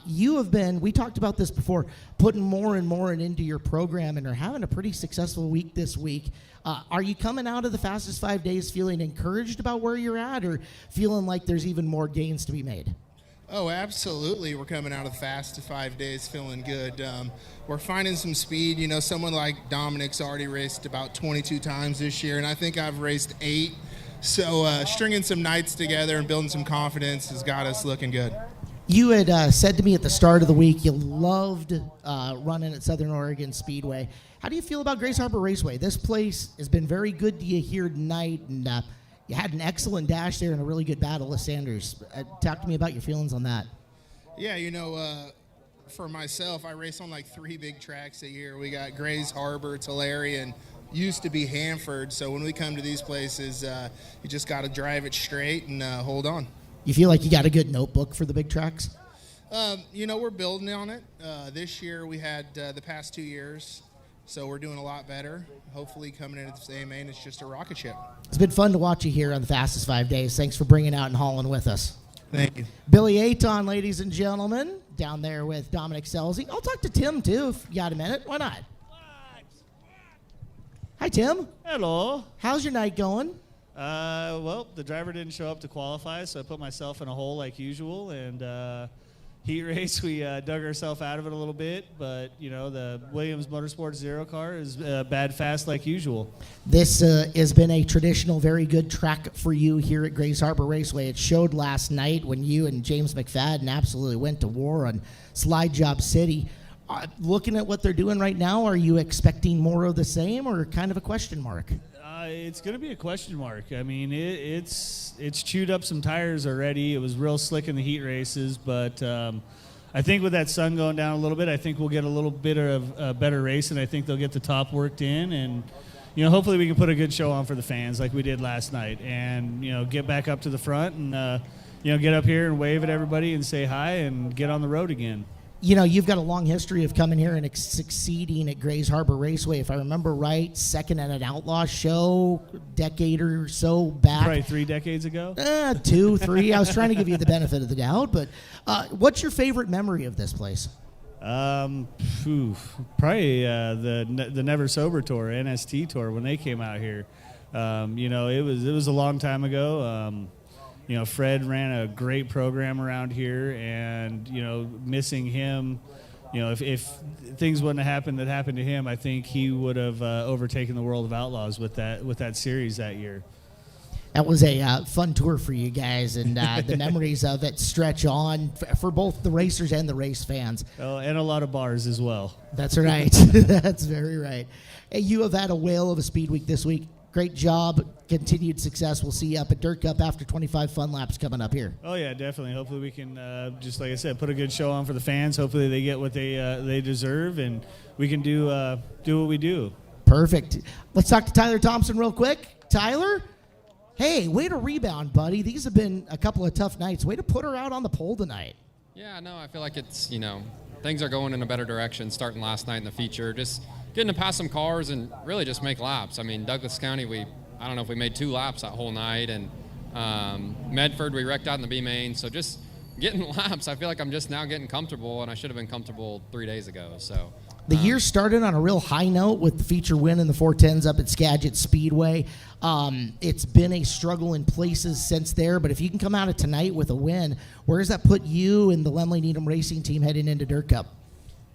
You have been, we talked about this before, putting more and more into your program and are having a pretty successful week this week. Are you coming out of the fastest 5 days feeling encouraged about where you're at, or feeling like there's even more gains to be made? Oh, absolutely. We're coming out of the fast 5 days feeling good. We're finding some speed. Someone like Dominic's already raced about 22 times this year, and I think I've raced 8. So stringing some nights together and building some confidence has got us looking good. You had said to me at the start of the week you loved running at Southern Oregon Speedway. How do you feel about Grace Harbor Raceway? This place has been very good to you here tonight, and you had an excellent dash there and a really good battle with Sanders. Talk to me about your feelings on that. Yeah, for myself, I race on like 3 big tracks a year. We got Grays Harbor, Tulare, and used to be Hanford. So when we come to these places, you just got to drive it straight and hold on. You feel like you got a good notebook for the big tracks? We're building on it. This year we had the past 2 years, so we're doing a lot better. Hopefully coming into the AMA, and it's just a rocket ship. It's been fun to watch you here on the fastest 5 days. Thanks for bringing out and hauling with us. Thank you. Billy Aton, ladies and gentlemen, down there with Dominic Selzy. I'll talk to Tim, too, if you got a minute. Why not? Hi, Tim. Hello. How's your night going? Well, the driver didn't show up to qualify, so I put myself in a hole like usual, and heat race, we dug ourselves out of it a little bit, but, the Williams Motorsports Zero car is bad fast like usual. This has been a traditional, very good track for you here at Grays Harbor Raceway. It showed last night when you and James McFadden absolutely went to war on Slide Job City. Looking at what they're doing right now, are you expecting more of the same, or kind of a question mark? It's going to be a question mark. It's chewed up some tires already. It was real slick in the heat races, but I think with that sun going down a little bit, I think we'll get a little bit of a better race, and I think they'll get the top worked in. And, hopefully we can put a good show on for the fans like we did last night, and get back up to the front and get up here and wave at everybody and say hi and get on the road again. You've got a long history of coming here and succeeding at Grays Harbor Raceway. If I remember right, second at an Outlaw show, decade or so back. Probably 3 decades ago. 2, 3. I was trying to give you the benefit of the doubt. But what's your favorite memory of this place? Probably the Never Sober Tour, NST Tour, when they came out here. It was a long time ago. Fred ran a great program around here, and missing him, if things wouldn't have happened that happened to him, I think he would have overtaken the World of Outlaws with that series that year. That was a fun tour for you guys, and the memories of it stretch on for both the racers and the race fans. Oh, and a lot of bars as well. That's right. That's very right. Hey, you have had a whale of a speed week this week. Great job. Continued success. We'll see you up at Dirt Cup after 25 fun laps coming up here. Oh, yeah, definitely. Hopefully we can, just like I said, put a good show on for the fans. Hopefully they get what they deserve, and we can do what we do. Perfect. Let's talk to Tyler Thompson real quick. Tyler, hey, way to rebound, buddy. These have been a couple of tough nights. Way to put her out on the pole tonight. Yeah, no, I feel like it's, things are going in a better direction starting last night in the feature. Just getting to pass some cars and really just make laps. I mean, Douglas County, I don't know if we made 2 laps that whole night, and Medford, we wrecked out in the B main. So just getting laps, I feel like I'm just now getting comfortable, and I should have been comfortable 3 days ago. So the year started on a real high note with the feature win in the 410s up at Skagit Speedway. It's been a struggle in places since there, but if you can come out of tonight with a win, where does that put you and the Lemley Needham Racing team heading into Dirt Cup?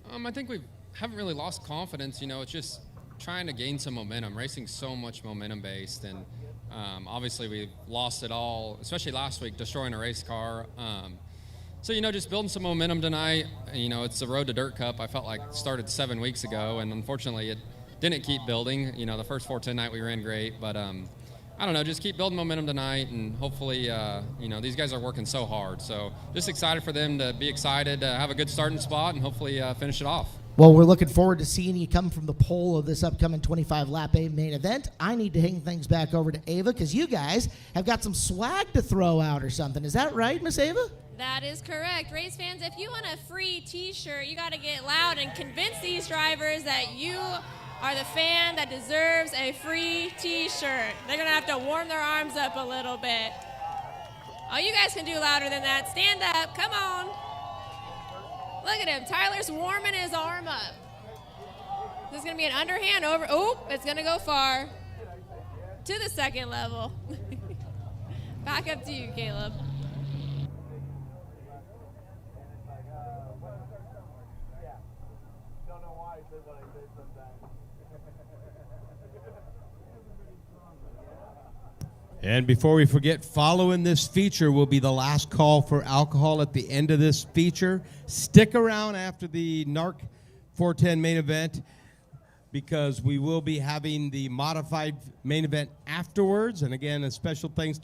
I think we haven't really lost confidence. It's just trying to gain some momentum. Racing's so much momentum based, and obviously we lost it all, especially last week, destroying a race car. So, just building some momentum tonight. It's the road to Dirt Cup. I felt like started 7 weeks ago, and unfortunately it didn't keep building. The first 410 night we ran great, but I don't know, just keep building momentum tonight, and hopefully, these guys are working so hard. So just excited for them to be excited, have a good starting spot, and hopefully finish it off. Well, we're looking forward to seeing you come from the pole of this upcoming 25-lap main event. I need to hang things back over to Ava because you guys have got some swag to throw out or something. Is that right, Miss Ava? That is correct. Race fans, if you want a free t-shirt, you got to get loud and convince these drivers that you are the fan that deserves a free t-shirt. They're going to have to warm their arms up a little bit. Oh, you guys can do louder than that. Stand up. Come on. Look at him. Tyler's warming his arm up. This is going to be an underhand over. Oh, it's going to go far. To the second level. Back up to you, Caleb. And before we forget, following this feature will be the last call for alcohol at the end of this feature. Stick around after the NARC 410 main event because we will be having the modified main event afterwards. And again, a special thanks